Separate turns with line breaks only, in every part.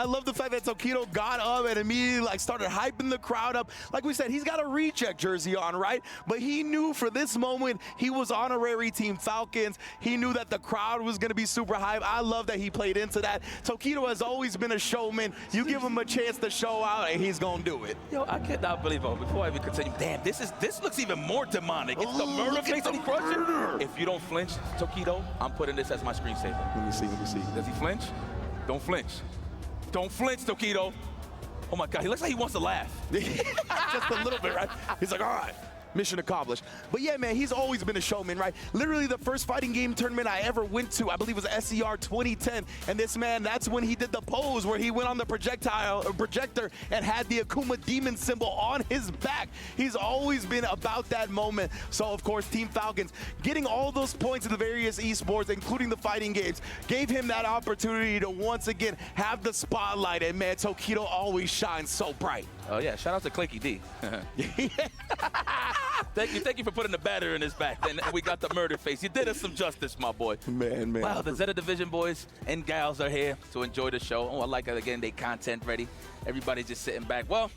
I love the fact that Tokido got up and immediately like started hyping the crowd up. Like we said, he's got a reject jersey on, right? But he knew for this moment he was honorary Team Falcons. He knew that the crowd was going to be super hype. I love that he played into that. Tokido has always been a showman. You give him a chance to show out and he's going to do it.
Yo, I cannot believe it. Before I even continue, damn, this looks even more demonic. It's the murder face that he crushed. If you don't flinch, Tokido, I'm putting this as my screensaver.
Let me see.
Does he flinch? Don't flinch. Don't flinch, Tokido. Oh my God, he looks like he wants to laugh.
Just a little bit, right? He's like, all right. Mission accomplished. But yeah, man, he's always been a showman, right? Literally the first fighting game tournament I ever went to, I believe was SCR 2010. And this man, that's when he did the pose where he went on the projector and had the Akuma Demon symbol on his back. He's always been about that moment. So of course, Team Falcons getting all those points in the various esports, including the fighting games, gave him that opportunity to once again have the spotlight. And man, Tokido always shines so bright.
Oh yeah, shout out to Clinky D. Thank you for putting the batter in his back. And we got the murder face. You did us some justice, my boy.
Man.
Wow, the Zeta Division boys and gals are here to enjoy the show. Oh, I like it. Again, they content ready. Everybody's just sitting back. Well,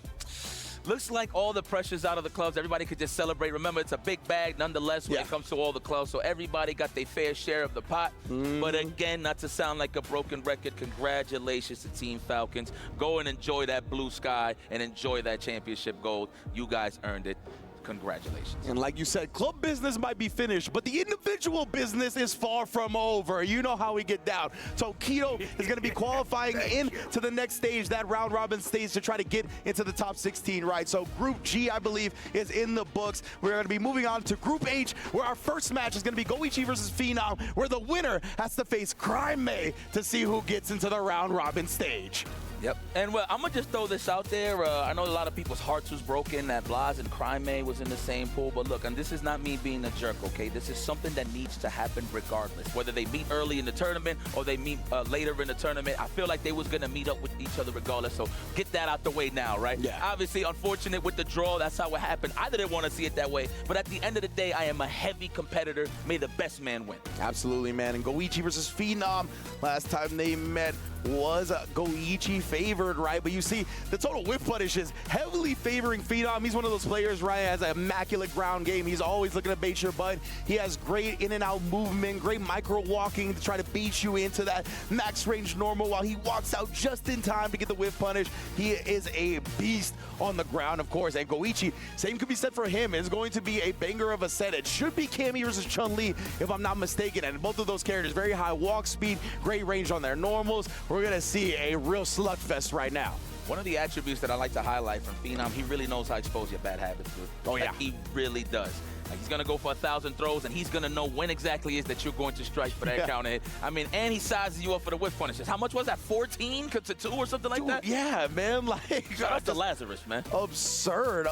looks like all the pressure's out of the clubs. Everybody could just celebrate. Remember, it's a big bag nonetheless when it comes to all the clubs. So everybody got their fair share of the pot. But again, not to sound like a broken record, congratulations to Team Falcons. Go and enjoy that blue sky and enjoy that championship gold. You guys earned it. Congratulations.
And like you said, club business might be finished, but the individual business is far from over. You know how we get down. Tokido is going to be qualifying into the next stage, that round robin stage, to try to get into the top 16, right? So Group G, I believe, is in the books. We're going to be moving on to Group H, where our first match is going to be Goichi versus Phenom, where the winner has to face Crime May to see who gets into the round robin stage.
Yep. And well, I'm going to just throw this out there. I know a lot of people's hearts was broken that Blas and Crime May was in the same pool. But look, and this is not me being a jerk, okay? This is something that needs to happen regardless. Whether they meet early in the tournament or they meet later in the tournament, I feel like they was going to meet up with each other regardless. So get that out the way now, right?
Yeah.
Obviously, unfortunate with the draw. That's how it happened. I didn't want to see it that way. But at the end of the day, I am a heavy competitor. May the best man win.
Absolutely, man. And Goichi versus Phenom, last time they met was Goichi favored, right? But you see, the total whip punish is heavily favoring Phenom. He's one of those players, right, has an immaculate ground game. He's always looking to bait your butt. He has great in and out movement, great micro walking to try to bait you into that max range normal while he walks out just in time to get the whip punish. He is a beast on the ground, of course. And Goichi, same could be said for him. It's going to be a banger of a set. It should be Cammy versus Chun-Li, if I'm not mistaken. And both of those characters, very high walk speed, great range on their normals. We're going to see a real slugfest right now.
One of the attributes that I like to highlight from Phenom, he really knows how to expose your bad habits, dude.
Oh, yeah.
Like, he really does. Like, he's going to go for 1,000 throws, and he's going to know when exactly is that you're going to strike for that counter hit. I mean, and he sizes you up for the whip punishes. How much was that? 14 to 2 or something like that?
Yeah, man. Like,
shout out to Lazarus, man.
Absurd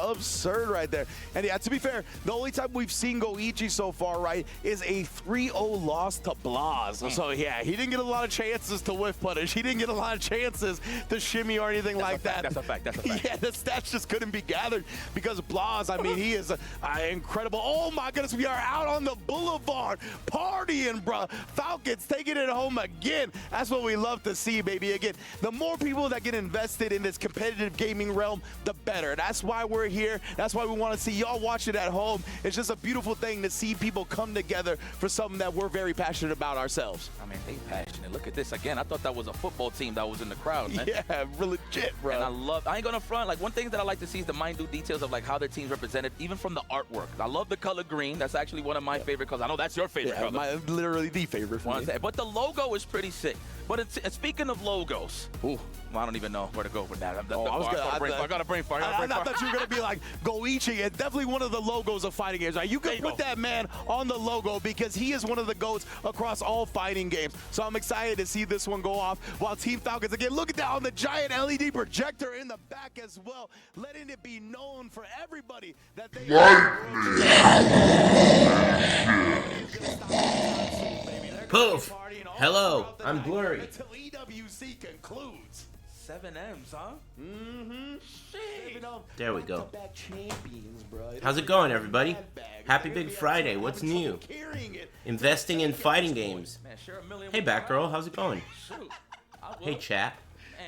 right there. And yeah, to be fair, the only time we've seen Goichi so far, right, is a 3-0 loss to Blas. So yeah, he didn't get a lot of chances to whip punish. He didn't get a lot of chances to shimmy or anything like that.
That's a fact.
Yeah, the stats just couldn't be gathered because Blas, I mean, he is incredible. Oh my goodness, we are out on the boulevard partying, bro. Falcons taking it home again. That's what we love to see, baby. Again, the more people that get invested in this competitive gaming realm, the better. That's why we're here. That's why we want to see y'all watch it at home. It's just a beautiful thing to see people come together for something that we're very passionate about ourselves.
I mean, they passionate. Look at this again. I thought that was a football team that was in the crowd, man.
Yeah, real legit, bro.
And I ain't gonna front. Like, one thing that I like to see is the minute details of like how their team's represented, even from the artwork. I love the color green. That's actually one of my favorite colors. I know that's your favorite color.
Literally the favorite for me.
But the logo is pretty sick. But speaking of logos, well, I don't even know where to go with that. I got a brain fart.
I thought you were going to be like, Goichi is definitely one of the logos of fighting games. Right? You can put that man on the logo because he is one of the GOATs across all fighting games. So I'm excited to see this one go off. While Team Falcons, again, look at that on the giant LED projector in the back as well, letting it be known for everybody that they
Poof! Hello, I'm Blurry.
Until EWC concludes.
7 M's, huh?
Mm-hmm.
There we go. How's it going, everybody? Happy Big Friday. What's new? Investing in fighting games. Hey, Batgirl. How's it going? Hey, chat.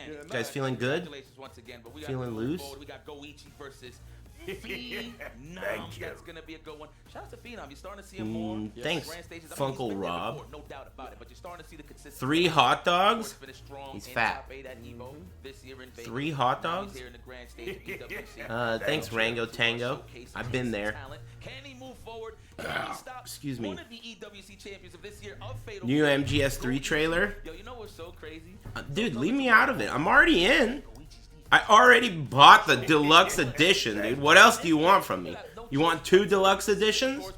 outstanding.
You guys feeling good?
Congratulations once again, but we got
Feeling loose?
We got Goichi versus Phenom. That's gonna be a good one. Shout out to Phenom. You're starting to see him more.
Thanks,
Grand stages.
Funkle
he's been there
Rob.
before, no doubt about it. But you're starting to see the consistency.
3 hot dogs?
Finished strong
He's
in
fat.
top 8 at Evo this year in Vegas.
3 hot
Now
dogs?
he's here in the grand stage of PWC.
Thanks, Rango Tango. I've been there.
Can he move forward? Can he stop
Excuse me.
one of the EWC champions of this year of Fatal
New
Fury?
MGS3 trailer?
Yo, you know what's so crazy?
Dude, leave me out of it. I'm already in. I already bought the deluxe edition, dude. What else do you want from me? You want 2 deluxe editions?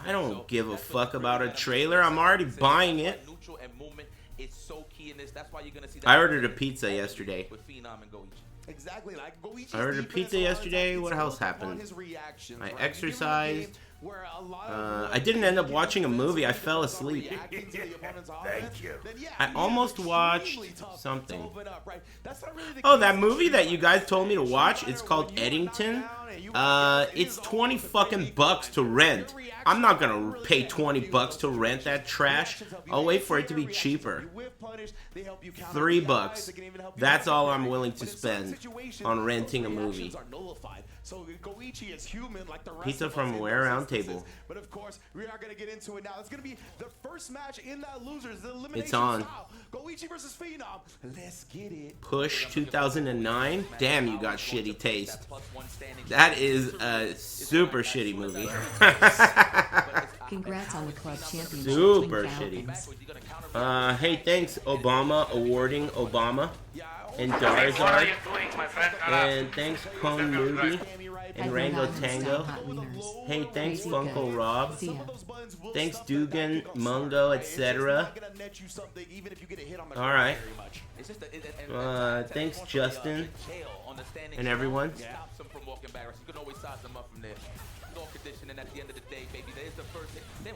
I don't give a fuck about a trailer. I'm already buying it. I ordered a pizza yesterday.
Exactly. Like
I ordered a pizza yesterday. What else happened? I exercised. I didn't end up watching a movie. I fell asleep.
Thank you.
I almost watched something. Oh, that movie that you guys told me to watch, it's called Eddington. It's 20 fucking bucks to rent. I'm not gonna pay 20 bucks to rent that trash. I'll wait for it to be cheaper. $3. That's all I'm willing to spend on renting a movie. Pizza from where? Round table.
But of course, we are going to get into it now. It's going to be the first match in that losers, the elimination
It's on.
style. Goichi versus Phenom. Let's get it.
Push 2009. Damn, you got shitty taste. That is a super shitty movie.
Congrats on the club championship.
Super
Twin
shitty.
Falcons.
Hey, thanks Obama awarding Obama and Darzard. And thanks Cone Newbie and Rango Tango. Hey, thanks Funkle Rob.
See ya.
Thanks Dugan, Mungo, etc. Alright. Thanks Justin and everyone.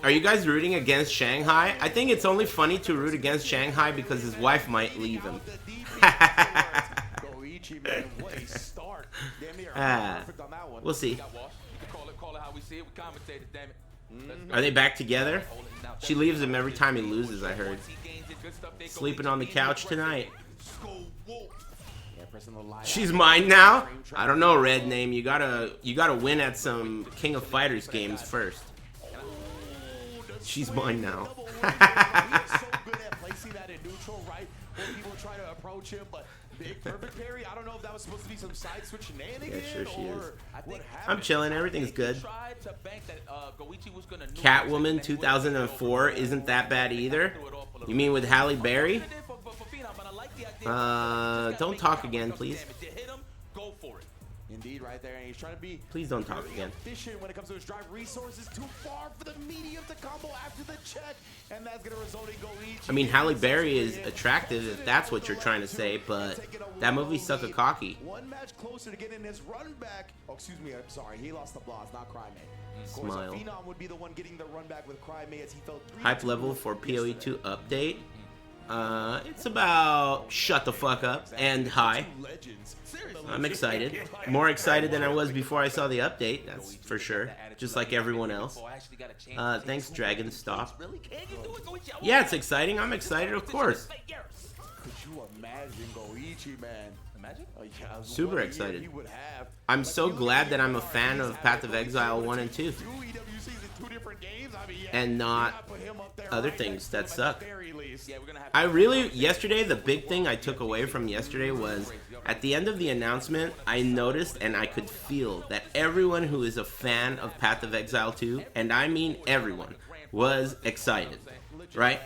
Are you guys rooting against Shanghai? I think it's only funny to root against Shanghai because his wife might leave him. We'll see. Are they back together? She leaves him every time he loses, I heard. Sleeping on the couch tonight. She's mine now? I don't know, Red Name. You gotta win at some King of Fighters games first. She's mine now.
Big perfect parry. I don't know if that was supposed to be some side switch shenanigans.
Yeah, sure she is.
What
I'm chilling. Everything's good. Catwoman 2004 isn't that bad either. You mean with Halle Berry? Don't talk again, please.
Indeed, right there, and he's trying to be.
Please don't talk again.
Efficient when it comes to his drive resources. Too far for the medium to combo after the check, and that's gonna result in Goichi.
I mean, Halle Berry is attractive if that's what you're trying to say, but that movie sucked a cocky.
One match closer to getting his run back. Oh, excuse me. I'm sorry. He lost the blast, not Crymay.
Smile.
Phenom would be the one getting the run back with Crymay as he felt.
Hype level for PoE2 update. It's about shut the fuck up and high. I'm excited. More excited than I was before I saw the update, that's for sure. Just like everyone else. Thanks, Dragon Stop. Yeah, it's exciting. I'm excited, of course.
Could you imagine Goichi, man? Imagine?
Super excited. I'm so glad that I'm a fan of Path of Exile 1 and 2. And not other things that suck. I really, yesterday, the big thing I took away from yesterday was, at the end of the announcement, I noticed and I could feel that everyone who is a fan of Path of Exile 2, and I mean everyone, was excited, right?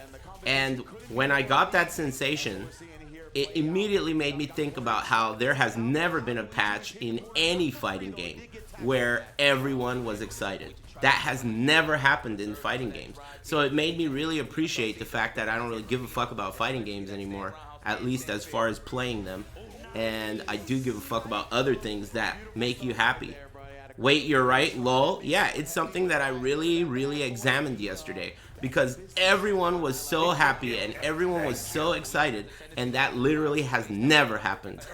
And when I got that sensation, it immediately made me think about how there has never been a patch in any fighting game where everyone was excited. That has never happened in fighting games. So it made me really appreciate the fact that I don't really give a fuck about fighting games anymore, at least as far as playing them. And I do give a fuck about other things that make you happy. Wait, you're right, lol. Yeah, it's something that I really examined yesterday, because everyone was so happy and everyone was so excited, and that literally has never happened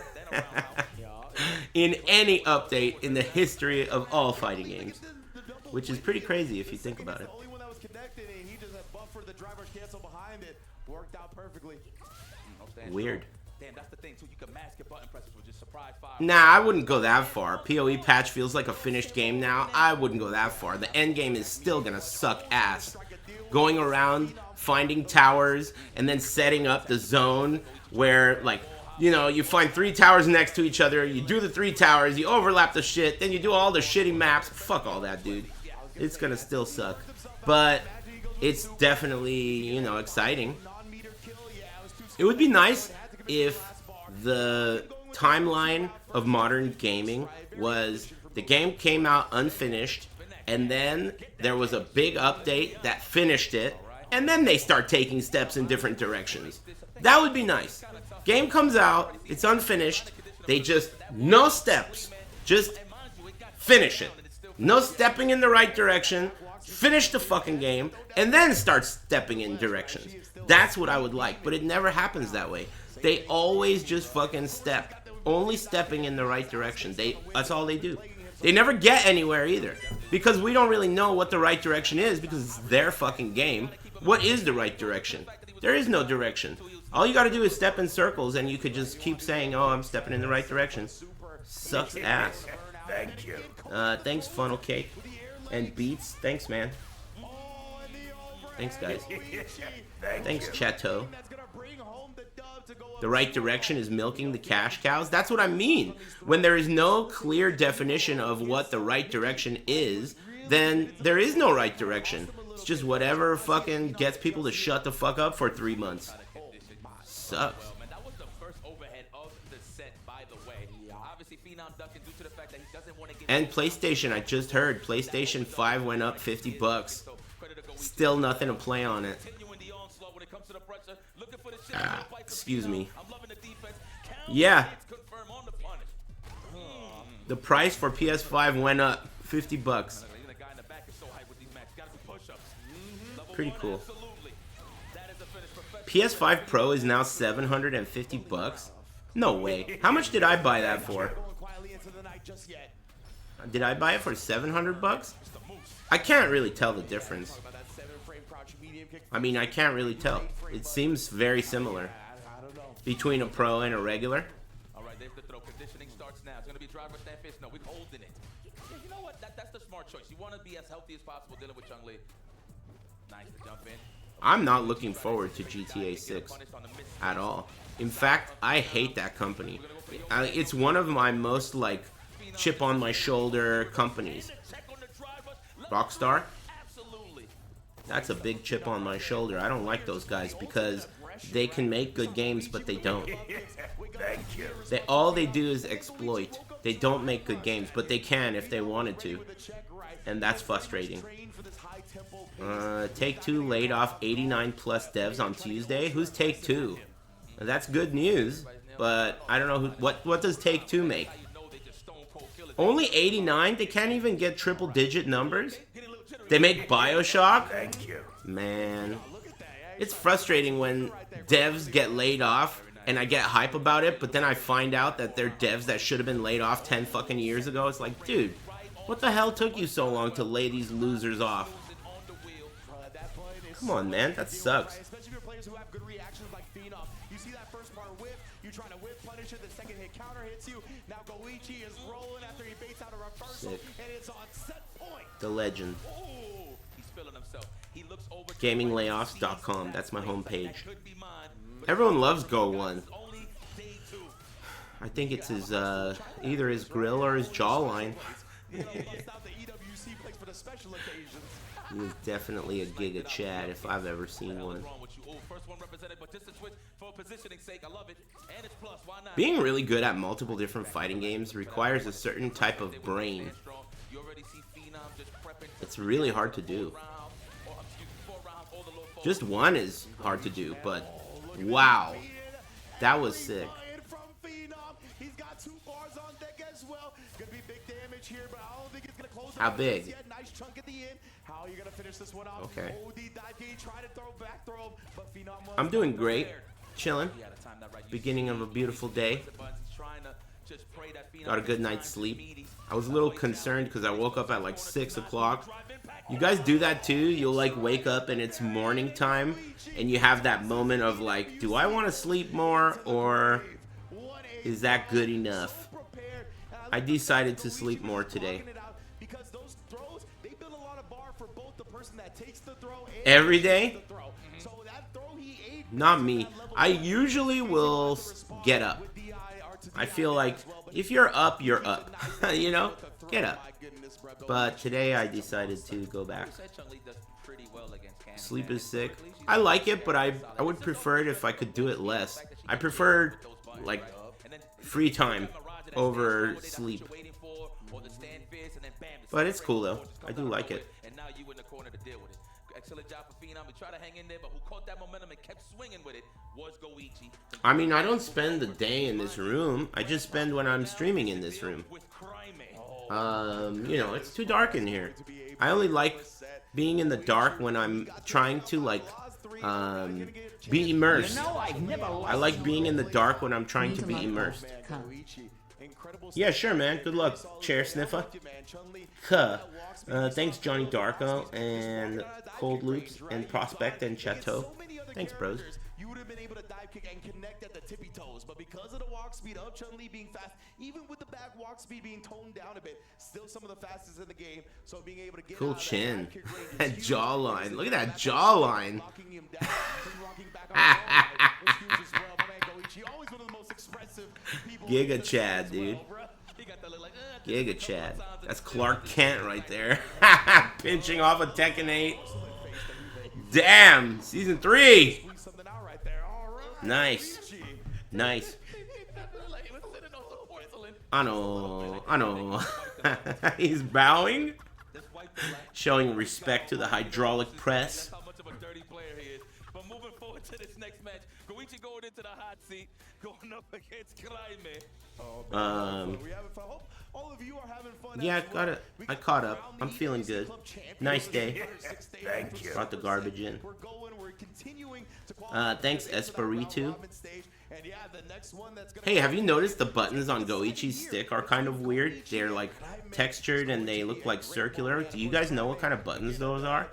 in any update in the history of all fighting games. Which is pretty crazy if you think about it.
Worked out perfectly.
Weird.
Damn, that's the thing too. You can mask your button presses with just surprise fire.
Nah, I wouldn't go that far. PoE patch feels like a finished game now. I wouldn't go that far. The end game is still gonna suck ass. Going around, finding towers, and then setting up the zone where, like, you know, you find 3 towers next to each other, you do the 3 towers, you overlap the shit, then you do all the shitty maps. Fuck all that, dude. It's gonna still suck. But it's definitely, you know, exciting. It would be nice if the timeline of modern gaming was the game came out unfinished, and then there was a big update that finished it, and then they start taking steps in different directions. That would be nice. Game comes out, it's unfinished, they just, no steps, just finish it. No stepping in the right direction, finish the fucking game, and then start stepping in directions. That's what I would like, but it never happens that way. They always just fucking step. Only stepping in the right direction. That's all they do. They never get anywhere either. Because we don't really know what the right direction is because it's their fucking game. What is the right direction? There is no direction. All you gotta do is step in circles and you could just keep saying, oh, I'm stepping in the right direction. Sucks ass.
Thank you.
Thanks, Funnel Cake. And Beats. Thanks, man. Thanks, guys. Thanks, Chateau. The right direction is milking the cash cows. That's what I mean. When there is no clear definition of what the right direction is, then there is no right direction. It's just whatever fucking gets people to shut the fuck up for 3 months. Sucks. And PlayStation, I just heard, PlayStation 5 went up $50. Still nothing to play on it. Excuse me. Yeah. The price for PS5 went up $50. Pretty cool. PS5 Pro is now $750. No way. How much did I buy that for? Did I buy it for $700? I can't really tell the difference. I mean, I can't really tell. It seems very similar between a Pro and a regular.
Alright, there's the throw. Conditioning starts now. It's gonna be driver stand face. No, we're holding it. Yeah, you know what? That's the smart choice. You want to be as healthy as possible dealing with Chung Lee. Nice to jump in.
I'm not looking forward to GTA 6 at all. In fact, I hate that company. It's one of my most, like, chip on my shoulder companies. Rockstar? That's a big chip on my shoulder. I don't like those guys because they can make good games, but they don't.
Thank you.
All they do is exploit. They don't make good games, but they can if they wanted to. And that's frustrating. Take-Two laid off 89 plus devs on Tuesday. Who's Take-Two? That's good news, but I don't know who. What does Take-Two make? Only 89? They can't even get triple-digit numbers? They make BioShock?
Thank you.
Man. It's frustrating when devs get laid off and I get hype about it, but then I find out that they're devs that should have been laid off 10 fucking years ago. It's like, dude, what the hell took you so long to lay these losers off? Come on, man. That sucks.
Especially for players who have good reactions like Phenom. You see that first part whip, you trying to whip punish it, the second hit counter hits you. Now Goichi is rolling after he baits out a reversal,
Sick.
and it's on set point.
The legend.
Oh, he's feeling himself. He looks over
GamingLayoffs.com. That's my homepage. Everyone loves Go 1. I think it's his, either his grill or his jawline. He is definitely a Giga Chad if I've ever seen one. Being really good at multiple different fighting games requires a certain type of brain. It's really hard to do. Just one is hard to do, but wow, that was sick.
He's got 2 bars on deck as well. Gonna be big damage here, but I don't think it's gonna close.
How big?
Nice chunk at the end. How are you gonna finish this one off?
Okay.
Try to throw him, but Phenom
I'm doing great. Chilling. Beginning of a beautiful day. Got a good night's sleep. I was a little concerned because I woke up at like 6 o'clock You guys do that too? You'll like wake up and it's morning time and you have that moment of like, do I want to sleep more or is that good enough? I decided to sleep more today. Every day? Not me. I usually will get up. I feel like if you're up, you're up. You know? Get up. But today I decided to go back. Sleep is sick. I like it, but I would prefer it if I could do it less. I prefer, like, free time over sleep. But it's cool, though. I do like it. I mean, I don't spend the day in this room. I just spend when I'm streaming in this room. You know, it's too dark in here. I only like being in the dark when I'm trying to, like, be immersed. I like being in the dark when I'm trying to be immersed. Yeah, sure, man. Good luck, Chair Sniffer. Thanks, Johnny Darko, and Cold Loops, and Prospect, and Chateau. Thanks, bros.
You would have been able to dive kick and connect at the tippy toes, but because of the walk speed of Chun-Li being fast, even with the back walk speed being toned down a bit, still some of the fastest in the game. So being able to get
cool chin, that jawline. Look at that jawline. Giga Chad, dude. Giga Chad. That's Clark Kent right there. Pinching off a Tekken 8. Damn, season 3. Nice. Nice. I know. He's bowing. Showing respect to the hydraulic press.
But moving forward to this next match, Goichi going into the hot seat, going up against Kraime.
Yeah, got it. I caught up. I'm feeling good. Nice day.
Thank you.
Brought the garbage in. Thanks, Espiritu. Hey, have you noticed the buttons on Goichi's stick are kind of weird? They're like textured and they look like circular. Do you guys know what kind of buttons those are?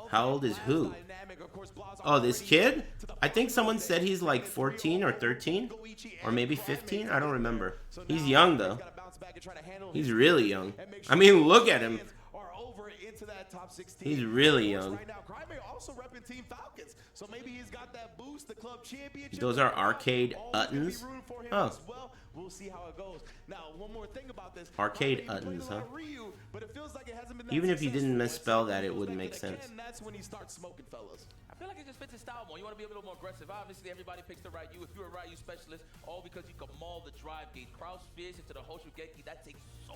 How old is who? Oh, this kid? I think someone said he's like 14 or 13 or maybe 15. I don't remember. He's young though. He's really young. I mean, look at him. He's really young. Those are arcade buttons. Oh. We'll see how it goes. Now, one more thing about this. Arcade buttons, huh? Even if you didn't misspell that, it wouldn't make sense.
That's when he starts smoking, fellas.
I feel like it just fits his style more. You want to be a little more aggressive. Obviously, everybody picks the Ryu. If you're a Ryu specialist, all because you can maul the drive gate. Crouch fierce into the Hoshugeki. That takes so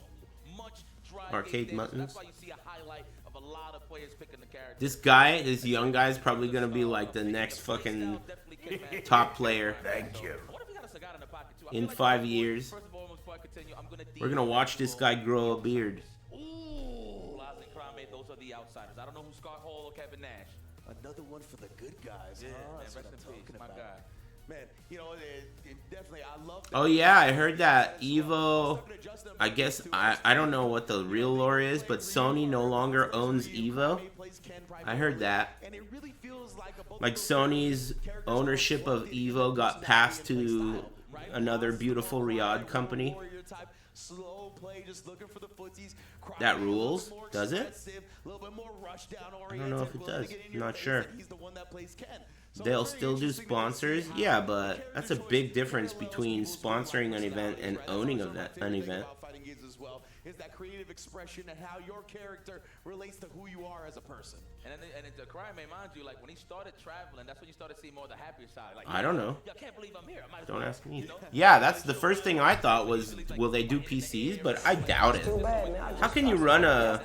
much drive
arcade
gate.
buttons.
That's why you see a highlight of a lot of players picking the character.
This young guy is probably going to be like the next fucking top player.
Thank you.
In 5 years. We're going to watch this guy grow a beard.
Those are the outsiders. I don't know who's Scott Hall or Kevin Nash.
Another one for the good guys.
Yeah,
huh?
man,
That's what
rest
I'm
in peace,
talking
my
about.
guy.
Man, you know, it definitely, I love that.
Oh yeah, I heard that Evo, I guess, I don't know what the real lore is, but Sony no longer owns Evo. I heard that. Like Sony's ownership of Evo got passed to another beautiful Riyadh company. That rules? Does it? I don't know if it does. I'm not sure. They'll still do sponsors? Yeah, but that's a big difference between sponsoring an event and owning an event.
Is that creative expression and how your character relates to who you are as a person.
And the crime, mind you, like when he started traveling, that's when you started seeing more of the happier side. Like,
I don't know.
I can't believe I'm here.
Don't ask me. Yeah, that's the first thing I thought was, will they do PCs? But I doubt it. How can you run a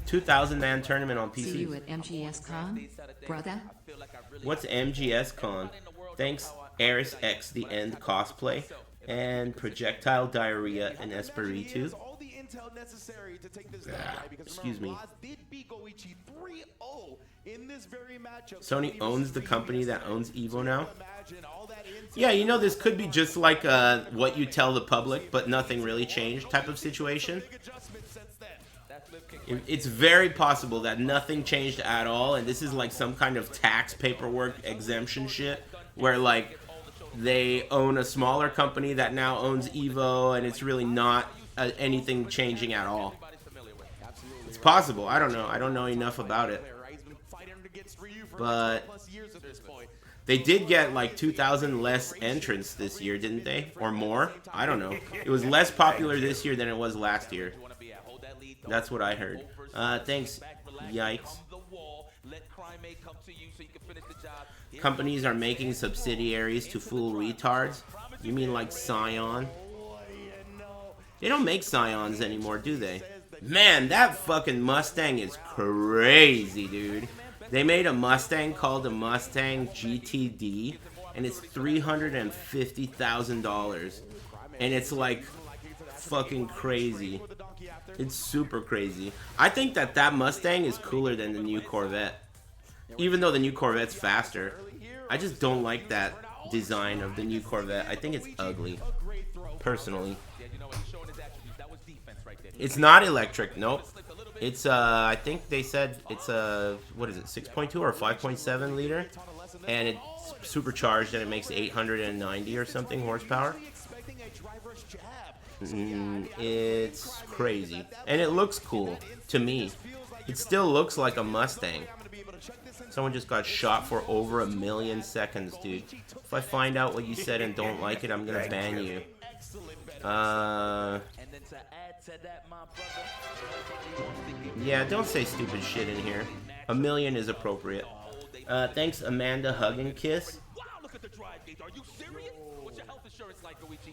2,000-man tournament on
See you
PCs?
at MGS Con, brother.
What's MGS Con? Thanks, Aris X The End cosplay and projectile diarrhea and Espiritu.
Necessary to take this
Excuse me.
did beat Goichi 3-0 in this very matchup.
Sony owns the company that owns Evo now. Yeah, you know, this could be just like a what you tell the public, but nothing really changed type of situation. It's very possible that nothing changed at all, and this is like some kind of tax paperwork exemption shit, where like they own a smaller company that now owns Evo, and it's really not anything changing at all. It's possible. I don't know. I don't know enough about it. But they did get like 2,000 less entrants this year, didn't they? Or more? I don't know. It was less popular this year than it was last year. That's what I heard. Thanks. Yikes. Companies are making subsidiaries to fool retards? You mean like Scion? They don't make Scions anymore, do they? Man, that fucking Mustang is crazy, dude. They made a Mustang called the Mustang GTD, and it's $350,000. And it's like fucking crazy. It's super crazy. I think that Mustang is cooler than the new Corvette. Even though the new Corvette's faster. I just don't like that design of the new Corvette. I think it's ugly. Personally. It's not electric, nope. It's, I think they said it's a, what is it, 6.2 or 5.7 liter? And it's supercharged and it makes 890 or something horsepower. It's crazy. And it looks cool, to me. It still looks like a Mustang. Someone just got shot for over 1 million seconds, dude. If I find out what you said and don't like it, I'm gonna ban you. Yeah, don't say stupid shit in here. 1 million is appropriate. Thanks, Amanda Hug and Kiss.
Are you serious? What's your health insurance like, Goichi?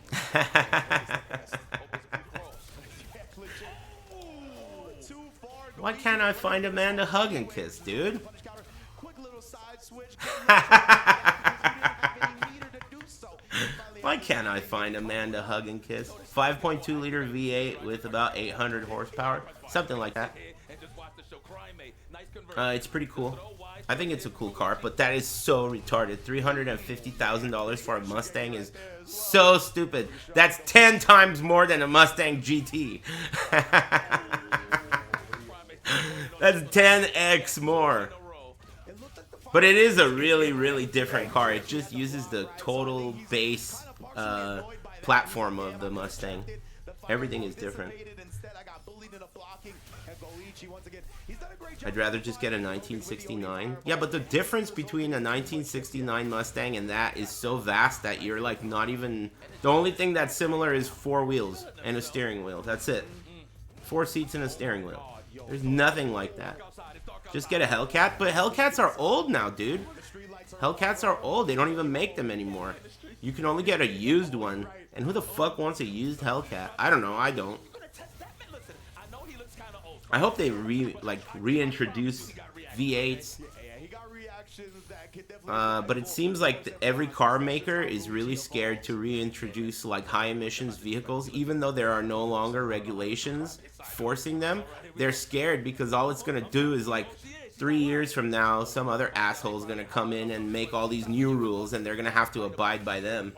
Why can't I find Amanda Hug and Kiss, dude? Why can't I find Amanda Hug and Kiss? 5.2 liter V8 with about 800 horsepower, something like that. It's pretty cool. I think it's a cool car, but that is so retarded. $350,000 for a Mustang is so stupid. That's 10 times more than a Mustang GT. That's 10x more. But it is a really, really different car. It just uses the total base platform of the Mustang. Everything is different. I'd rather just get a 1969. Yeah, but the difference between a 1969 Mustang and that is so vast that you're like not even... The only thing that's similar is 4 wheels and a steering wheel. That's it. 4 seats and a steering wheel. There's nothing like that. Just get a Hellcat. But Hellcats are old now, dude. Hellcats are old. They don't even make them anymore. You can only get a used one. And who the fuck wants a used Hellcat? I don't know. I don't. I hope they reintroduce V8s. But it seems like every car maker is really scared to reintroduce like high emissions vehicles, even though there are no longer regulations forcing them. They're scared because all it's gonna do is like 3 years from now, some other asshole is gonna come in and make all these new rules, and they're gonna have to abide by them.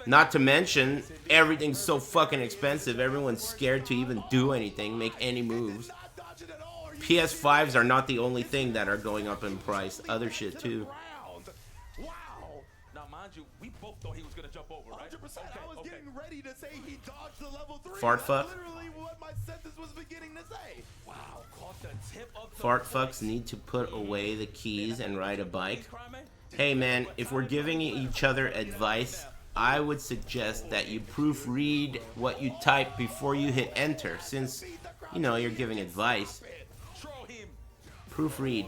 Not to mention, everything's so fucking expensive, everyone's scared to even do anything, make any moves. PS5s are not the only thing that are going up in price, other shit too. Fart fuck? Fart fucks need to put away the keys and ride a bike. Hey man, if we're giving each other advice, I would suggest that you proofread what you type before you hit enter, since, you know, you're giving advice. Proofread,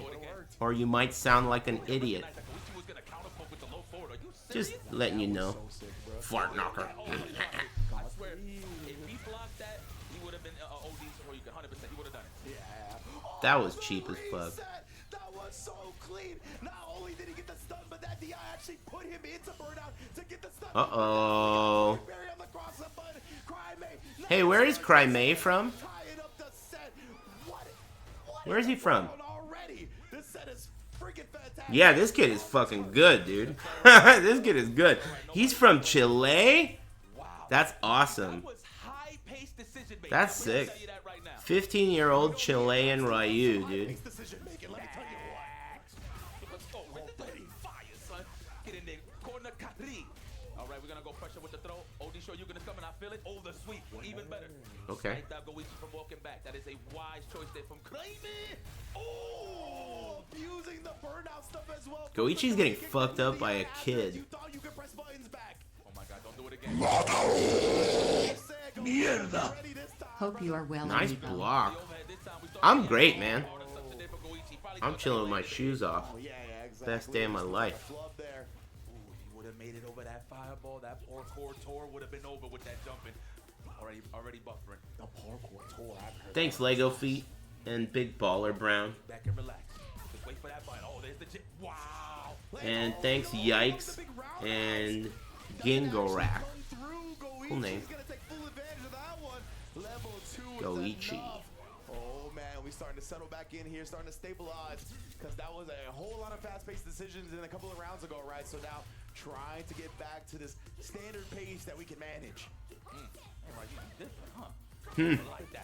or you might sound like an idiot. Just letting you know. Fart knocker. That was cheap as fuck. Uh-oh. Hey, where is Cry-May from? Where is he from? Yeah, this kid is fucking good, dude. This kid is good. He's from Chile? That's awesome. That's sick. 15-year-old Chilean Ryu, dude.
All right, we're gonna go pressure with the throw. OD show you gonna come and I feel it. Oh, the sweep, even better.
Okay.
From walking back. That is a wise choice there from Kramer.
Oh, using the burnout stuff as well.
Goichi's getting fucked up by a kid.
You thought you could press buttons back.
Oh my God, don't do it again.
Mierda.
Hope you are well.
Nice
amigo.
block. I'm great, man. I'm chilling with my shoes off.
Yeah, exactly.
Best day of my life.
Flub there.
He would have made it over that fireball. That parkour tour would have been over with that jumping. Already buffering.
The parkour tour, I've heard.
Thanks, Lego Feet and Big Baller Brown.
Back and relax. Just wait for that button. Oh, there's the chip. Wow.
And thanks, Yikes and Gingorak. Cool name. Goichi.
Oh man, we starting to settle back in here, starting to stabilize, because that was a whole lot of fast-paced decisions in a couple of rounds ago, right? So now trying to get back to this standard pace that we can manage.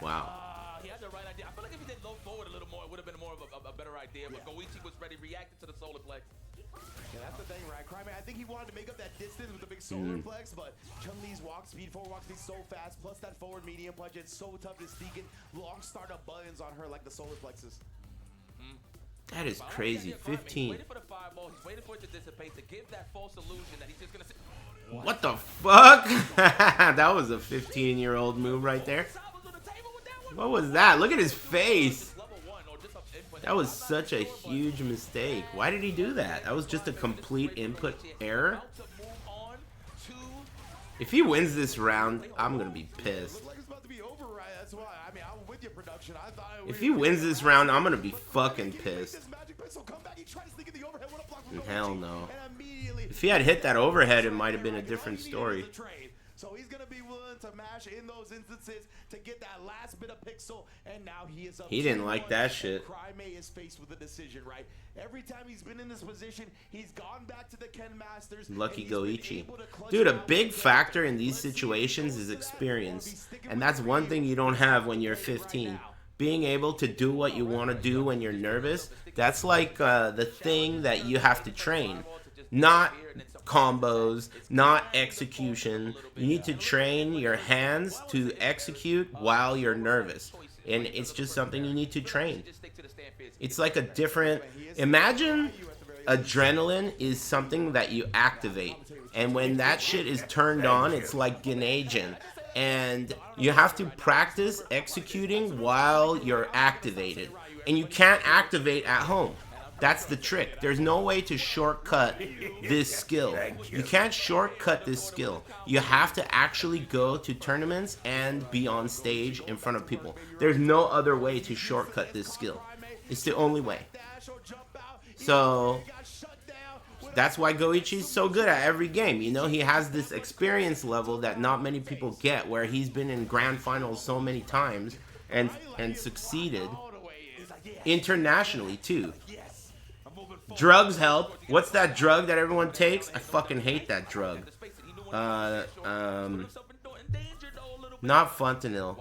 Wow.
He had the right idea. I feel like if he did low forward a little more, it would have been more of a better idea. But Goichi was ready, reacted to the solar plex.
Yeah, that's the thing, right? Cryman, I think he wanted to make up that distance with the big solar flex, but Chun-Li's walk speed, forward walk speed so fast, plus that forward medium punch, it's so tough to sneak in long startup buttons on her like the solar plexes.
That is crazy. 15.
Waiting for the fireball. He's waiting for it to dissipate to give that false illusion that he's just gonna sit.
What the fuck? That was a 15-year-old move right there. What was that? Look at his face. That was such a huge mistake. Why did he do that? That was just a complete input error. If he wins this round, I'm gonna be pissed. If he wins this round, I'm gonna be fucking pissed. Hell no. If he had hit that overhead, it might have been a different story.
So he's gonna be willing to mash in those instances to get that last bit of pixel, and now he is up.
He didn't like that shit.
Cryme is faced with a decision, right? Every time he's been in this position, he's gone back to the Ken Masters.
Lucky Goichi. Dude, a big factor in these situations is experience. And that's one thing you don't have when you're 15. Being able to do what you want to do when you're nervous, that's like the thing that you have to train. Not combos, not execution. You need to train your hands to execute while you're nervous. And it's just something you need to train. It's like a different... Imagine adrenaline is something that you activate. And when that shit is turned on, it's like Ganagen. And you have to practice executing while you're activated. And you can't activate at home. That's the trick. There's no way to shortcut this skill. You can't shortcut this skill. You have to actually go to tournaments and be on stage in front of people. There's no other way to shortcut this skill. It's the only way. So that's why Goichi's so good at every game. You know, he has this experience level that not many people get, where he's been in grand finals so many times and succeeded internationally too. Drugs help. What's that drug that everyone takes? I fucking hate that drug. Not fentanyl.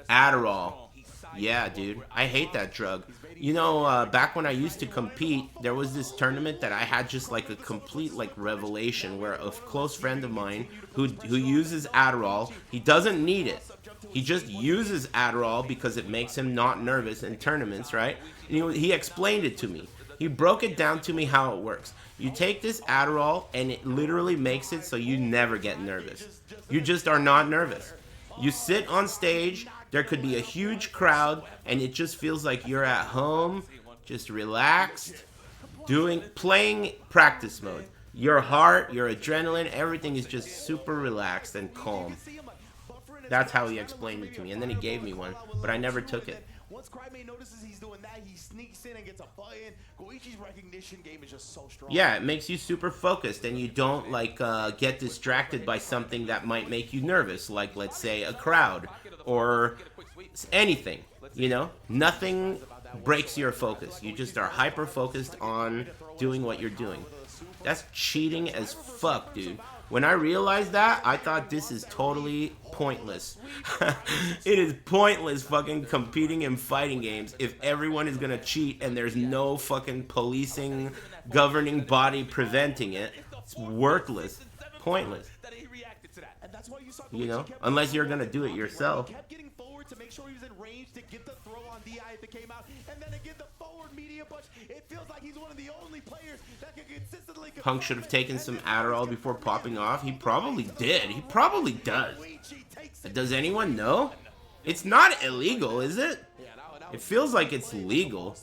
Adderall. Yeah, dude. I hate that drug. You know, back when I used to compete, there was this tournament that I had just like a complete like revelation, where a close friend of mine who uses Adderall, he doesn't need it. He just uses Adderall because it makes him not nervous in tournaments, right? And he explained it to me. He broke it down to me how it works. You take this Adderall and it literally makes it so you never get nervous. You just are not nervous. You sit on stage, there could be a huge crowd, and it just feels like you're at home, just relaxed, playing practice mode. Your heart, your adrenaline, everything is just super relaxed and calm. That's how he explained it to me, and then he gave me one, but I never took it.
Once Cryme notices he's doing that, he sneaks in and gets a buy-in. Goichi's recognition game is just so strong.
Yeah, it makes you super focused, and you don't like get distracted by something that might make you nervous, like let's say a crowd or anything. You know, nothing breaks your focus. You just are hyper focused on doing what you're doing. That's cheating as fuck, dude. When I realized that, I thought this is totally pointless. It is pointless fucking competing in fighting games if everyone is gonna cheat and there's no fucking policing, governing body preventing it. It's worthless. Pointless. You know? Unless you're gonna do it yourself.
To make sure he was in range to get the throw on DI if it came out, and then again the forward media push. It feels like he's one of the only players that can consistently.
Punk should have taken some Adderall before popping off. He probably did. He probably does. Does anyone know? It's not illegal, is it? It feels like it's legal.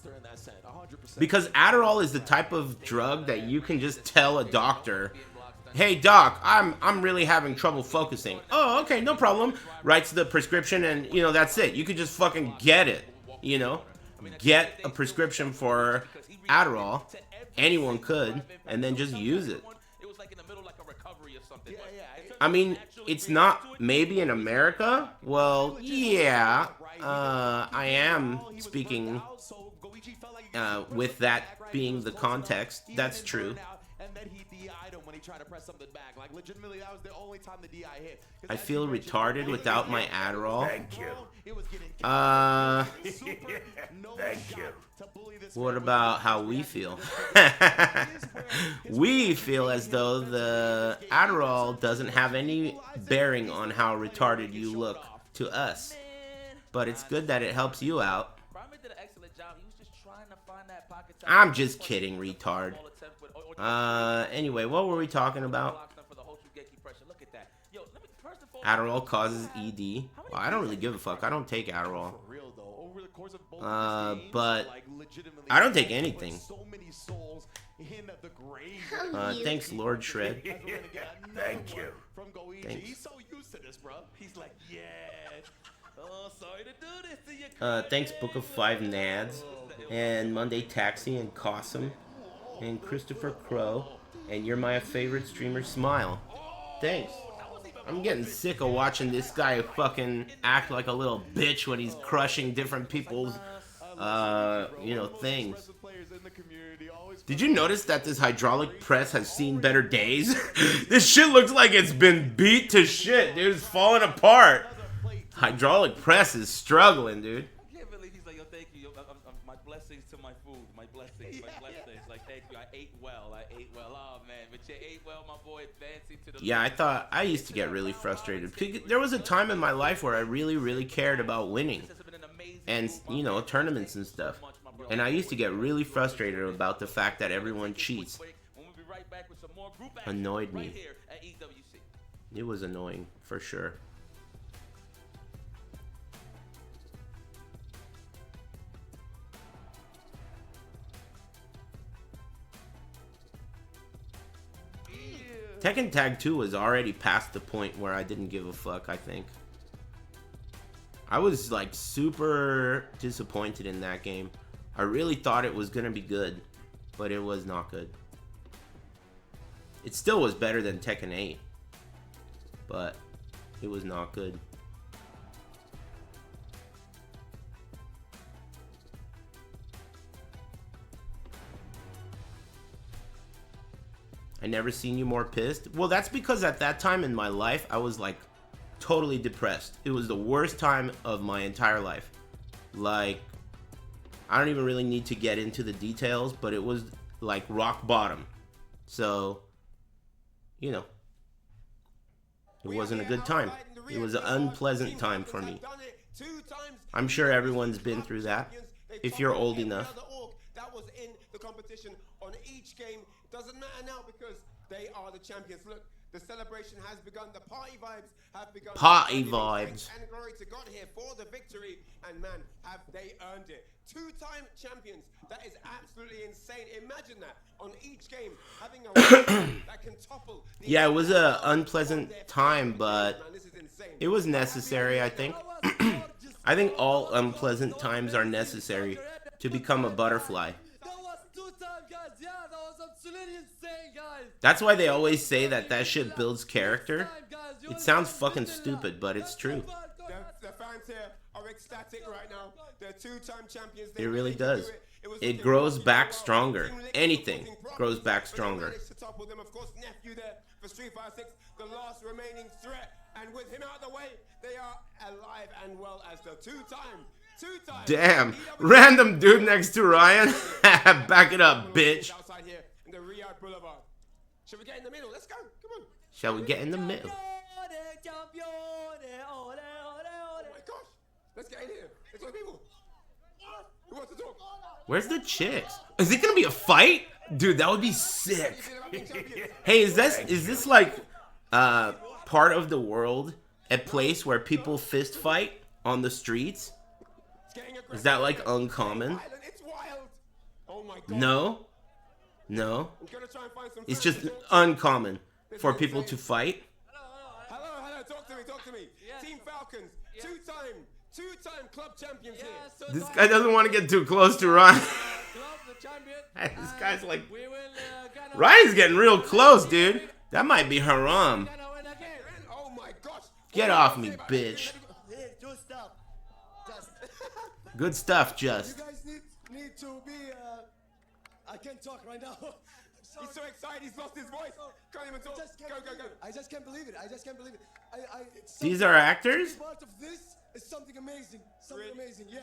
Because Adderall is the type of drug that you can just tell a doctor, hey doc, I'm really having trouble focusing. Oh, okay, no problem. Writes the prescription and, you know, that's it. You could just fucking get it, you know? Get a prescription for Adderall. Anyone could, and then just use it. I mean, it's not maybe in America? Well, yeah. I am speaking with that being the context. That's true.
And then he DI'd him when he tried to press something back. Like, legitimately, that was the only time the DI hit.
I feel retarded without my Adderall.
Thank you. Thank you.
What about how we feel? We feel as though the Adderall doesn't have any bearing on how retarded you look to us. But it's good that it helps you out. I'm just kidding, retard. Anyway, what were we talking about? Adderall causes ED. Well, I don't really give a fuck. I don't take Adderall. But I don't take anything. Thanks, Lord Shred.
Thank you.
Thanks.
He's so used to this, bro. He's like, yeah. Oh, sorry to do this to you.
Thanks, Book of Five Nads, and Monday Taxi, and Cossum, and Christopher Crow, and You're My Favorite Streamer Smile. Thanks. I'm getting sick of watching this guy fucking act like a little bitch when he's crushing different people's, you know, things. Did you notice that this hydraulic press has seen better days? This shit looks like it's been beat to shit, dude. It's falling apart. Hydraulic press is struggling, dude.
I can't believe he's like, yo, thank you. My blessings to my food. My blessings. Like, thank you. I ate well. Oh, man. But you ate well, my boy. Advancing to the...
Yeah, I used to get really frustrated. There was a time in my life where I really, really cared about winning. And, you know, tournaments and stuff. And I used to get really frustrated about the fact that everyone cheats. Annoyed me. It was annoying, for sure. Tekken Tag 2 was already past the point where I didn't give a fuck, I think. I was, like, super disappointed in that game. I really thought it was gonna be good, but it was not good. It still was better than Tekken 8, but it was not good. I never seen you more pissed. Well, that's because at that time in my life, I was like totally depressed. It was the worst time of my entire life. Like, I don't even really need to get into the details, but it was like rock bottom. So, you know, it wasn't a good time. It was an unpleasant time for me. I'm sure everyone's been through that, if you're old enough.
That was in the competition on each game. Doesn't matter now because they are the champions. Look, the celebration has begun. The party vibes have begun.
Party vibes.
And glory to God here for the victory. And man, have they earned it. Two-time champions. That is absolutely insane. Imagine that on each game having a that can topple.
Yeah, it was a unpleasant time, but it was necessary, I think. I think all unpleasant times are necessary to become a butterfly. That's why they always say that shit builds character. It sounds fucking stupid, but it's true.
The fans here are ecstatic right now. They're two-time champions.
It really does.
It
it grows back stronger. Anything grows back stronger.
To topple them, of course, nephew there for Street Fighter 6, the last remaining threat. And with him out of the way, they are alive and well as the two-time.
Damn, random dude next to Ryan. Back it up, bitch.
Outside here in the Riyadh Boulevard. Shall we get in the middle? Let's go. Come on.
Shall we get in the middle?
Oh my gosh. Let's get in here. Let's go, people. Who wants to talk?
Where's the chicks? Is it gonna be a fight? Dude, that would be sick. Hey, is this like part of the world, a place where people fist fight on the streets? Is that like uncommon?
It's wild. Oh my God.
No. No.
I'm gonna try and find some
It's
friends
just
to talk to.
uncommon for people to fight.
Hello, talk to me. Team Falcons, two-time club champions here.
This guy doesn't want to get too close to Ryan. This guy's like, Ryan's getting real close, dude. That might be haram.
Oh my gosh.
Get off me, bitch. Good stuff, Just.
You guys need to be. I can't talk right now.
He's so excited, he's lost his voice. Can't even talk. Go.
I just can't believe it.
These are actors?
Part of this is something amazing.
Really?
Amazing. Yeah.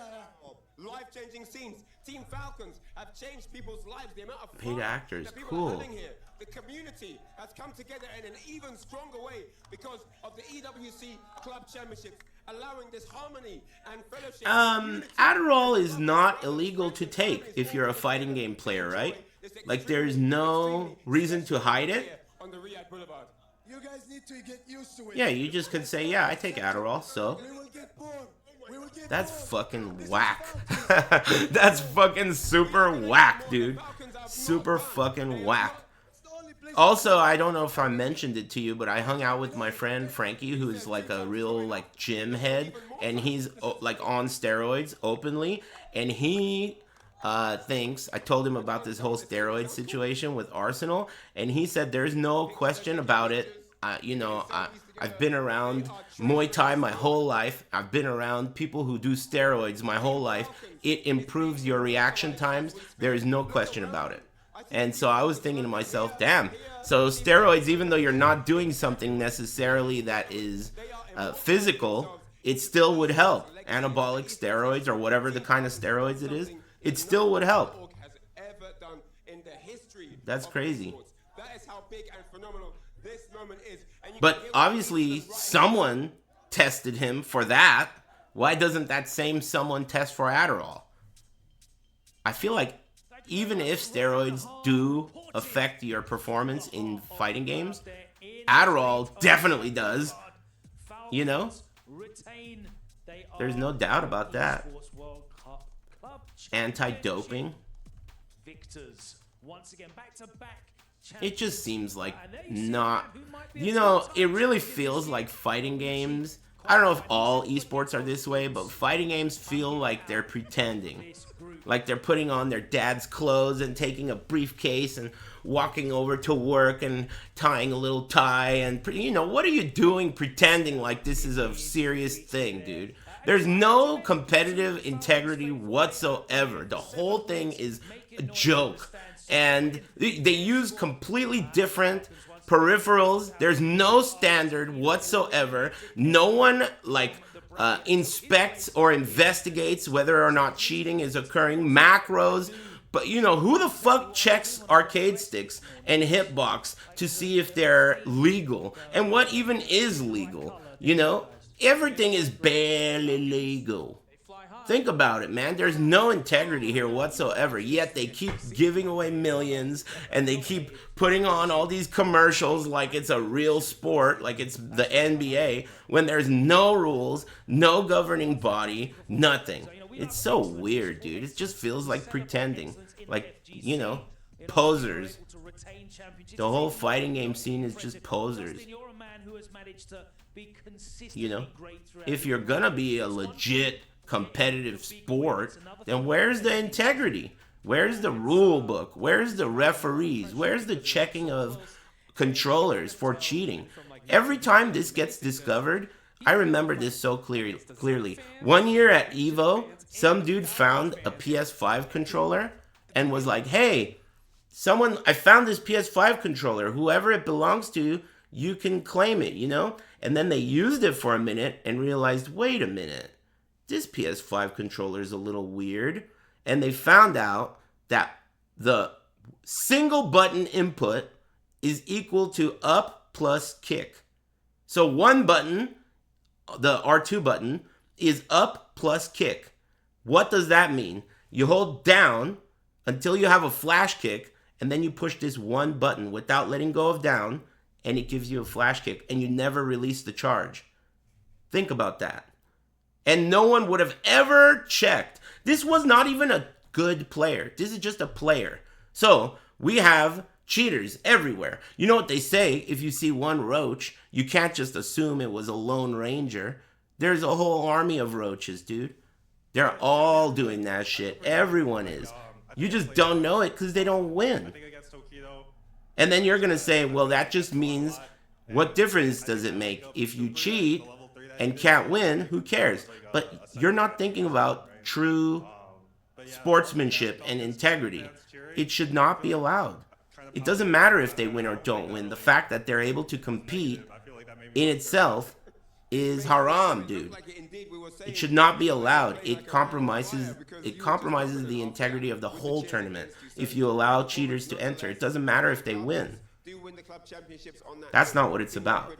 Life-changing scenes. Team Falcons have changed people's lives. The amount of
Paid
fun
actors,
that people
cool.
are having here. The community has come together in an even stronger way because of the EWC Club Championships, allowing this harmony and fellowship.
Adderall is not illegal to take if you're a fighting game player, right? Like, there's no reason to hide it.
On the Riyadh Boulevard.
You guys need to get used to it.
Yeah, you just could say, yeah, I take Adderall, so.
We will get bored.
That's fucking whack. That's fucking super whack, dude. Super fucking whack. Also, I don't know if I mentioned it to you, but I hung out with my friend Frankie, who's like a real like gym head, and he's like on steroids openly, and he thinks, I told him about this whole steroid situation with Arsenal, and he said there's no question about it. I've been around Muay Thai my whole life. I've been around people who do steroids my whole life. It improves your reaction times. There is no question about it. And so I was thinking to myself, damn, so steroids, even though you're not doing something necessarily that is physical, it still would help. Anabolic steroids or whatever the kind of steroids it is, it still would help. That's crazy.
That is how big and phenomenal this moment is.
But obviously someone tested him for that. Why doesn't that same someone test for Adderall? I feel like even if steroids do affect your performance in fighting games, Adderall definitely does. You know? There's no doubt about that. Anti-doping. It just seems like not... You know, it really feels like fighting games... I don't know if all esports are this way, but fighting games feel like they're pretending. Like they're putting on their dad's clothes and taking a briefcase and walking over to work and tying a little tie and, you know, what are you doing pretending like this is a serious thing, dude? There's no competitive integrity whatsoever. The whole thing is a joke. And they use completely different peripherals. There's no standard whatsoever. No one inspects or investigates whether or not cheating is occurring. Macros. But you know, who the fuck checks arcade sticks and hitbox to see if they're legal? And what even is legal? You know, everything is barely legal. Think about it, man. There's no integrity here whatsoever. Yet they keep giving away millions and they keep putting on all these commercials like it's a real sport, like it's the NBA, when there's no rules, no governing body, nothing. It's so weird, dude. It just feels like pretending. Like, you know, posers. The whole fighting game scene is just posers. You know, if you're gonna be a legit competitive sport, then where's the integrity? Where's the rule book? Where's the referees? Where's the checking of controllers for cheating? Every time this gets discovered, I remember this so clearly. One year at EVO, some dude found a PS5 controller and was like, hey, I found this PS5 controller. Whoever it belongs to, you can claim it, you know? And then they used it for a minute and realized, wait a minute, this PS5 controller is a little weird. And they found out that the single button input is equal to up plus kick. So one button, the R2 button, is up plus kick. What does that mean? You hold down until you have a flash kick, and then you push this one button without letting go of down, and it gives you a flash kick, and you never release the charge. Think about that. And no one would have ever checked. This was not even a good player. This is just a player. So we have cheaters everywhere. You know what they say, if you see one roach, you can't just assume it was a lone ranger. There's a whole army of roaches, dude. They're all doing that shit. Everyone is. You just don't know it because they don't win. And then you're going to say, well, that just means, what difference does it make? If you cheat and can't win, who cares? But you're not thinking about true sportsmanship and integrity. It should not be allowed. It doesn't matter if they win or don't win. The fact that they're able to compete in itself is haram, dude. It should not be allowed. It compromises the integrity of the whole tournament if you allow cheaters to enter. It doesn't matter if they win. That's not what it's about.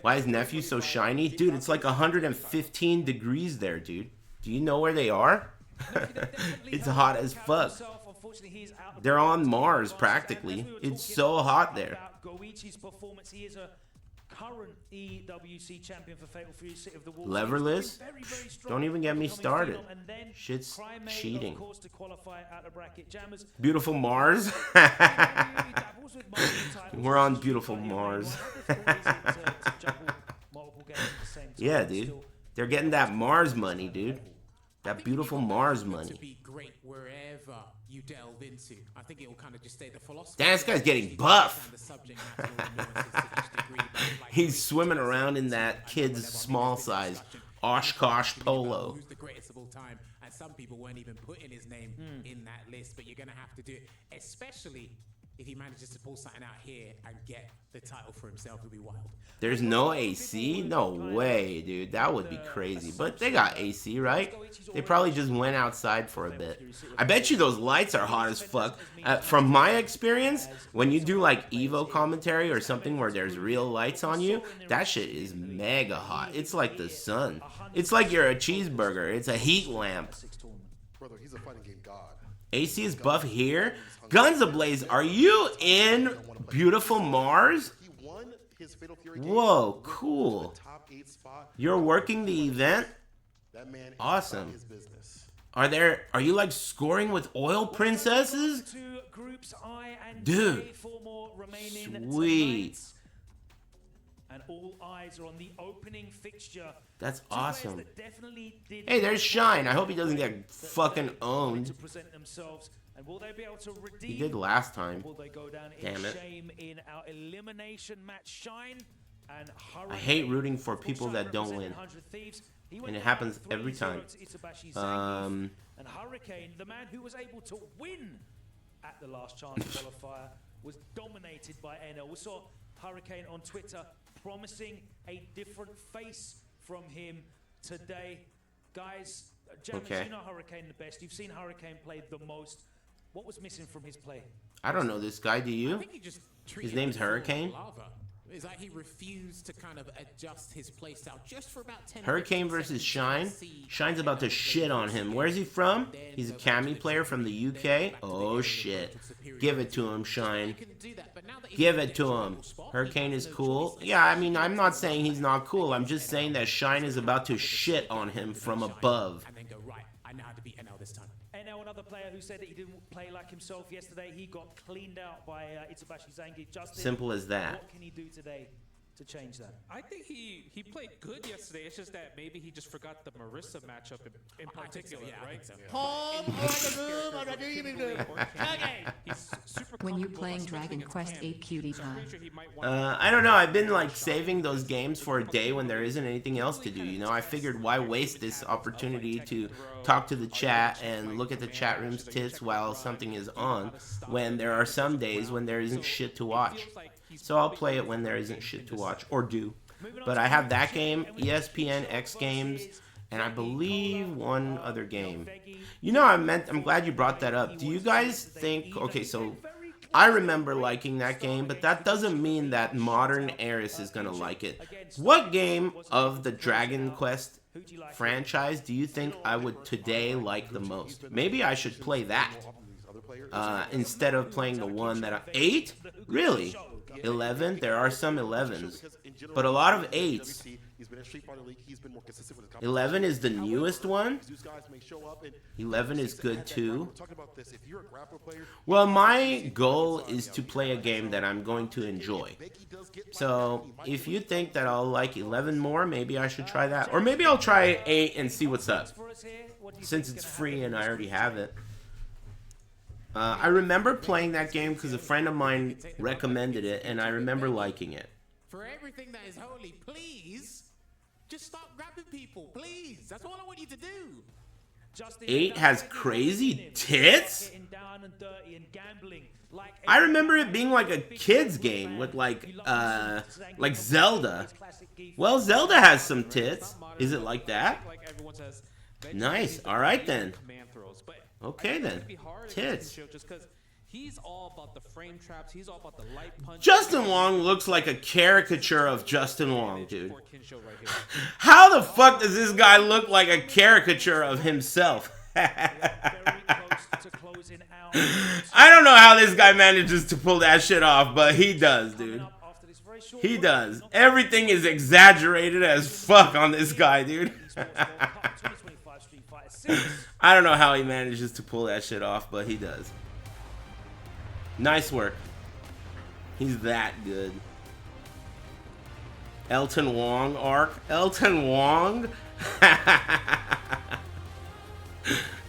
Why is nephew so shiny? Dude, it's like 115 degrees there, dude. Do you know where they are? It's hot as fuck. They're on Mars, practically. It's so hot there. Leverless? Don't even get me started. Shit's cheating. Beautiful Mars? We're on beautiful Mars. Yeah, dude. They're getting that Mars money, dude. That beautiful Mars money. Damn, this guy's getting buff. He's swimming around in that kid's small size Oshkosh polo.
And some people weren't even putting his name in that list, but you're going to have to do it, especially if he manages to pull something out here and get the title for himself. It'll be wild.
There's no AC? No way, dude. That would be crazy. But they got AC, right? They probably just went outside for a bit. I bet you those lights are hot as fuck. From my experience, when you do like Evo commentary or something where there's real lights on you, that shit is mega hot. It's like the sun. It's like you're a cheeseburger. It's a heat lamp. AC is buff here. Guns Ablaze, are you in beautiful Mars? Whoa, cool. You're working the event? Awesome. Are you like scoring with oil princesses? Dude, sweet. And all eyes are on the opening fixture. That's awesome. Hey, there's Shine. I hope he doesn't get fucking owned. And will they be able to redeem? He did last time. Damn it. I hate rooting for people that don't win. And it happens every time. And Hurricane, the man who was able to win at the last chance qualifier, was dominated by NL. We saw Hurricane on Twitter promising a different face from him today. Guys, James, you know Hurricane the best. You've seen Hurricane play the most. What was missing from his play? I don't know this guy. Do you? His name's Hurricane.
It's like he refused to kind of adjust his playstyle just for about 10
Hurricane versus Shine. Shine's about to shit on him. Where's he from? He's a Cami player from the UK. Oh shit. Give it to him, Shine. Give it to him. Hurricane is cool. Yeah, I mean, I'm not saying he's not cool. I'm just saying that Shine is about to shit on him from above.
And then go, right, I know how to beat NL this time.
NL, another player who said that he didn't play like himself yesterday. He got cleaned out by Itabashi Zangi. Justin,
simple as that.
What can he do today? to change that?
I think he played good yesterday. It's just that maybe he just forgot the Marissa matchup in particular, right? He's super
When you
comfortable,
playing
especially
Dragon
against
Quest
Ken.
8 cutie
So I'm
time?
pretty sure he might want
I don't know. I've been like saving those games for a day when there isn't anything else to do. You know, I figured why waste this opportunity to talk to the chat and look at the chat room's tits while something is on, when there are some days when there isn't shit to watch. So I'll play it when there isn't shit to watch, or do. But I have that game, ESPN, X Games, and I believe one other game. You know, I'm glad you brought that up. Do you guys think, okay, so I remember liking that game, but that doesn't mean that modern Aris is going to like it. What game of the Dragon Quest franchise do you think I would today like the most? Maybe I should play that instead of playing the one that 8? Really? 11? There are some 11s, but a lot of 8s. 11 is the newest one. 11 is good too. Well, my goal is to play a game that I'm going to enjoy. So if you think that I'll like 11 more, maybe I should try that. Or maybe I'll try 8 and see what's up, since it's free and I already have it. I remember playing that game because a friend of mine recommended it, and I remember liking it.
For everything that is holy, please, just stop grabbing people, please. That's all I want you to do.
8 has crazy tits? I remember it being like a kid's game with like Zelda. Well, Zelda has some tits. Is it like that? Nice. All right then. Okay then. Tits.
He's all about the frame traps. He's all about the light punch.
Justin Wong looks like a caricature of Justin Wong, dude. How the fuck does this guy look like a caricature of himself? I don't know how this guy manages to pull that shit off, but he does, dude. He does. Everything is exaggerated as fuck on this guy, dude. I don't know how he manages to pull that shit off, but he does. Nice work. He's that good. Elton Wong arc. Elton Wong?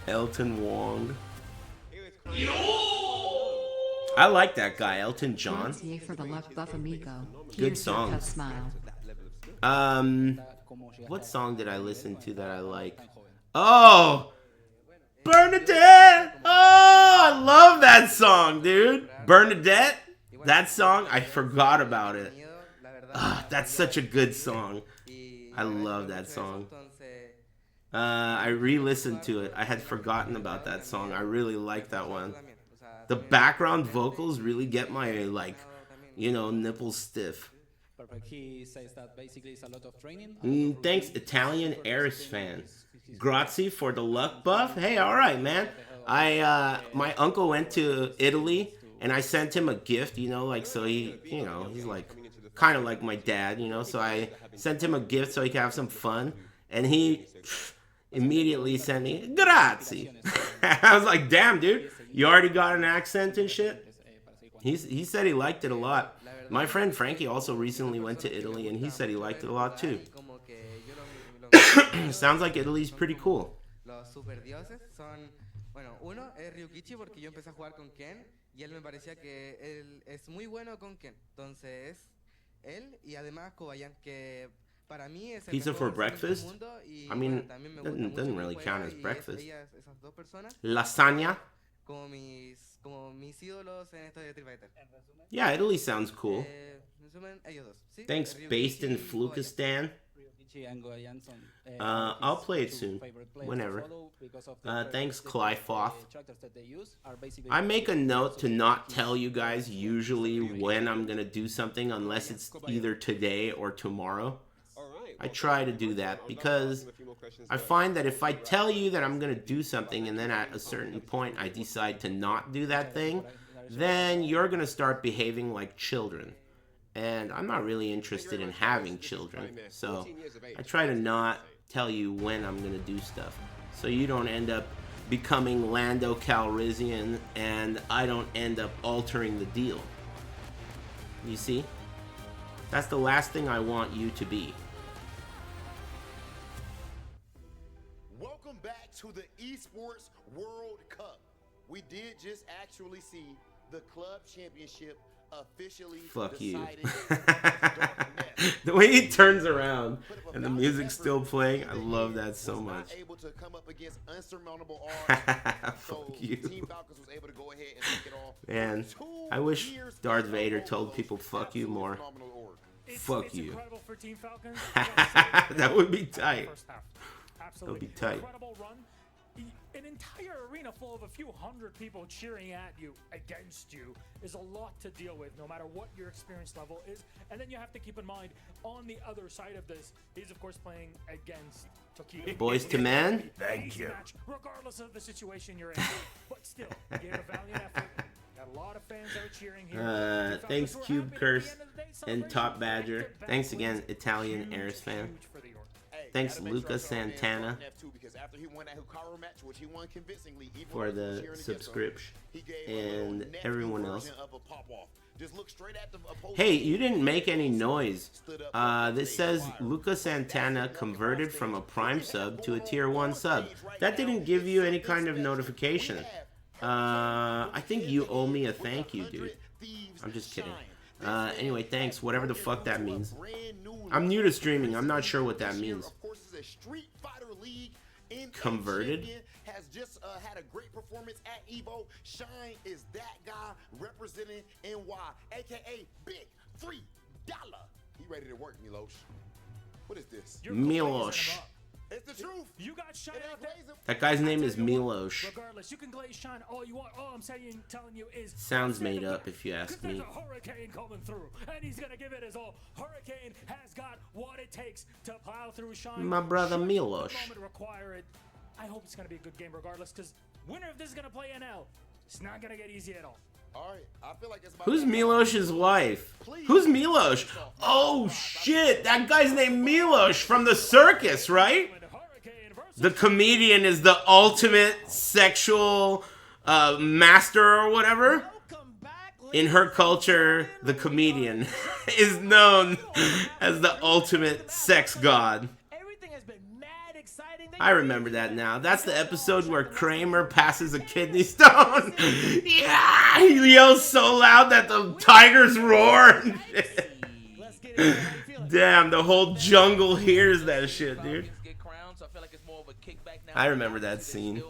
Elton Wong. I like that guy, Elton John.
For the luck buff amigo.
Good song.
Smile.
What song did I listen to that I like? Oh! Bernadette! Oh, I love that song, dude. Bernadette? That song? I forgot about it. That's such a good song. I love that song. I re-listened to it. I had forgotten about that song. I really like that one. The background vocals really get my, like, you know, nipples stiff. Thanks, Italian Aris fan. Grazie for the luck buff. Hey, all right, man. My uncle went to Italy, and I sent him a gift, you know, like, so he, you know, he's like, kind of like my dad, you know, so I sent him a gift so he could have some fun, and he immediately sent me, grazie. I was like, damn, dude, you already got an accent and shit? He said he liked it a lot. My friend Frankie also recently went to Italy, and he said he liked it a lot, too. Sounds like Italy's pretty cool.
Los super dioses son, bueno, uno es Ryukichi porque yo empecé a jugar con Ken y él me parecía que él es muy bueno con Ken. Entonces, él y además Kobayan que para mí es el
Pizza for
mejor
breakfast?
mundo y
I mean,
también me
doesn't,
gusta
doesn't
mucho
really
que
count
juega
as
y
breakfast.
esas dos personas
Lasagna?
como mis ídolos en esto de Street Fighter.
Yeah, Italy sounds cool.
En resumen, ellos dos, ¿sí?
Thanks,
Ryukichi
based in
y Kobayan.
Flukistan. I'll play it soon, whenever. Thanks, Clyfoth. I make a note to not tell you guys usually when I'm going to do something unless it's either today or tomorrow. I try to do that because I find that if I tell you that I'm going to do something and then at a certain point I decide to not do that thing, then you're going to start behaving like children. And I'm not really interested in having children, so I try to not tell you when I'm going to do stuff. So you don't end up becoming Lando Calrissian and I don't end up altering the deal. You see? That's the last thing I want you to be.
Welcome back to the Esports World Cup. We did just actually see the club championship officially
Fuck you.
decided.
The way he turns around and the music's still playing, I love that so much.
Able to come up against unsurmountable odds.
Fuck you.
Team Falcons was able to go ahead and take it off.
Man, I wish Darth Vader told people fuck you more. Fuck you.
Incredible for Team Falcons.
That would be tight.
Absolutely.
That would be tight.
Incredible run. An entire arena full of a few hundred people cheering at you, against you, is a lot to deal with, no matter what your experience level is. And then you have to keep in mind, on the other side of this, he's of course playing against Tokido.
Boys to men.
Thank you.
Match, regardless of the situation you're in. But still, you gave a valiant effort. Got a lot of fans out cheering here.
Thanks Cube Curse and Top Badger. Thanks again, Italian Aris fan. Thanks Luca Santana for the subscription and everyone else. Hey, you didn't make any noise. This says Luca Santana converted from a Prime sub to a Tier 1 sub. That didn't give you any kind of notification. I think you owe me a thank you, dude. I'm just kidding. Anyway, thanks. Whatever the fuck that means. I'm new to streaming. I'm not sure what that means. Converted?
Has just had a great performance at Evo. Shine is that guy representing NY, aka Big $3. He ready to work, Milosh. What is this?
Milosh.
It's the truth.
You got Shine out there.
That guy's name is Milosh.
Regardless, you can glaze Shine all you want. All I'm telling you is
Sounds made up if you ask me.
there's a hurricane coming through, and he's gonna give it his all. Hurricane has got what it takes to plow through Shine.
My brother
Should
Milosh.
the moment require it. I hope it's gonna be a good game regardless, because winner of this is gonna play NL. It's not gonna get easy at all.
All right, I feel like it's about
Who's Milosh's wife? Who's Milosh? Oh shit, that guy's named Milosh from the circus, right? The comedian is the ultimate sexual master or whatever. In her culture, the comedian is known as the ultimate sex god. I remember that now. That's the episode where Kramer passes a kidney stone. Yeah, he yells so loud that the tigers roar. Damn, the whole jungle hears that shit, dude. I remember that scene.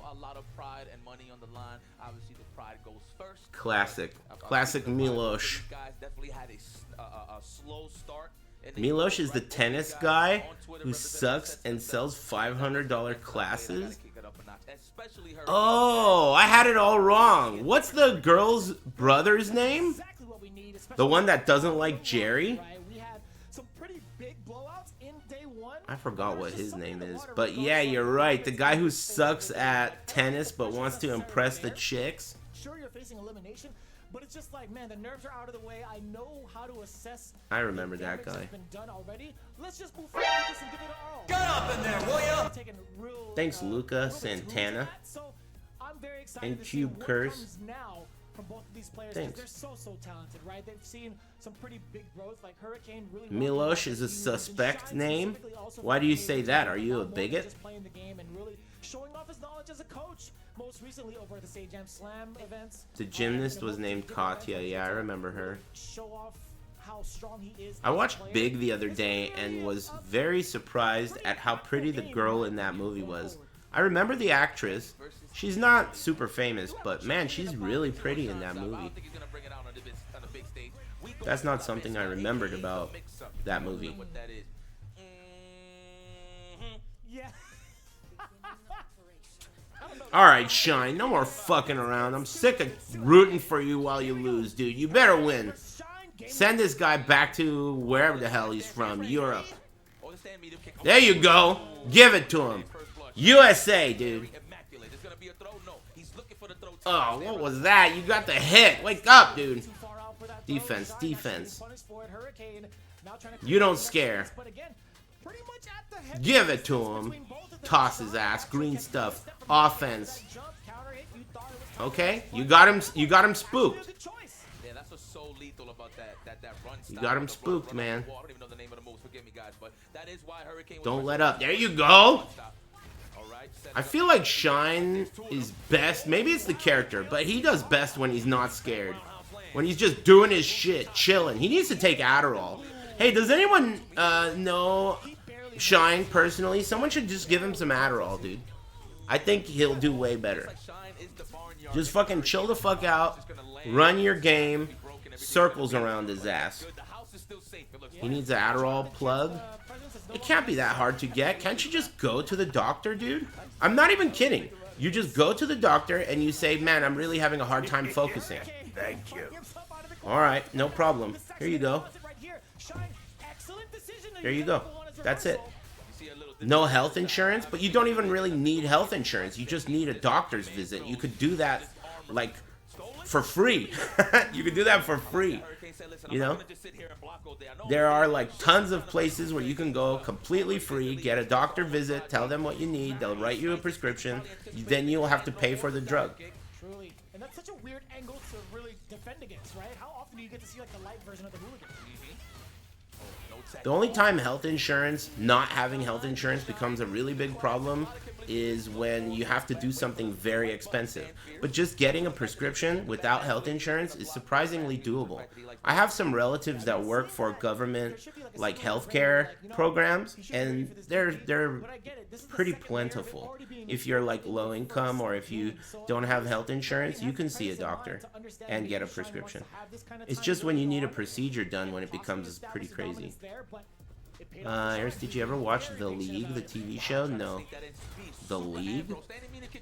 Classic. Classic Milosh. Milosh is the tennis guy who sucks and sells $500 classes? Oh, I had it all wrong. What's the girl's brother's name? The one that doesn't like Jerry? I forgot what his name is. But yeah, you're right. The guy who sucks at tennis but wants to impress the chicks.
Sure, you're facing elimination, but it's just like, man, the nerves are out of the way. I know how to assess.
I remember that guy.
Been done already. Let's just move forward with this and give it all. Get up in there, will ya?
Thanks, Luca Santana.
So I'm very excited
and
to
Cube
see what
Curse.
comes now from both of these players.
Thanks.
They're so talented, right? They've seen some pretty big growth, like Hurricane. Really
Milosh is a suspect name. Why do you say that? Are you a bigot?
Just playing the game and really showing off his knowledge as a coach. Most recently over at the Sage Jam Slam events.
The gymnast was named Katya. Yeah, I remember her.
Show off how strong he is.
I watched Big the other day and was very surprised at how pretty the girl in that movie was. I remember the actress. She's not super famous, but man, she's really pretty in that movie. That's not something I remembered about that movie.
Yeah.
Alright, Shine, no more fucking around. I'm sick of rooting for you while you lose, dude. You better win. Send this guy back to wherever the hell he's from, Europe. There you go. Give it to him. USA, dude. Oh, what was that? You got the hit. Wake up, dude. Defense, defense. You don't scare. Give it to him. Toss his ass. Green stuff. Offense. Okay, you got him spooked.
so lethal about that run style.
You got him spooked, man.
I don't even know the name of the moves. Forgive me, guys, but that is why Hurricane.
Don't let up. There you go. I feel like Shine is best. Maybe it's the character, but he does best when he's not scared. When he's just doing his shit, chilling. He needs to take Adderall. Hey, does anyone know Shine personally? Someone should just give him some Adderall, dude. I think he'll do way better. Just fucking chill the fuck out. Run your game. Circles around his ass. He needs an Adderall plug. It can't be that hard to get. Can't you just go to the doctor, dude? I'm not even kidding. You just go to the doctor and you say, man, I'm really having a hard time focusing.
Thank you.
Alright, no problem. Here you go. There you go. That's it. No health insurance, but you don't even really need health insurance. You just need a doctor's visit. You could do that, like, for free. You could do that for free. You know? There are, like, tons of places where you can go completely free, get a doctor visit, tell them what you need, they'll write you a prescription, then you'll have to pay for the drug.
Truly. And that's such a weird angle to really defend against, right? How often do you get to see, like, the light version of the hooligan?
The only time health insurance, not having health insurance becomes a really big problem is when you have to do something very expensive. But just getting a prescription without health insurance is surprisingly doable. I have some relatives that work for government, like, healthcare programs, and they're pretty plentiful. If you're, like, low income or if you don't have health insurance, you can see a doctor and get a prescription. It's just when you need a procedure done when it becomes pretty crazy. Aris, did you ever watch The League, the TV show? No. The League?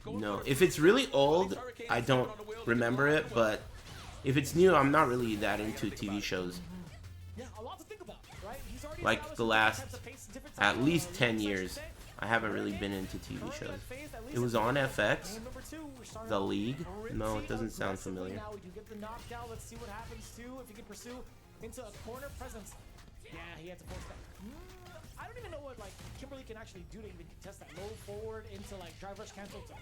No. If it's really old, I don't remember it, but if it's new, I'm not really that into TV shows. Like the last, at least 10 years, I haven't really been into TV shows. It was on FX? The League? No, it doesn't sound familiar.
Let's see what happens too if he can pursue into a corner presence. Yeah, he had to force that. I don't even know what, like, Kimberly can actually do to even test that low forward into, like, drive rush cancel to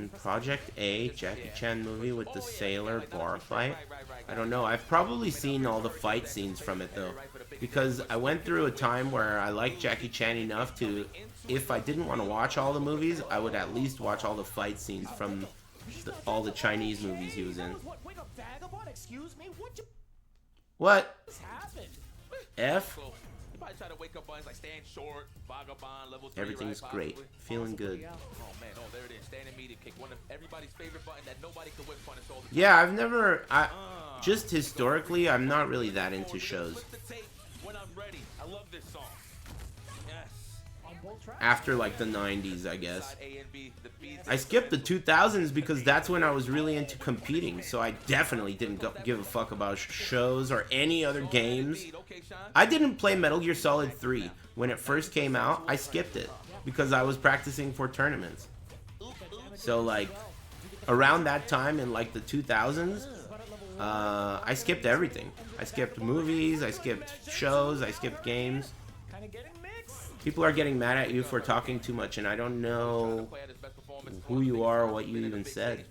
throw.
Project A, Jackie Chan movie with the sailor bar fight. I don't know. I've probably seen all the fight scenes from it though, because I went through a time where I liked Jackie Chan enough to, if I didn't want to watch all the movies, I would at least watch all the fight scenes from all the Chinese movies he was in. What? F? Everything's great. Feeling good. Yeah, I've never... just historically, I'm not really that into shows. After, like, the 90s, I guess. I skipped the 2000s because that's when I was really into competing, so I definitely didn't give a fuck about shows or any other games. I didn't play Metal Gear Solid 3. When it first came out, I skipped it because I was practicing for tournaments. So, like, around that time in, like, the 2000s, I skipped everything. I skipped movies, I skipped shows, I skipped games. People are getting mad at you for talking too much, and I don't know who you are or what you even said.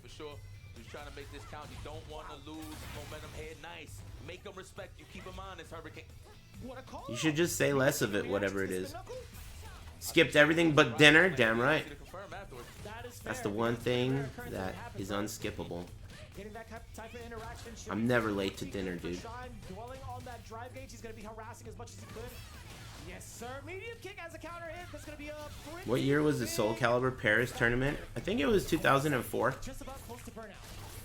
You should just say less of it, whatever it is. Skipped everything but dinner? Damn right. That's the one thing that is unskippable. I'm never late to dinner, dude.
Yes, sir. Medium kick as a counter hit. That's gonna be a
What year was the Soul Calibur Paris tournament? I think it was 2004.
Just about close to burnout.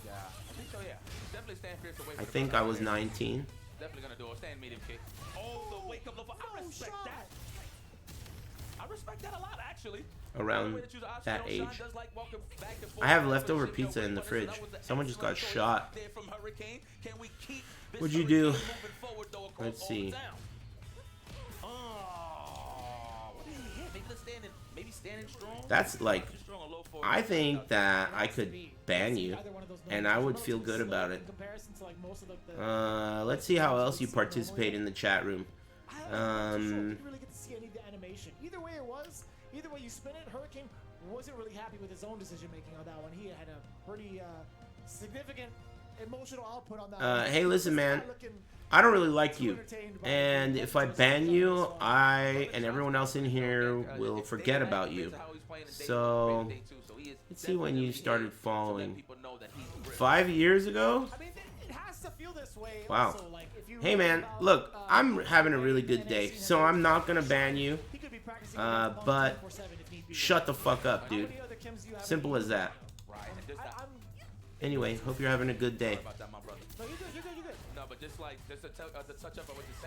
Yeah, I think so, yeah. Definitely stand fierce away.
I think I was 19.
Definitely gonna do a stand medium kick. Oh, the wake up level. I respect that. I respect that a lot, actually.
Around that age. I have leftover pizza in the fridge. Someone just got shot. What'd you do? Let's see. That's like, I think that I could ban you, and I would feel good about it. Let's see how else you participate in the chat room.
Either way it was, either way you spin it, Hurricane wasn't really happy with his own decision making on that one. He had a pretty significant emotional output on that.
Hey, listen, man. I don't really like you. And if I ban you, I and everyone else in here will forget about you. So, let's see when you started following. 5 years ago? Wow. Hey, man. Look, I'm having a really good day. So I'm not going to ban you. But shut the fuck up, dude. Simple as that. Anyway, hope you're having a good day.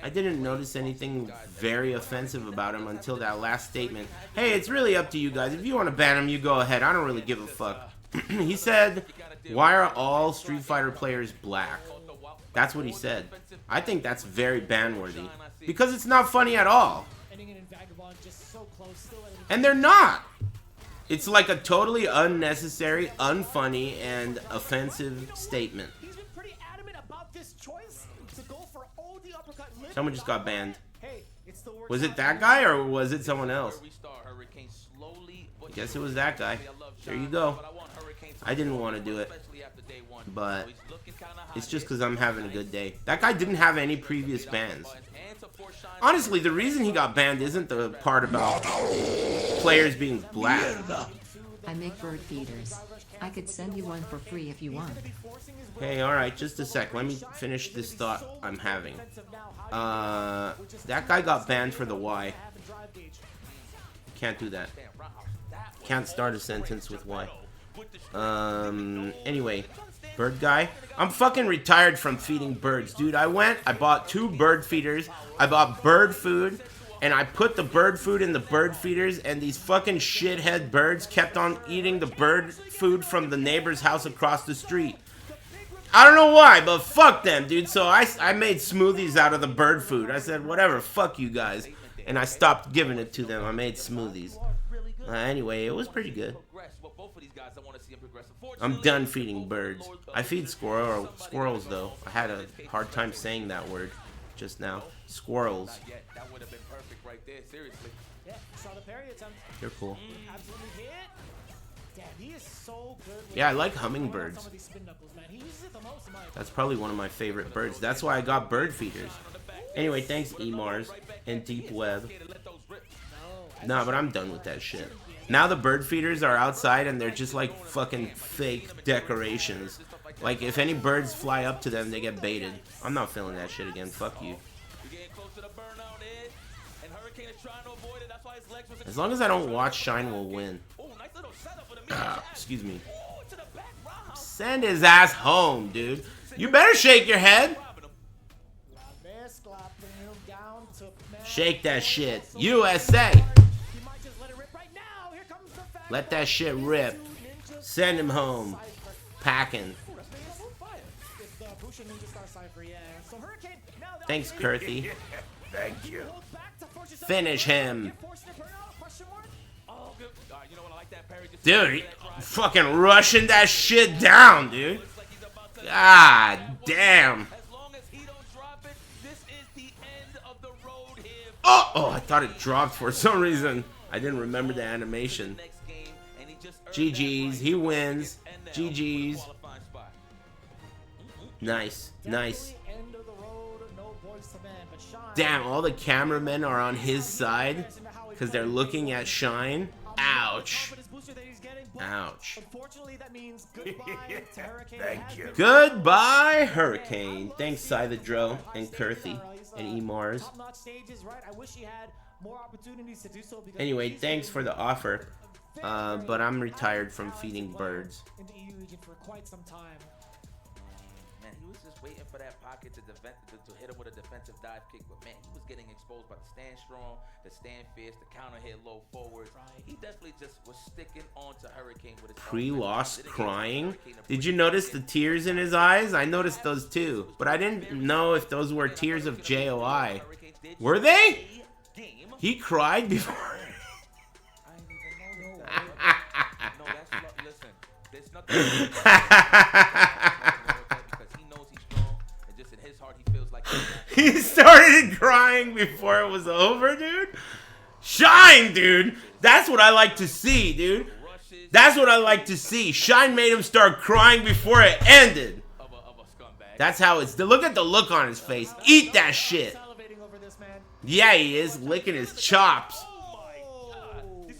I didn't notice anything very offensive about him until that last statement. Hey, it's really up to you guys. If you want to ban him, you go ahead. I don't really give a fuck. He said, why are all Street Fighter players black? That's what he said. I think that's very ban-worthy. Because it's not funny at all. And they're not. It's like a totally unnecessary, unfunny, and offensive statement. Someone just got banned. Was it that guy or was it someone else? I guess it was that guy. There you go. I didn't want to do it. But it's just because I'm having a good day. That guy didn't have any previous bans. Honestly, the reason he got banned isn't the part about players being black.
I make bird feeders. I could send you one for free if you want.
Hey, alright, just a sec. Let me finish this thought I'm having. That guy got banned for the Y. Can't do that. Can't start a sentence with Y. Anyway, bird guy. I'm fucking retired from feeding birds, dude. I bought 2 bird feeders. I bought bird food. And I put the bird food in the bird feeders, and these fucking shithead birds kept on eating the bird food from the neighbor's house across the street. I don't know why, but fuck them, dude. So I made smoothies out of the bird food. I said, whatever, fuck you guys. And I stopped giving it to them. I made smoothies. Anyway, it was pretty good. I'm done feeding birds. I feed squirrels, though. I had a hard time saying that word just now. Squirrels. They're cool. Yeah, I like hummingbirds. That's probably one of my favorite birds. That's why I got bird feeders. Anyway, thanks Emars and Deep Web. Nah, but I'm done with that shit. Now the bird feeders are outside and they're just like fucking fake decorations. Like if any birds fly up to them, they get baited. I'm not feeling that shit again. Fuck you. As long as I don't watch, Shine will win. Excuse me. Send his ass home, dude. You better shake your head. Shake that shit. USA. Let that shit rip. Send him home. Packing. Thanks, Kurthy.
Thank you.
Finish him. Dude, fucking rushing that shit down, dude. God damn. Oh, I thought it dropped for some reason. I didn't remember the animation. GG's, he wins. GG's. Nice, nice. Damn, all the cameramen are on his side because they're looking at Shine. Ouch. Ouch.
Thank you.
Goodbye, Hurricane. Thanks, Cythedro and Kurthy and Emars. Anyway, thanks for the offer. But I'm retired from feeding birds.
Man, he was just waiting for that pocket to hit him with a defensive dive kick, but man, he was getting exposed by the stand strong, the stand fierce, the counter hit low forwards. He definitely just was sticking on to Hurricane with his
Pre-loss crying? Did you notice the tears in his eyes? I noticed those too, but I didn't know if those were tears of JOI. Were they? He cried before.
Listen, there's nothing.
He started crying before it was over, dude. Shine, dude. That's what I like to see, dude. That's what I like to see. Shine made him start crying before it ended. That's how it's. Look at the look on his face. Eat that shit. Yeah, he is licking his chops.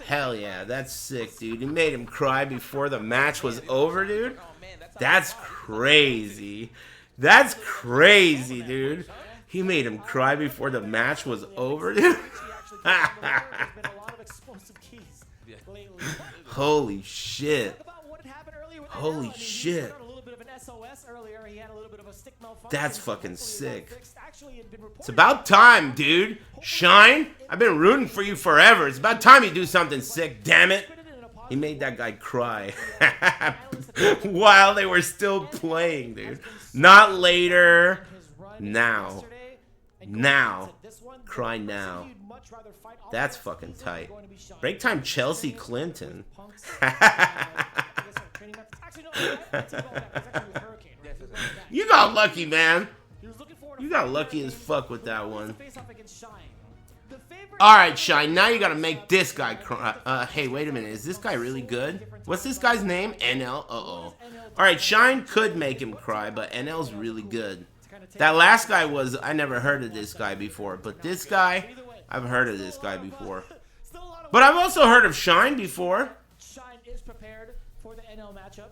Hell yeah, that's sick, dude. He made him cry before the match was over, dude. That's crazy. That's crazy, dude. He made him cry before the match was over, dude. Holy shit. Holy shit. That's fucking sick. It's about time, dude. Shine, I've been rooting for you forever. It's about time you do something sick, damn it. He made that guy cry while they were still playing, dude. Not later. Now. Now. Cry now. That's fucking tight. Break time Chelsea Clinton. You got lucky, man. You got lucky as fuck with that one. Alright, Shine, now you gotta make this guy cry. Hey, wait a minute. Is this guy really good? What's this guy's name? NL? Uh-oh. Alright, Shine could make him cry, but NL's really good. That last guy was... I never heard of this guy before, but this guy... I've heard of this guy before. But I've also heard of Shine before.
Shine is prepared for the NL matchup.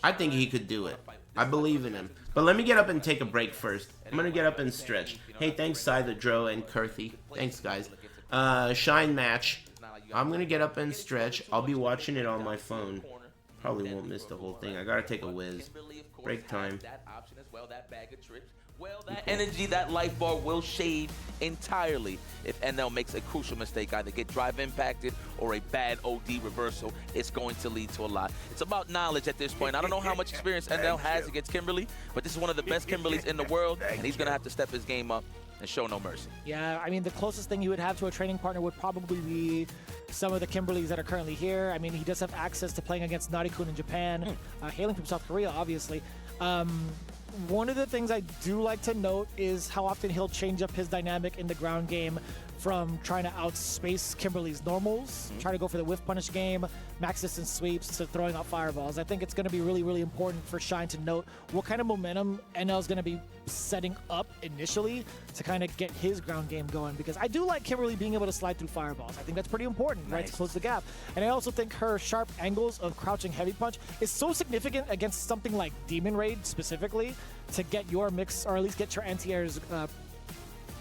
I think he could do it. I believe in him. But let me get up and take a break first. I'm going to get up and stretch. Hey, thanks, Dro and Kurthy. Thanks, guys. Shine match. I'm going to get up and stretch. I'll be watching it on my phone. Probably won't miss the whole thing. I got to take a whiz. Break time.
Well, that energy, that life bar will shade entirely if NL makes a crucial mistake, either get drive impacted or a bad OD reversal. It's going to lead to a lot. It's about knowledge at this point. I don't know how much experience NL has against Kimberly, but this is one of the best Kimberlys in the world, and he's going to have to step his game up and show no mercy.
Yeah, I mean, the closest thing you would have to a training partner would probably be some of the Kimberlys that are currently here. I mean, he does have access to playing against Nari-kun in Japan, hailing from South Korea, obviously. One of the things I do like to note is how often he'll change up his dynamic in the ground game from trying to outspace Kimberly's normals, try to go for the whiff punish game, max distance sweeps, to throwing out fireballs. I think it's going to be really, really important for Shine to note what kind of momentum NL is going to be setting up initially to kind of get his ground game going, because I do like Kimberly being able to slide through fireballs. I think that's pretty important, right, to close the gap. And I also think her sharp angles of crouching heavy punch is so significant against something like Demon Raid specifically to get your mix, or at least get your anti-airs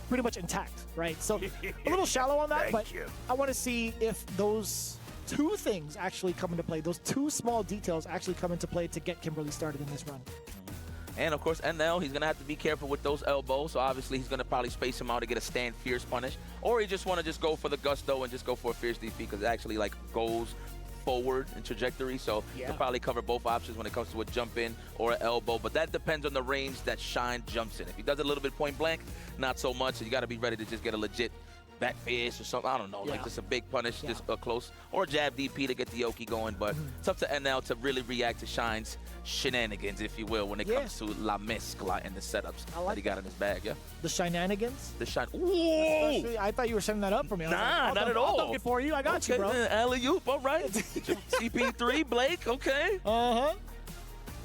pretty much intact, right? So a little shallow on that, but I want to see if those two things actually come into play. Those two small details actually come into play to get Kimberly started in this run.
And, of course, NL, he's going to have to be careful with those elbows. So, obviously, he's going to probably space him out to get a stand fierce punish. Or he just want to just go for the gusto and just go for a fierce DP, because it actually, like, goes forward in trajectory. So, he'll probably cover both options when it comes to a jump in or an elbow. But that depends on the range that Shine jumps in. If he does it a little bit point blank, not so much. So, you got to be ready to just get a legit back face or something. I don't know, like just a big punish, just close, or jab DP to get the Yoki going. But it's up to NL to really react to Shine's shenanigans, if you will, when it comes to La Mezcla and the setups that he got in his bag.
The shenanigans?
The shine.
Ooh! I thought you were setting that up for me.
Nah, not at all.
I'll dunk it for you. I got you, bro.
Alley-oop, all right. CP3, Blake, okay.
Uh-huh.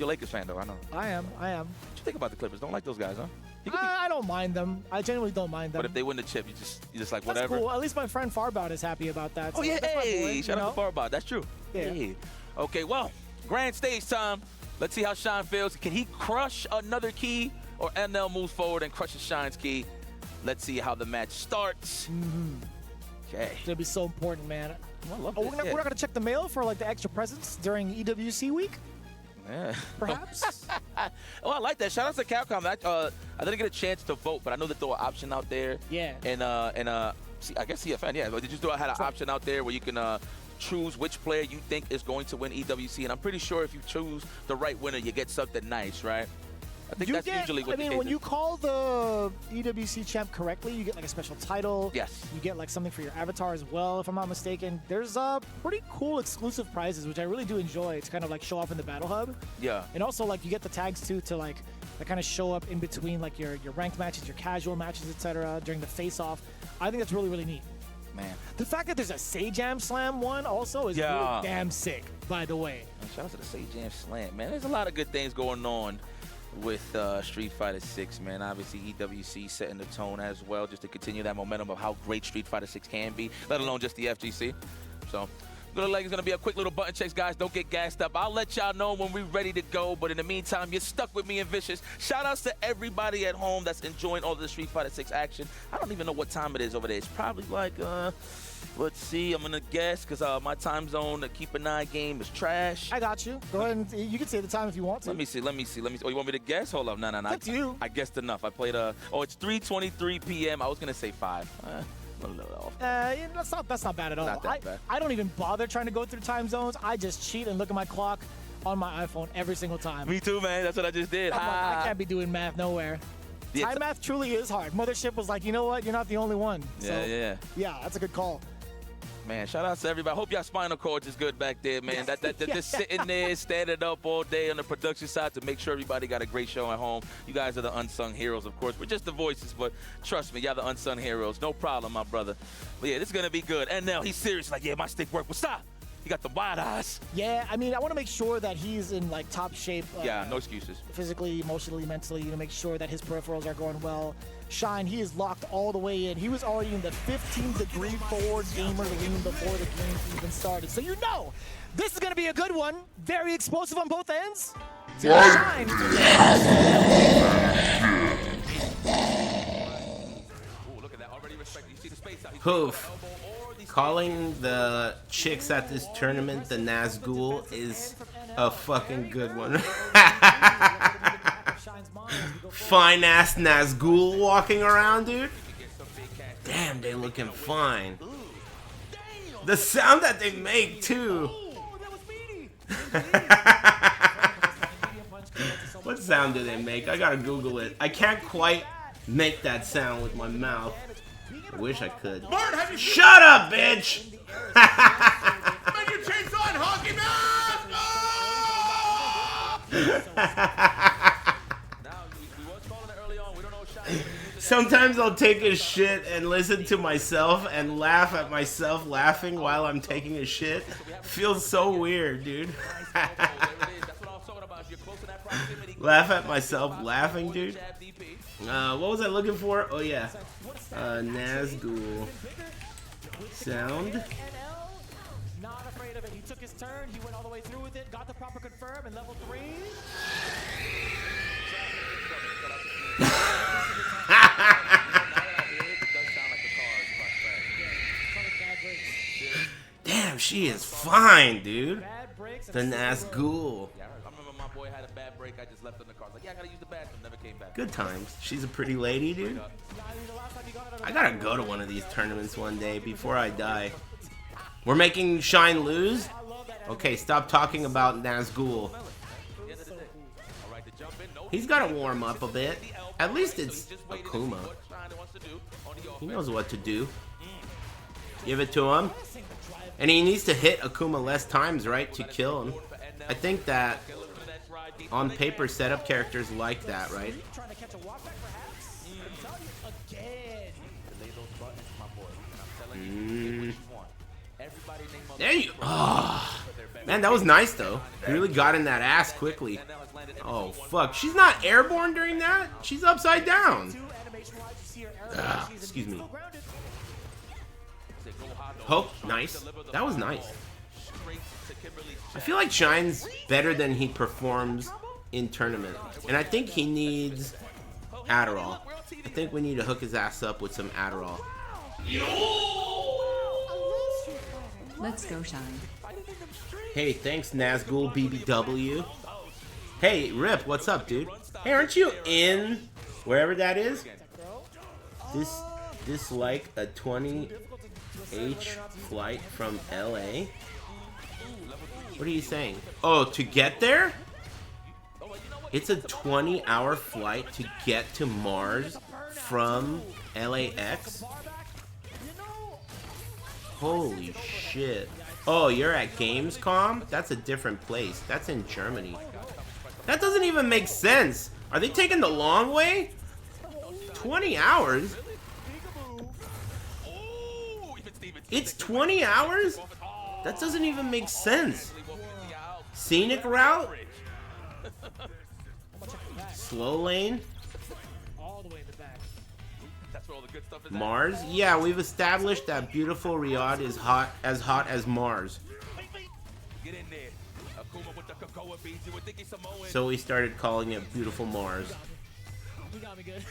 You're a Lakers fan, though, I know.
I am.
What you think about the Clippers? Don't like those guys, huh?
I don't mind them. I genuinely don't mind them.
But if they win the chip, you just like whatever.
That's cool. At least my friend Farbod is happy about that.
Oh,
so
yeah. Hey,
boy,
shout out to Farbod. That's true.
Yeah.
Hey. Okay, well, grand stage time. Let's see how Shine feels. Can he crush another key, or NL moves forward and crushes Shine's key? Let's see how the match starts. Okay.
It's going to be so important, man.
I love
We're
this.
not going to check the mail for like the extra presents during EWC week?
Yeah.
Perhaps?
Oh, I like that. Shout out to Capcom. I didn't get a chance to vote, but I know that there was an option out there.
Yeah.
And I guess CFN, yeah. But I had an option out there where you can choose which player you think is going to win EWC. And I'm pretty sure if you choose the right winner, you get something nice, right? I think that's usually what the case
when
is.
you call the EWC champ correctly, you get like a special title.
Yes.
You get like something for your avatar as well, if I'm not mistaken. There's pretty cool exclusive prizes, which I really do enjoy to kind of like show off in the Battle Hub.
Yeah.
And also like you get the tags too to like that kind of show up in between like your ranked matches, your casual matches, etc. during the face-off. I think that's really, really neat.
Man.
The fact that there's a Sajam Slam one also is really damn sick, by the way.
Shout out to the Sajam Slam, man. There's a lot of good things going on with Street Fighter 6, man. Obviously, EWC setting the tone as well, just to continue that momentum of how great Street Fighter 6 can be, let alone just the FGC. So, look like it's going to be a quick little button checks, guys. Don't get gassed up. I'll let y'all know when we're ready to go. But in the meantime, you're stuck with me and Vicious. Shout outs to everybody at home that's enjoying all the Street Fighter 6 action. I don't even know what time it is over there. It's probably like, let's see. I'm going to guess because my time zone, the Keep an Eye game is trash.
I got you. Go ahead and you can say the time if you want to.
Let me see. Oh, you want me to guess? Hold up. No.
It's you.
I guessed enough. I played, it's 3:23 p.m. I was going to say 5. A little off.
That's not bad at all.
Not that bad.
I don't even bother trying to go through time zones. I just cheat and look at my clock on my iPhone every single time.
Me too, man. That's what I just did.
I can't be doing math nowhere. Time math truly is hard. Mothership was like, you know what? You're not the only one.
Yeah.
Yeah, that's a good call.
Man, shout out to everybody. Hope y'all spinal cords is good back there, man. Just sitting there, standing up all day on the production side to make sure everybody got a great show at home. You guys are the unsung heroes, of course. We're just the voices, but trust me, y'all the unsung heroes. No problem, my brother. But yeah, this is going to be good. And now he's serious, like, yeah, my stick work. Well, stop. He got the wide eyes.
Yeah, I mean, I want to make sure that he's in, like, top shape.
Yeah, no excuses.
Physically, emotionally, mentally, to make sure that his peripherals are going well. Shine, he is locked all the way in. He was already in the 15-degree forward gamer lean before the game even started. So you know, this is going to be a good one. Very explosive on both ends. Shine.
Poof. Calling the chicks at this tournament the Nazgul is a fucking good one. Fine ass Nazgul walking around, dude. Damn, they looking fine. The sound that they make too. What sound do they make? I gotta Google it. I can't quite make that sound with my mouth. I wish I could.
Martin, have you
Shut up, bitch!
Man, you chase on hockey
Sometimes I'll take a shit and listen to myself and laugh at myself laughing while I'm taking a shit. Feels so weird, dude. Laugh at myself laughing, dude. What was I looking for? Oh yeah, Nazgul sound.
Not afraid of it. He took his turn. He went all the way through with it. Got the proper confirm in level 3.
Damn, she is fine, dude. The Nazgul.
I remember my boy had a bad break. I just left her in the car. I was like, yeah, I gotta use the bathroom. Never came back.
Good times. She's a pretty lady, dude. I gotta go to one of these tournaments one day before I die. We're making Shine lose? Okay, stop talking about Nazgul. He's gotta warm up a bit. At least it's Akuma. He knows what to do. Give it to him. And he needs to hit Akuma less times, right, to kill him. I think that on paper setup characters like that, right? There you. Oh, man, that was nice though. He really got in that ass quickly. Oh fuck, she's not airborne during that. She's upside down. Excuse me. Oh, nice. That was nice. I feel like Shine's better than he performs in tournament, and I think he needs Adderall. I think we need to hook his ass up with some Adderall.
Let's go, Shine.
Hey, thanks Nazgul BBW. Hey, Rip, what's up, dude? Hey, aren't you in wherever that is? This like a 20H flight from LA? What are you saying? Oh, to get there? It's a 20-hour flight to get to Mars from LAX? Holy shit. Oh, you're at Gamescom? That's a different place. That's in Germany. That doesn't even make sense. Are they taking the long way? 20 hours? It's 20 hours? That doesn't even make sense. Scenic route? Slow lane?
All the way in the back.
Mars? Yeah, we've established that beautiful Riyadh is as hot as Mars. So we started calling it Beautiful Mars.
You got me good.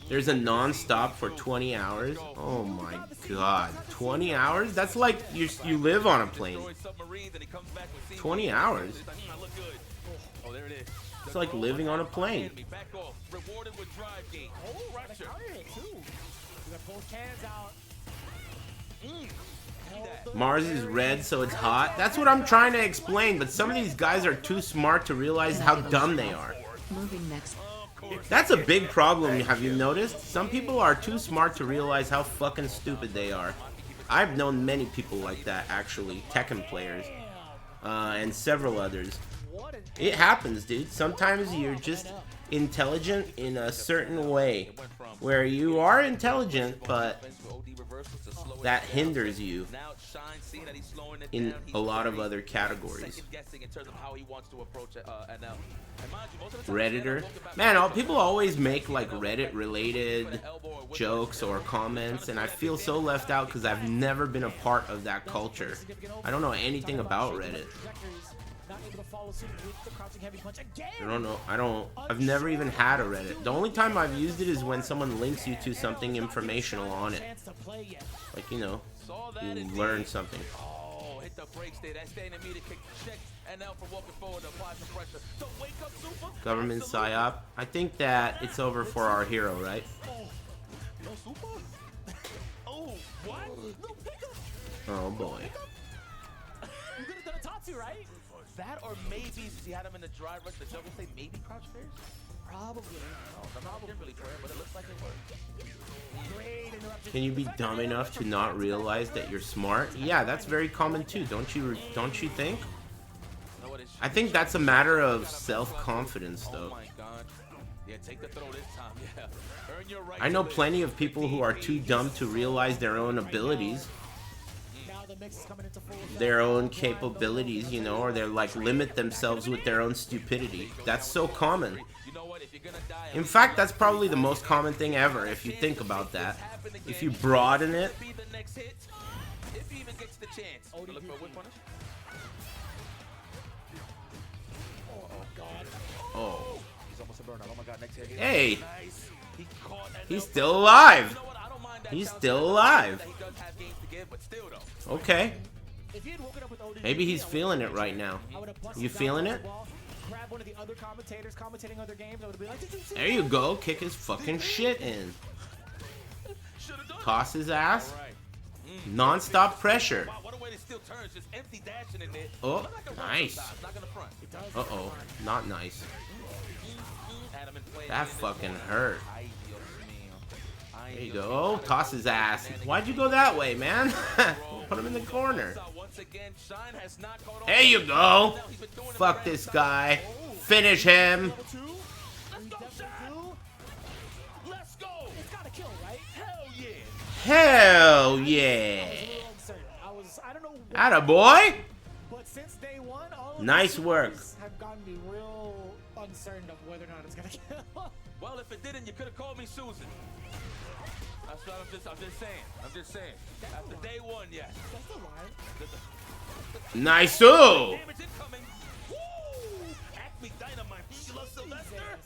There's a non-stop for 20 hours? Oh my god. 20 hours? That's like you live on a plane. 20 hours? It's like living on a plane. Mars is red, so it's hot. That's what I'm trying to explain, but some of these guys are too smart to realize how dumb they are.
Moving next.
That's a big problem, have you noticed? Some people are too smart to realize how fucking stupid they are. I've known many people like that, actually. Tekken players. And several others. It happens, dude. Sometimes you're just intelligent in a certain way. Where you are intelligent, but that hinders you in a lot of other categories. Redditor. Man, people always make like Reddit related jokes or comments, and I feel so left out because I've never been a part of that culture. I don't know anything about Reddit. I've never even had a Reddit. The only time I've used it is when someone links you to something informational on it. Like, you know, you learn something. Government PSYOP. I think that it's over for our hero, right? Oh boy.
You could have done a Tatsu, right? That or maybe since he had him in the dry rush, the jungle say maybe crouch fairs? Probably. No, I'm not really clear, but it looks like it worked.
Can you be dumb enough to not realize that you're smart? Yeah, that's very common too. Don't you think? I think that's a matter of self-confidence, though. I know plenty of people who are too dumb to realize their own abilities, their own capabilities, you know, or they're like limit themselves with their own stupidity. That's so common. In fact, that's probably the most common thing ever if you think about that. If you broaden it. Oh. Hey. He's still alive. He's still alive. Okay. Maybe he's feeling it right now. You feeling it? There you go. Kick his fucking shit in. Toss his ass. Non-stop pressure. Oh, nice. Uh-oh. Not nice. That fucking hurt. There you go. Oh, toss his ass. Why'd you go that way, man? Put him in the corner. There you go. Fuck this guy. Finish him. Hell yeah. Attaboy. Nice work.
Uncertain of whether or not it's gonna kill.
Well, if it didn't, you could have called me Susan. That's what I'm just saying. After day one, yes.
That's the line.
Nice-oo.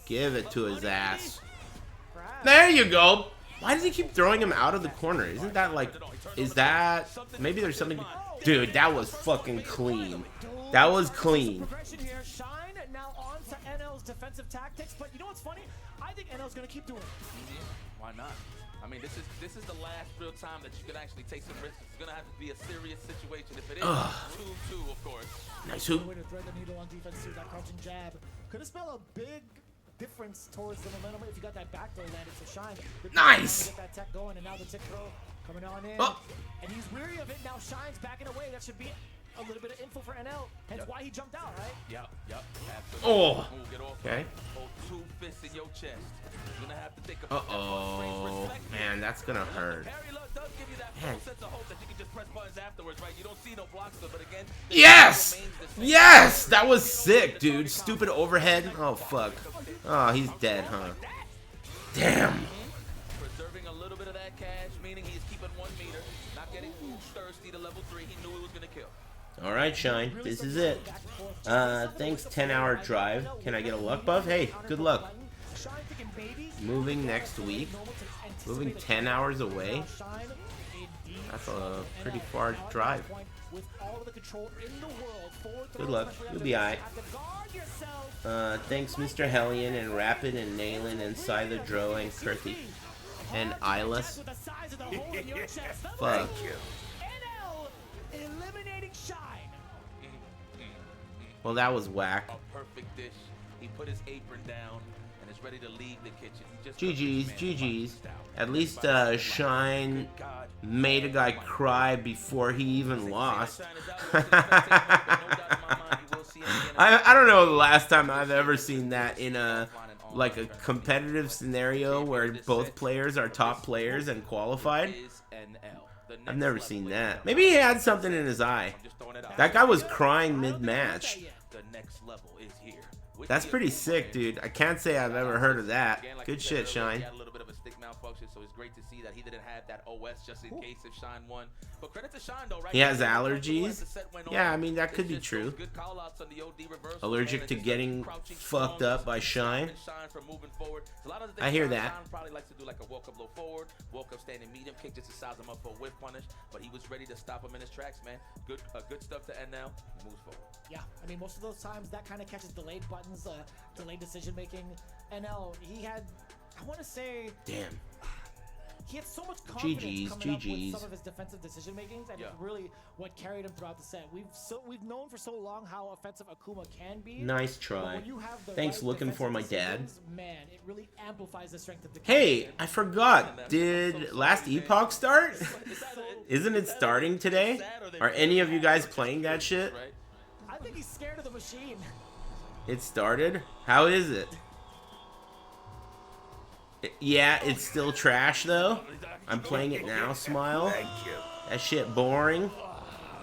Give it to his ass. There you go. Why does he keep throwing him out of the corner? Isn't that like, is that, maybe there's something, dude, that was fucking clean. That was clean.
Defensive tactics, but you know what's funny? I think NL's gonna keep doing it.
Why not? I mean, this is the last real time that you can actually take some risks. It's gonna have to be a serious situation. If it is 2-2, of course.
Nice hoop.
Way to thread the needle on defense too. That crouching jab could have spelled a big difference towards the momentum if you got that backdoor landed. So Shine.
Nice.
Get that tech going, and now the tick throw coming on in.
Oh.
And he's weary of it now. Shine's backing away. That should be a little bit of info for NL. Hence why he jumped out, right?
Yep.
Oh.
Get off.
Okay.
Hold 2 fists in your chest. You're gonna have to take a
Uh-oh. Man, that's gonna hurt.
Parry look does give you that false sense of hope that you can just press buttons afterwards, right? You don't see no blocks, but again.
Yes! Yes! That was sick, dude. Stupid overhead. Oh, fuck. Oh, he's dead, huh? Damn.
Preserving a little bit of that cash, meaning he's keeping 1 meter, not getting thirsty to level 3. He knew he was gonna kill.
All right, Shine. This is it. Thanks, 10-hour drive. Can I get a luck buff? Hey, good luck. Moving next week. Moving 10 hours away. That's a pretty far drive. Good luck. You'll be alright. Thanks, Mr. Hellion and Rapid and Nailin and Scyther and Kurthi. And Eyeless. Fuck. Well, that was whack.
A perfect dish. He put his apron down and is ready to leave the kitchen.
GG's. At least Shine made a guy cry before he even lost. I don't know the last time I've ever seen that in a competitive scenario where both players are top players and qualified. I've never seen that. Maybe he had something in his eye. That guy was crying mid-match. That's pretty sick, dude. I can't say I've ever heard of that. Good shit, Shine.
So it's great to see that he didn't have that OS just in case if Shine won. But credit to Shine though, right?
He has allergies? Yeah, I mean, that could be true. Allergic to getting fucked up by Shine. I hear that.
Shine probably likes to do like a walk up low forward, walk up standing medium kick just to size him up for a whiff punish. But he was ready to stop him in his tracks, man. Good stuff to NL. He moves forward.
Yeah, I mean, most of those times that kind of catches delayed buttons, delayed decision making. NL, he had, I want to say,
damn.
He had so much confidence coming up with some of his defensive decision makings, and it's really what carried him throughout the set. We've known for so long how offensive Akuma can be.
Nice try. Thanks, looking for my dad.
Man, it really amplifies the strength of the.
Hey, I forgot. Did Last Epoch start? Isn't it starting today? Are any of you guys playing that shit?
I think he's scared of the machine.
It started? How is it? Yeah, it's still trash though. I'm playing it now, Smile.
Thank you.
That shit boring.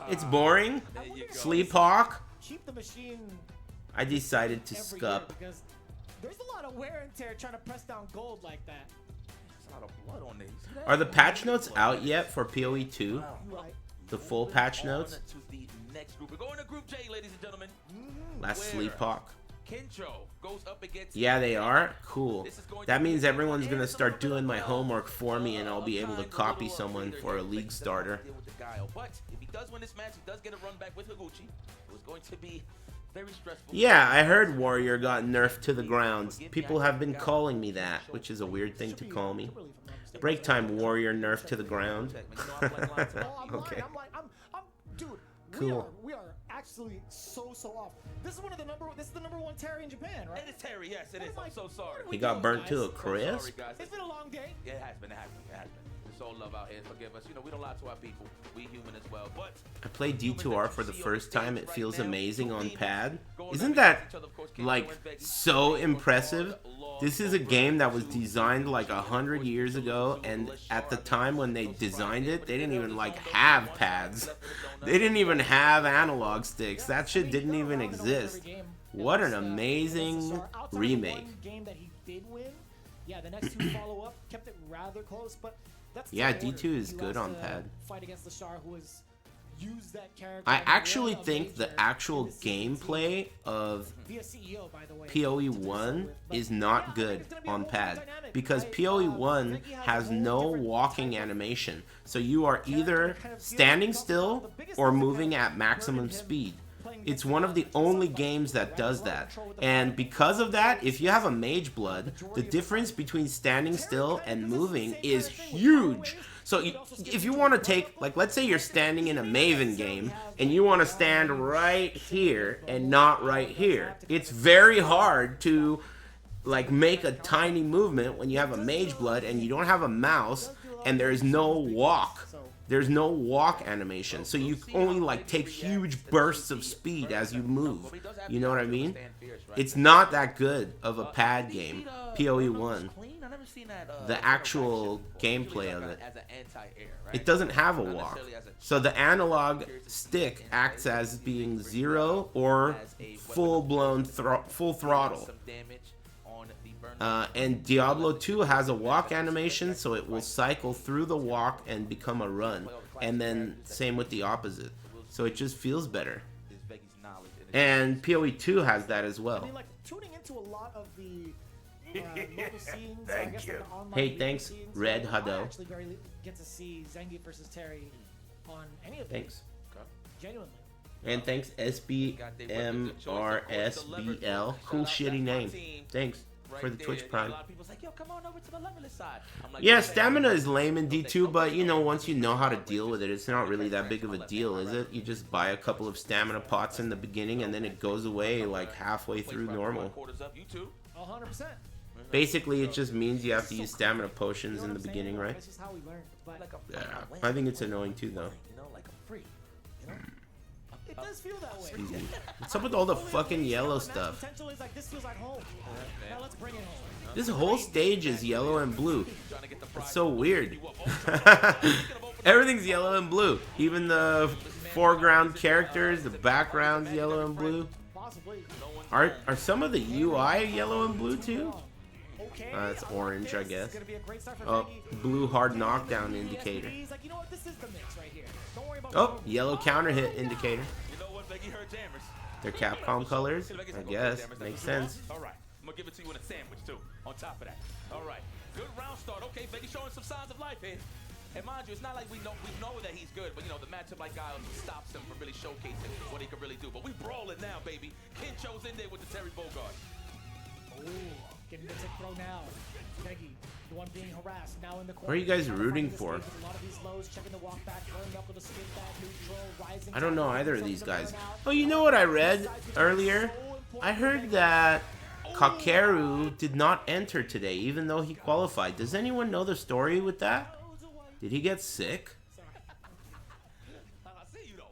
It's boring. Sleep Hawk.
Keep the machine.
I decided to scup.
Because there's a lot of wear and tear trying to press down gold like that.
There's a lot of blood on these.
Are the patch notes out yet for PoE 2? The full patch notes?
We're going to Group J, ladies and gentlemen.
Last Sleep Hawk.
Kintro goes up against.
Yeah, they are? Cool. That means everyone's gonna start doing my homework for me and I'll be able to copy someone for a league starter.
But if he does win this match, he does get a run back with Higuchi. It was going to be very stressful.
Yeah, I heard Warrior got nerfed to the ground. People have been calling me that, which is a weird thing to call me. Break time Warrior nerfed to the ground. Okay.
Dude,
cool.
We are actually so off. This is the number 1 Terry in Japan, right?
It is Terry, yes, it is. I'm so sorry.
He got burnt to a crisp?
It's been a long day.
Yeah, it has been. It's all love out here. Forgive us. You know, we don't lie to our people. We human as well. But
I played D2R for the first time. It feels amazing on pad. Isn't that, like, so impressive? This is a game that was designed like 100 years ago, and at the time when they designed it, they didn't even, like, have pads. They didn't even have analog sticks. That shit didn't even exist. What an amazing remake.
Yeah, the next 2 follow-up kept it rather close, but that's
yeah, D2 is good on pad.
Fight against the Shar, who has used that character.
I actually think the actual gameplay of PoE 1 is not good on pad because PoE 1 has no walking animation. So you are either standing still or moving at maximum speed. It's one of the only games that does that. And because of that, if you have a Mage Blood, the difference between standing still and moving is huge. So if you want to take, like, let's say you're standing in a Maven game and you want to stand right here and not right here. It's very hard to, like, make a tiny movement when you have a Mage Blood and you don't have a mouse and there is no walk. there's no walk animation, so you only like take huge bursts of speed as you move. You know what I mean? It's not that good of a pad game, PoE 1. The actual gameplay of it. It doesn't have a walk. So the analog stick acts as being 0 or full-blown full throttle. And Diablo 2 has a walk animation, so it will cycle through the walk and become a run. And then same with the opposite. So it just feels better. And PoE 2 has that as well.
I mean, like, tuning into a lot of the mobile scenes,
Thank you.
the online
Hey, thanks,
scenes,
Red
I
Hado.
actually barely get to see Zangief versus Terry on any of
Thanks.
Genuinely.
And thanks, SBMRSBL. Cool shitty name. Thanks for the Twitch Prime. Yeah, stamina is lame in D2, but you know, once you know how to deal with it, it's not really that big of a deal, is it? You just buy a couple of stamina pots in the beginning, and then it goes away like halfway through normal.
100%.
Basically, it just means you have to use stamina potions in the beginning, right?
That's just how we learn. But
Yeah, I think it's annoying too, though.
it does feel that way.
Excuse me. What's up with all the fucking yellow stuff?
Potential is like, this feels like home. Now let's bring it home.
This whole stage is yellow and blue. It's so weird. Everything's yellow and blue. Even the foreground characters, the background's yellow and blue. Are some of the UI yellow and blue too? It's orange, I guess. Oh, blue hard knockdown indicator. Oh, yellow counter hit indicator. They're Capcom colors, I guess. Makes sense.
All right, I'm gonna give it to you in a sandwich too. On top of that, all right, good round start. Okay, Veggie showing some signs of life here. And mind you, it's not like we know that he's good, but you know the matchup like Guile stops him from really showcasing what he can really do. But we brawling now, baby. Kincho's in there with the Terry Bogard.
Oh, getting the tick throw now. Peggy, the one being harassed, now in the corner.
What are you guys rooting for?
A lot of these lows, checking the walk back, throwing up with a skip back, neutral, rising.
I don't know either of these guys. Oh, you know what I read earlier? I heard that Kakeru did not enter today, even though he qualified. Does anyone know the story with that? Did he get sick?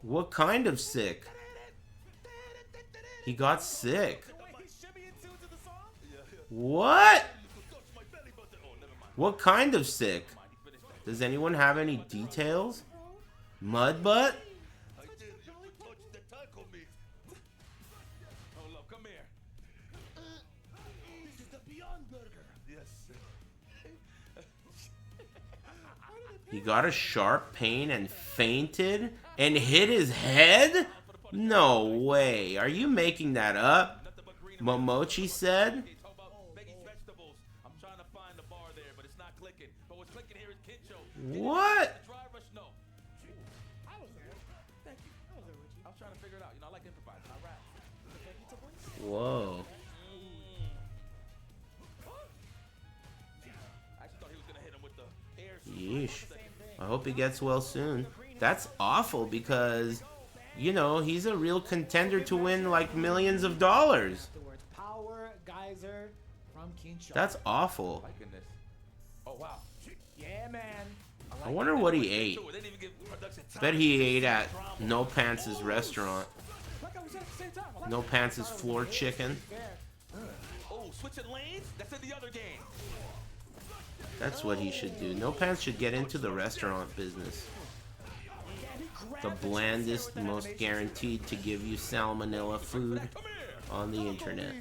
What kind of sick? He got sick. What? What kind of sick? Does anyone have any details? Mud butt? He got a sharp pain and fainted and hit his head? No way. Are you making that up? Momochi said? What? Whoa. Yeesh. I hope he gets well soon. That's awful because, you know, he's a real contender to win like millions of dollars.
Power geyser from Kincho.
That's awful.
Oh wow.
Yeah, man.
I wonder what he ate. Bet he ate at No Pants' restaurant. No Pants' floor chicken.
Oh, switching lanes? That's in the other game.
That's what he should do. No Pants should get into the restaurant business. The blandest, most guaranteed to give you salmonella food on the internet.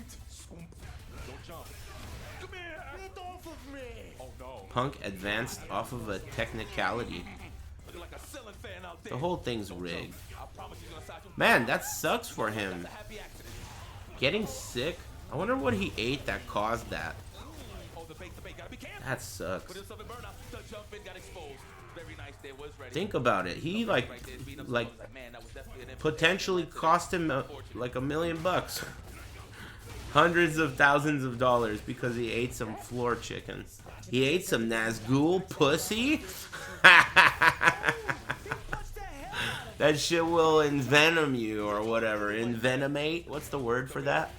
Punk advanced off of a technicality. The whole thing's rigged. Man, that sucks for him. Getting sick? I wonder what he ate that caused that. That sucks. Think about it. He like potentially cost him like $1 million. Hundreds of thousands of dollars because he ate some floor chicken. He ate some Nazgul pussy? That shit will envenom you or whatever. Envenomate? What's the word for that?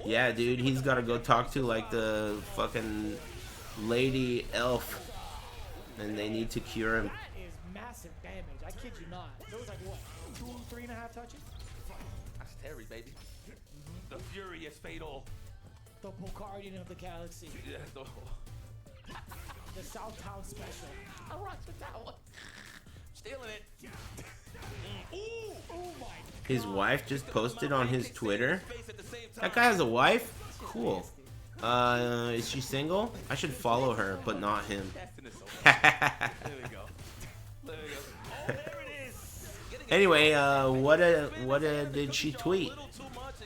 Yeah, dude, he's gotta go talk to like the fucking lady elf and they need to cure him.
That is massive damage. I kid you not. There was like what, 2, 3.5 touches?
That's Terry, baby. The furious fatal.
The Pocardian of the galaxy.
Yeah,
The Southtown special.
I rocked with that one. Stealing it. Ooh.
Oh my.
His wife just posted on his Twitter. That guy has a wife? Cool. Is she single? I should follow her, but not him.
There we go. There we go. Oh, there it is.
Anyway, what did she tweet?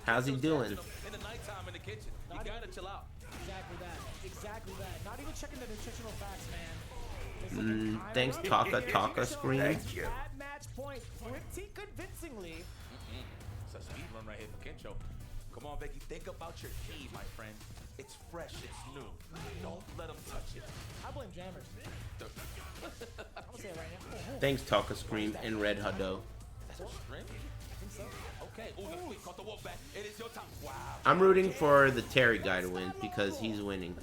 How's he doing?
In the nighttime in the kitchen. You gotta chill out.
Exactly that. Exactly that. Not even checking the nutritional facts, man.
Thanks, Taka Scream.
Thank you.
At match point, pretty convincingly.
It's a speed run right here for Kencho. Come on, Becky. Think about your key, my friend. It's fresh. It's new. Don't let them touch it.
I blame jammers. I'm gonna say it right now.
Thanks, Taka Scream and Red Hado.
That's a string? Okay. Ooh, we caught the wolf back. It is your time. Wow.
I'm rooting for the Terry guy to win because he's winning.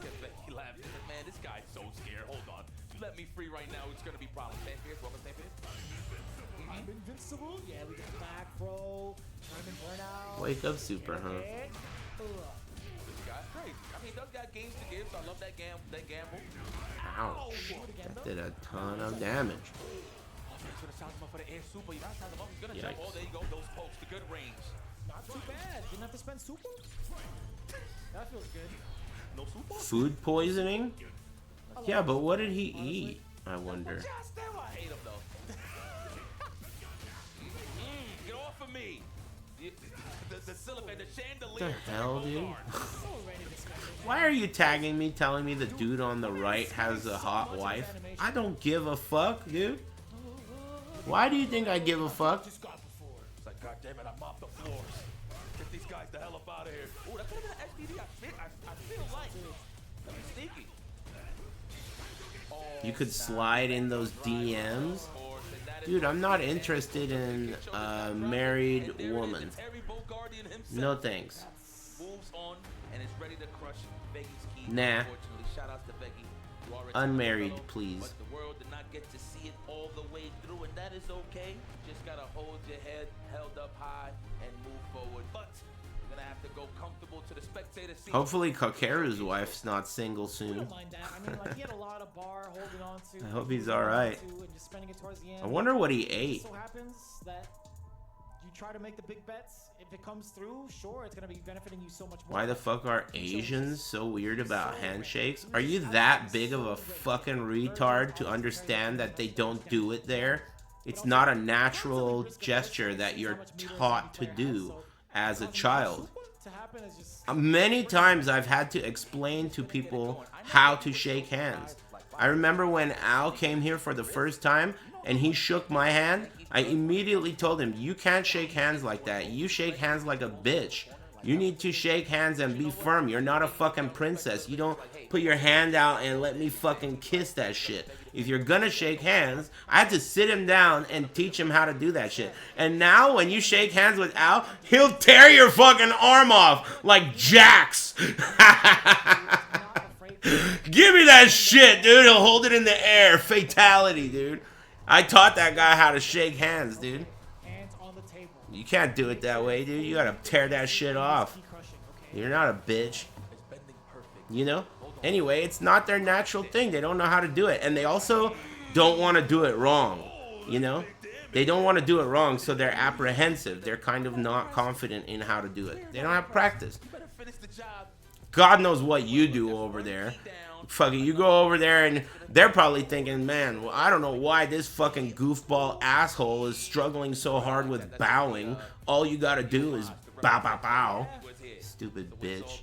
He laughed. He said, man, this guy's so scared. Hold on. You let me free right now, it's gonna be problems. Stand fierce. Welcome, stand fierce.
I'm invincible. Yeah, we got back, bro. I'm in burnout.
Wake up, Super, huh?
This guy's crazy. I mean, those got games to give, so I love that gamble.
Ouch. That did a ton of damage.
Offense with a size him up for the air super. You gotta size him up. He's gonna jump. Oh, there you go. Those pokes, the good range.
Not too bad. Didn't have to spend super. That feels good.
No super?
Food poisoning? Yeah, but what did he eat? I wonder.
I hate him, though. Get off of me. The silicone, the chandelier.
What the hell, dude? Why are you tagging me, telling me the dude on the right has a hot wife? I don't give a fuck, dude. Why do you think I give a fuck?
It's like, God damn it, I mopped the floors. Get these guys the hell up out of here. Oh, that could have been an STD. I feel like that'd be sneaky.
You could slide in those DMs? Dude, I'm not interested in a married woman. No thanks.
Moves on and is ready to crush Veggies' key.
Nah.
Unfortunately, shout out to Veggie. You already
Unmarried,
know,
please.
But the world did not get to see it all the way through, and that is okay. Just gotta hold your head held up high and move forward. But you're gonna have to go comfortable to the spectator seat.
Hopefully Kakeru's wife's not single
I
soon.
don't mind that. I mean, like, he had a lot of bar holding on to.
I hope he's alright.
And just spending it towards the end.
I wonder what he
It
ate.
just so happens that you try to make the big bets. If it comes through, sure, it's gonna be benefiting you so much more.
Why the fuck are Asians so weird about handshakes? Are you that big of a fucking retard to understand that they don't do it there? It's not a natural gesture that you're taught to do as a child. Many times I've had to explain to people how to shake hands. I remember when Al came here for the first time and he shook my hand, I immediately told him, you can't shake hands like that. You shake hands like a bitch. You need to shake hands and be firm. You're not a fucking princess. You don't put your hand out and let me fucking kiss that shit. If you're gonna shake hands, I had to sit him down and teach him how to do that shit. And now when you shake hands with Al, he'll tear your fucking arm off like Jax. Give me that shit, dude. He'll hold it in the air. Fatality, dude. I taught that guy how to shake hands, dude.
Hands on the table.
You can't do it that way, dude. You gotta tear that shit off. You're not a bitch. You know? Anyway, it's not their natural thing. They don't know how to do it. And they also don't want to do it wrong. You know? They don't want to do it wrong, so they're apprehensive. They're kind of not confident in how to do it. They don't have practice. God knows what you do over there. Fucking, you go over there and they're probably thinking, man, well, I don't know why this fucking goofball asshole is struggling so hard with bowing. All you gotta do is bow, bow, bow. Stupid bitch.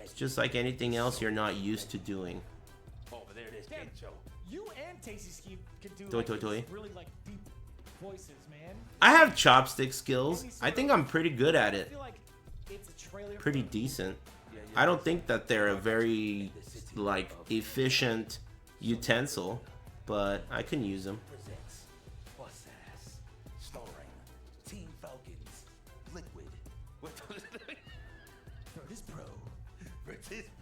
It's just like anything else you're not used to doing.
You and Tasty Ski could do
Toy,
like
toy, toy.
really like deep voices, man.
I have chopstick skills. I think I'm pretty good at
I
it.
feel like it's a trailer.
Pretty decent. I don't think that they're a very, like, efficient utensil, but I can use them.
Team Falcons, Liquid. Bird is pro.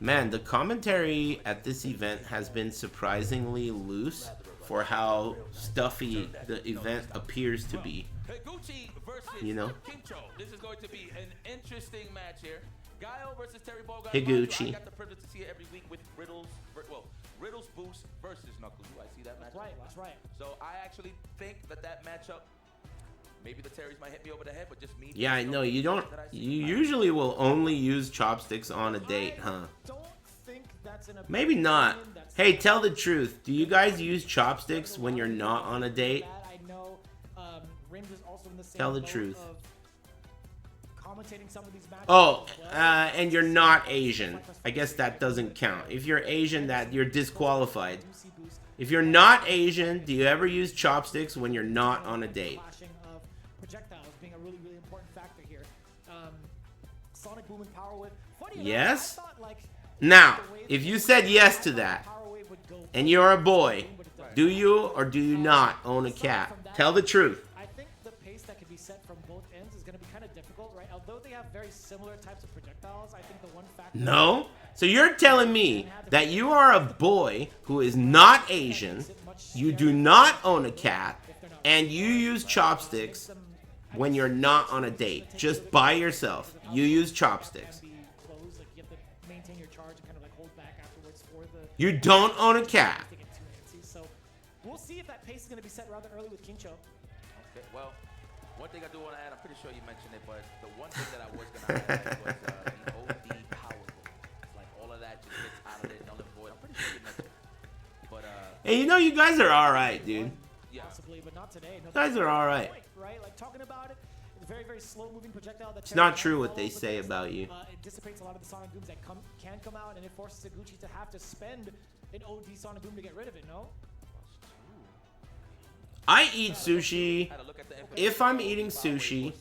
Man, the commentary at this event has been surprisingly loose for how stuffy the event appears to be. You know?
This is going to be an interesting match here. Guile versus Terry Bogard.
Higuchi.
I got the privilege to see it every week with Riddles. Well, Riddles Boost versus Knuckles. Do I see that match?
That's right.
So I actually think that matchup, maybe the Terrys might hit me over the head, but just me.
Yeah, I know. You don't. You usually will only use chopsticks on a date, huh? Maybe not. Hey, tell the truth. Do you guys use chopsticks when you're not on a date? Tell the truth. Oh, and you're not Asian. I guess that doesn't count. If you're Asian, that you're disqualified. If you're not Asian, do you ever use chopsticks when you're not on a date? Yes? Now, if you said yes to that, and you're a boy, do you or do you not own a cat? Tell the truth.
I think the pace that can be set from both ends is going to be kind of difficult, right? Although they have very similar types of projectiles, I think the one factor...
No? So you're telling me that you are a boy who is not Asian, you do not own a cat, and you use chopsticks when you're not on a date, just by yourself. You use chopsticks. You don't own a cat.
So we'll see if that pace is going to be set rather early with Kincho.
Okay, well, one thing I do want to add, I'm pretty sure you mentioned it, but the one thing that I was going to add was the OD power move. Like, all of that just gets out of there, null and void. I'm pretty sure you mentioned it. But,
hey, you know, you guys are alright, dude.
Possibly, but not today.
You guys are alright.
Right? Like, talking about it, it's a very, very slow-moving projectile.
It's not true what they say about you.
It dissipates a lot of the sonic booms that can come out, and it forces Higuchi to have to spend an OD sonic boom to get rid of it, no?
I eat sushi. If I'm eating sushi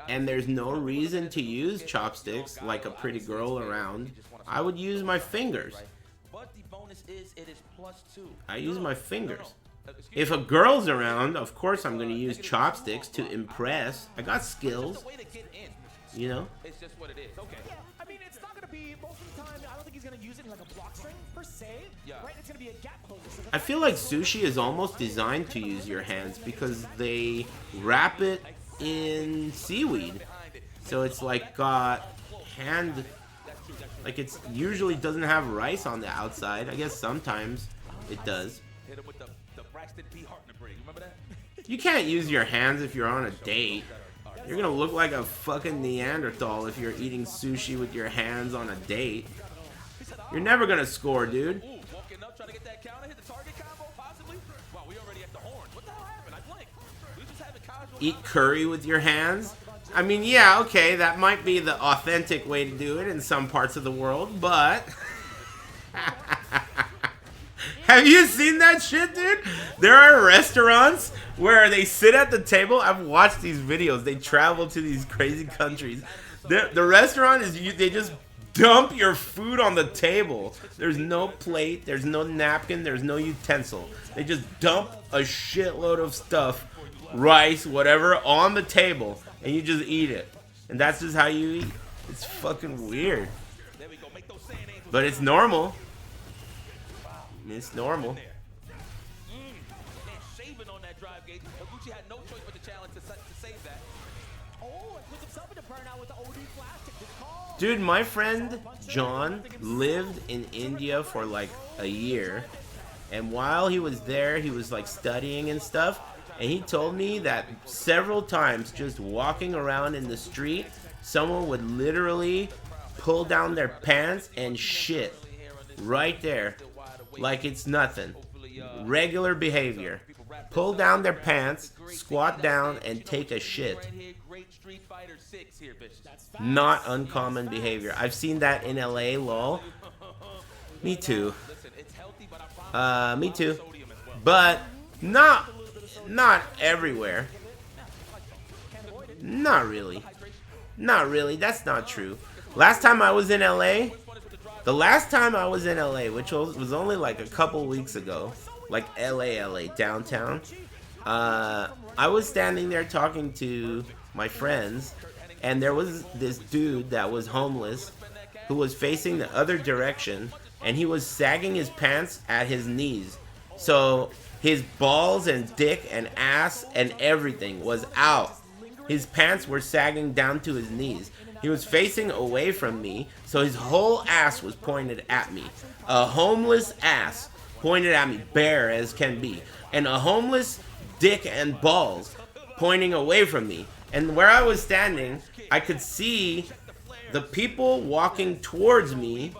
and there's no reason to use chopsticks like a pretty girl around, I would use my fingers. I use my fingers. If a girl's around, of course I'm going to use chopsticks to impress. I got skills. You know?
it's just what it is. Okay.
Yeah, I mean, it's not going to be, most of the time, I don't think he's going to use it in like a block string, per se.
Yeah.
Right? It's going to be a gap closer. So
I feel like sushi is almost designed to use your hands because they wrap it in seaweed. So it's like got hand, like it's usually doesn't have rice on the outside. I guess sometimes it does.
Hit him with the Braxton P. Hartman break. Remember that?
You can't use your hands if you're on a date. You're gonna look like a fucking Neanderthal if you're eating sushi with your hands on a date. You're never gonna score, dude.
Ooh, walking up, trying to get that counter, hit the target combo, possibly. Wow, we already at the horn. What the hell happened? I blanked. We just having casual.
Eat curry with your hands? I mean, yeah, okay, that might be the authentic way to do it in some parts of the world, but... Have you seen that shit, dude? There are restaurants where they sit at the table. I've watched these videos. They travel to these crazy countries. The restaurant is, they just dump your food on the table. There's no plate. There's no napkin. There's no utensil. They just dump a shitload of stuff, rice, whatever, on the table. And you just eat it. And that's just how you eat. It's fucking weird. But it's normal. It's normal.
Shaving on that drive gate. Higuchi had no choice but to challenge to save that.
Oh, it puts himself into burnout with the OD plastic.
Dude, my friend John lived in India for like a year. And while he was there, he was like studying and stuff. And he told me that several times just walking around in the street, someone would literally pull down their pants and shit right there. Like it's nothing. Regular behavior. Pull down their pants, squat down, and take a shit. Not uncommon behavior. I've seen that in LA, lol. Me too. Me too. But not everywhere. Not really. Not really. That's not true. Last time I was in LA, which was only like a couple weeks ago, like LA, downtown, I was standing there talking to my friends, and there was this dude that was homeless, who was facing the other direction, and he was sagging his pants at his knees. So his balls and dick and ass and everything was out. His pants were sagging down to his knees. He was facing away from me, so his whole ass was pointed at me. A homeless ass pointed at me, bare as can be. And a homeless dick and balls pointing away from me. And where I was standing, I could see the people walking towards me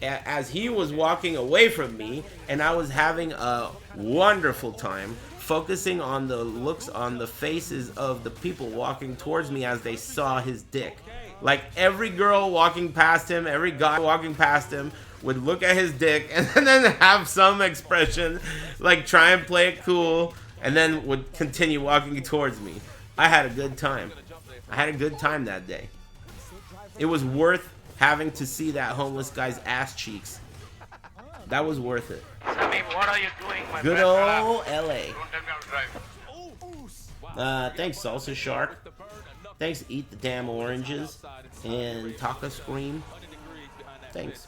as he was walking away from me, and I was having a wonderful time focusing on the looks on the faces of the people walking towards me as they saw his dick. Like every girl walking past him, every guy walking past him would look at his dick and then have some expression, like try and play it cool, and then would continue walking towards me. I had a good time. I had a good time that day. It was worth having to see that homeless guy's ass cheeks. That was worth it.
Sammy, what are you doing, my
Good
friend?
old LA.
Don't tell me how to drive.
Thanks, Salsa Shark. Thanks, Eat the Damn Oranges. And Taka Scream. Thanks.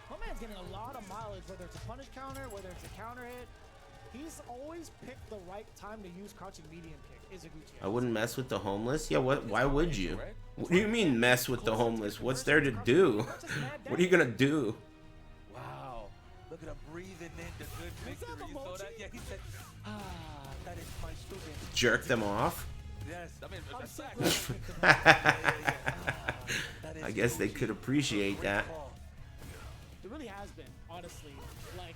My man's getting a lot of mileage, whether it's a punish counter, whether it's a counter hit. He's always picked the right time to use crouching medium kick. Izaguchi.
I wouldn't mess with the homeless? Yeah, what? Why would you? What do you mean mess with the homeless? What's there to do? What are you gonna do?
Wow. Look at him breathing in the good victory. You saw that? Yeah, he said, that is my student.
Jerk them off?
Yes, I mean,
I guess they could appreciate that.
It really has been, honestly. Like,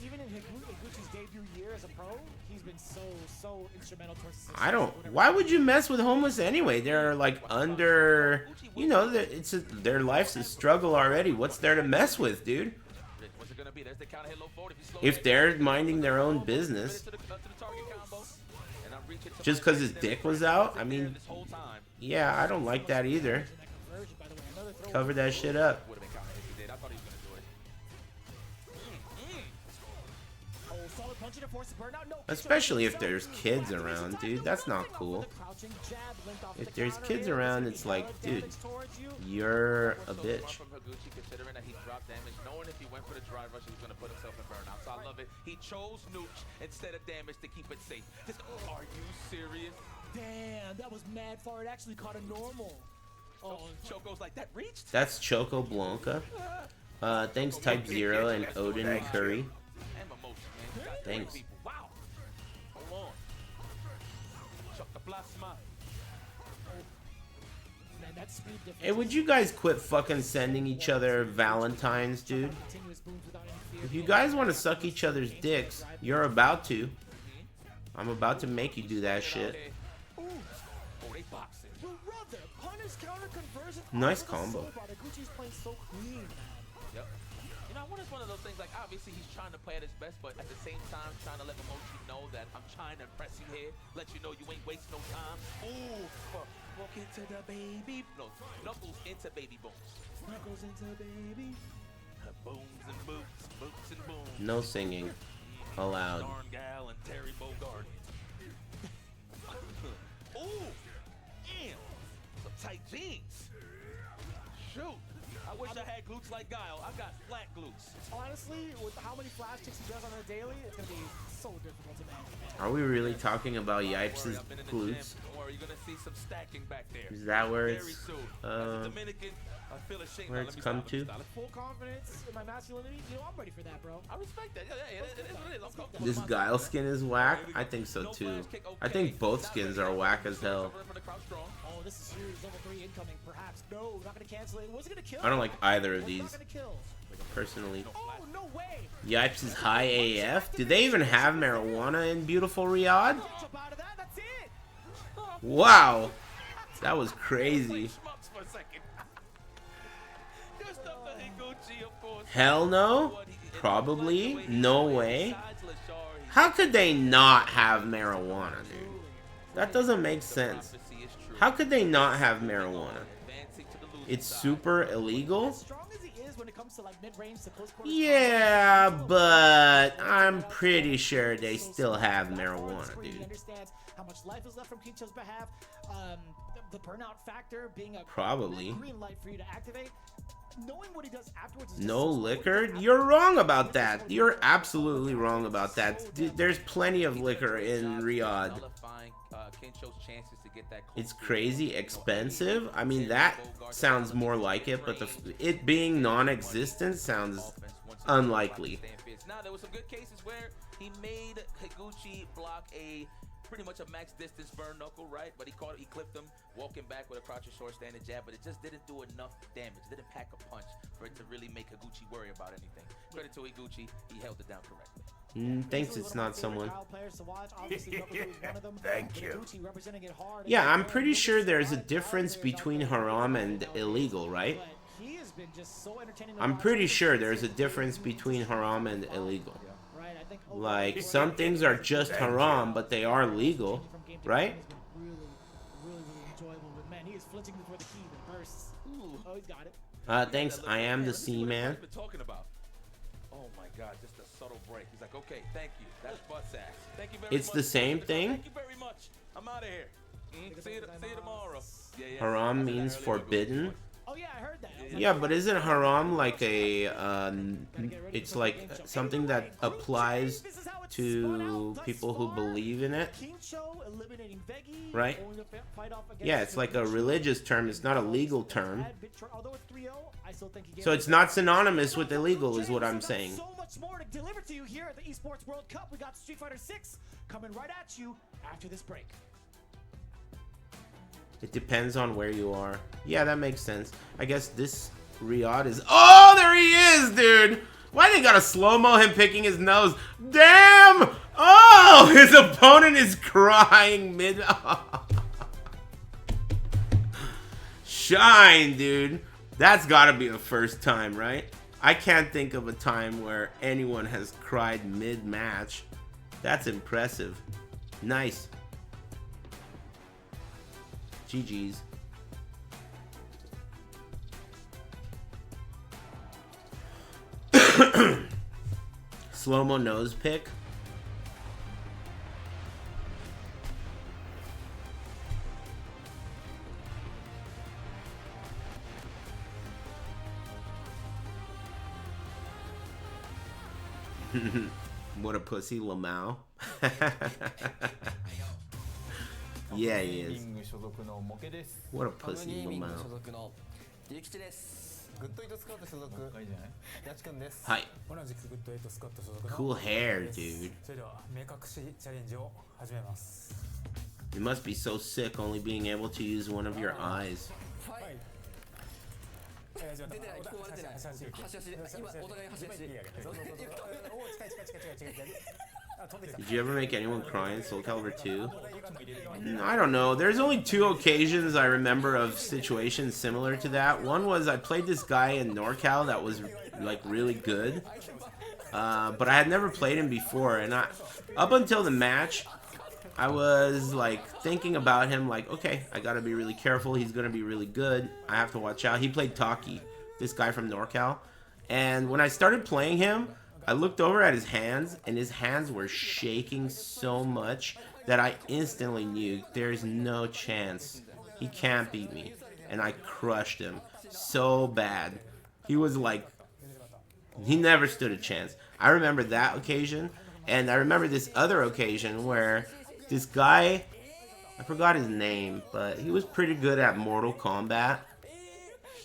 even in Higuchi's debut year as a pro, he's been so instrumental towards the
I don't. Why would you mess with homeless anyway? They're like under, you know, their life's a struggle already. What's there to mess with, dude? If they're minding their own business, just because his dick was out, I mean, yeah, I don't like that either. Cover that shit up. Especially if there's kids around, dude. That's not cool. If there's kids around, it's like, dude, you're a bitch.
He chose Nooch instead of damage to keep it safe. Just, are you serious?
Damn, that was mad far. It actually caught a normal.
Oh, Choco's like, that reached?
That's Choco Blanca. Thanks Type Zero and Odin Curry. Thanks.
Wow. Hold on. Chuck the plasma.
Man, that speed difference.
Hey, would you guys quit fucking sending each other Valentines, dude? If you guys want to suck each other's dicks, you're about to. I'm about to make you do that shit. Nice combo.
Yep. You know, I wonder if it's one of those things, like, obviously he's trying to play at his best, but at the same time, trying to let Momochi know that I'm trying to impress you here, let you know you ain't wasting no time. Ooh, walk into the baby. No, Knuckles into baby booms. Knuckles into baby. Booms and boots, boots and booms.
No singing allowed.
Darn Gal and Terry Bogard. Ooh, damn, some tight jeans. Shoot. I wish I had glutes like Guile. I've got flat glutes.
Honestly, with how many flash kicks he does on a daily, it's going to be so difficult to manage.
Are we really talking about Yipes' glutes?
You're gonna see some stacking back there.
Is that where it's where it's come to?
Full confidence in my masculinity. You know, I'm ready for that, bro.
I respect that. Yeah, it is what it is. I'm comfortable.
This Guile skin is whack? I think so too. I think both skins are whack as hell.
Oh, this is huge. Level 3 incoming, perhaps. No, not gonna cancel it. Was it gonna kill?
I don't like either of these, personally.
Oh, no way.
Yipes is high AF? Do they even have marijuana in beautiful Riyadh? Wow, that was crazy. Hell no? Probably? No way? How could they not have marijuana, dude? That doesn't make sense. How could they not have marijuana? It's super illegal? Yeah, but I'm pretty sure they still have marijuana, dude.
How much life is left from Kincho's behalf. the burnout factor being a
Probably.
green light for you to activate. Knowing what he does afterwards is
No liquor? You're wrong about that. You're absolutely wrong about that. There's plenty of liquor in Riyadh. It's crazy expensive. I mean, that sounds more like it, but it being non-existent sounds unlikely.
Now, there was some good cases where he made Higuchi block a pretty much a max distance burn knuckle, right? But he clipped him, walking back with a crouching short standing jab, but it just didn't do enough damage. It didn't pack a punch for it to really make Higuchi worry about anything. Credit to Higuchi, he held it down correctly.
Thanks, it's not someone.
Thank you.
Yeah, I'm pretty sure there's a difference between haram and illegal, right? I'm pretty sure there's a difference between haram and illegal. Like, some things are just haram, but they are legal, right? Thanks, I am the C-Man.
Oh my god, just a subtle break. He's like, okay, thank you. That's butt ass. Thank you very much.
It's the same thing?
Thank you very much. I'm out of here. See you tomorrow.
Haram means forbidden.
Oh yeah, I heard that.
Yeah, but isn't haram like a, it's like something that applies to people who believe in it? Right? Yeah, it's like a religious term, it's not a legal term. So it's not synonymous with illegal is what I'm saying.
So much more to deliver to you here at the Esports World Cup. We got Street Fighter 6 coming right at you after this break.
It depends on where you are. Yeah, that makes sense. I guess this Riyadh is... Oh, there he is, dude! Why they gotta slow-mo him picking his nose? Damn! Oh, his opponent is crying mid... Shine, dude. That's gotta be the first time, right? I can't think of a time where anyone has cried mid-match. That's impressive. Nice. GG's. Slow-mo nose pick. What a pussy, Lamau. Yeah, he is. What a pussy, Lamau. Hi. Cool hair, dude. You must be so sick only being able to use one of your eyes. Did you ever make anyone cry in Soul Calibur 2? I don't know. There's only 2 occasions I remember of situations similar to that. One was I played this guy in NorCal that was like really good. But I had never played him before, and up until the match, I was like thinking about him like, okay, I gotta be really careful. He's gonna be really good. I have to watch out. He played Taki, this guy from NorCal. And when I started playing him, I looked over at his hands, and his hands were shaking so much that I instantly knew there's no chance. He can't beat me. And I crushed him so bad. He was like, he never stood a chance. I remember that occasion, and I remember this other occasion where this guy, I forgot his name, but he was pretty good at Mortal Kombat.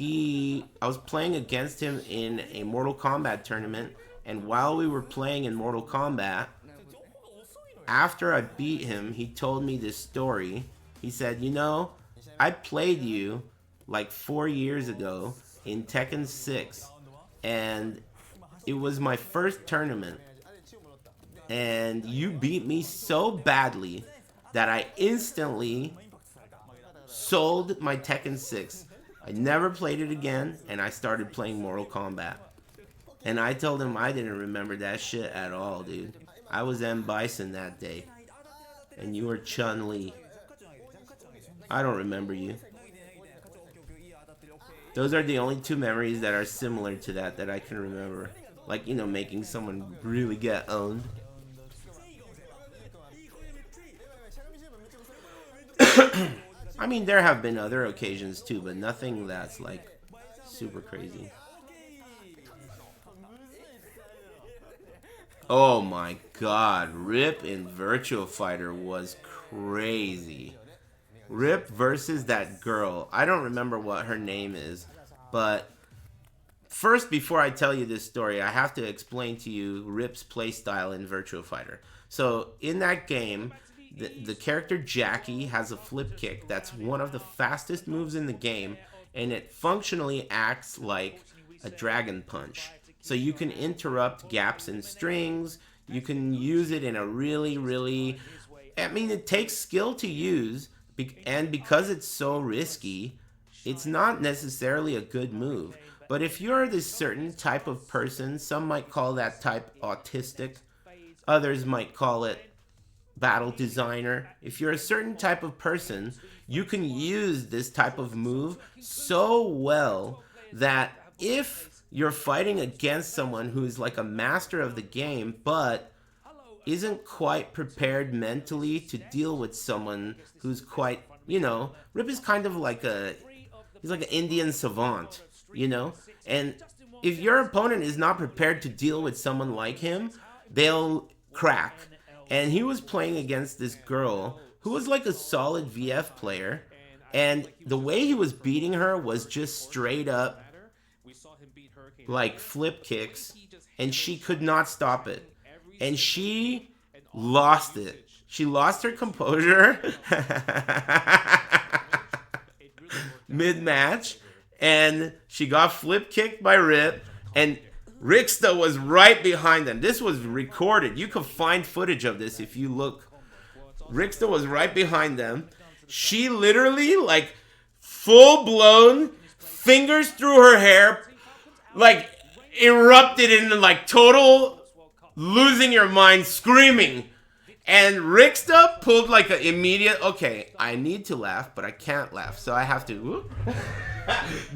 I was playing against him in a Mortal Kombat tournament, and while we were playing in Mortal Kombat, after I beat him, he told me this story. He said, you know, I played you like 4 years ago in Tekken 6, and it was my first tournament, and you beat me so badly that I instantly sold my Tekken 6. I never played it again, and I started playing Mortal Kombat. And I told him I didn't remember that shit at all, dude. I was M. Bison that day. And you were Chun-Li. I don't remember you. Those are the only 2 memories that are similar to that I can remember. Like, you know, making someone really get owned. I mean, there have been other occasions too, but nothing that's like super crazy. Oh my god, Rip in Virtua Fighter was crazy. Rip versus that girl. I don't remember what her name is, but first, before I tell you this story, I have to explain to you Rip's playstyle in Virtua Fighter. So, in that game, the character Jackie has a flip kick that's one of the fastest moves in the game, and it functionally acts like a dragon punch. So you can interrupt gaps in strings, you can use it in a really, I mean, it takes skill to use, and because it's so risky, it's not necessarily a good move. But if you're this certain type of person, some might call that type autistic, others might call it battle designer. If you're a certain type of person, you can use this type of move so well that if you're fighting against someone who's like a master of the game, but isn't quite prepared mentally to deal with someone who's quite, you know, Rip is kind of like he's like an Indian savant, you know? And if your opponent is not prepared to deal with someone like him, they'll crack. And he was playing against this girl who was like a solid VF player, and the way he was beating her was just straight up like flip kicks, and she could not stop it. And she lost it. She lost her composure mid-match, and she got flip kicked by Rip, and Rixta was right behind them. This was recorded. You can find footage of this if you look. Rixta was right behind them. She literally, like, full-blown, fingers through her hair, like, erupted into, like, total losing your mind, screaming. And Rixta pulled, like, an immediate, okay, I need to laugh, but I can't laugh, so I have to,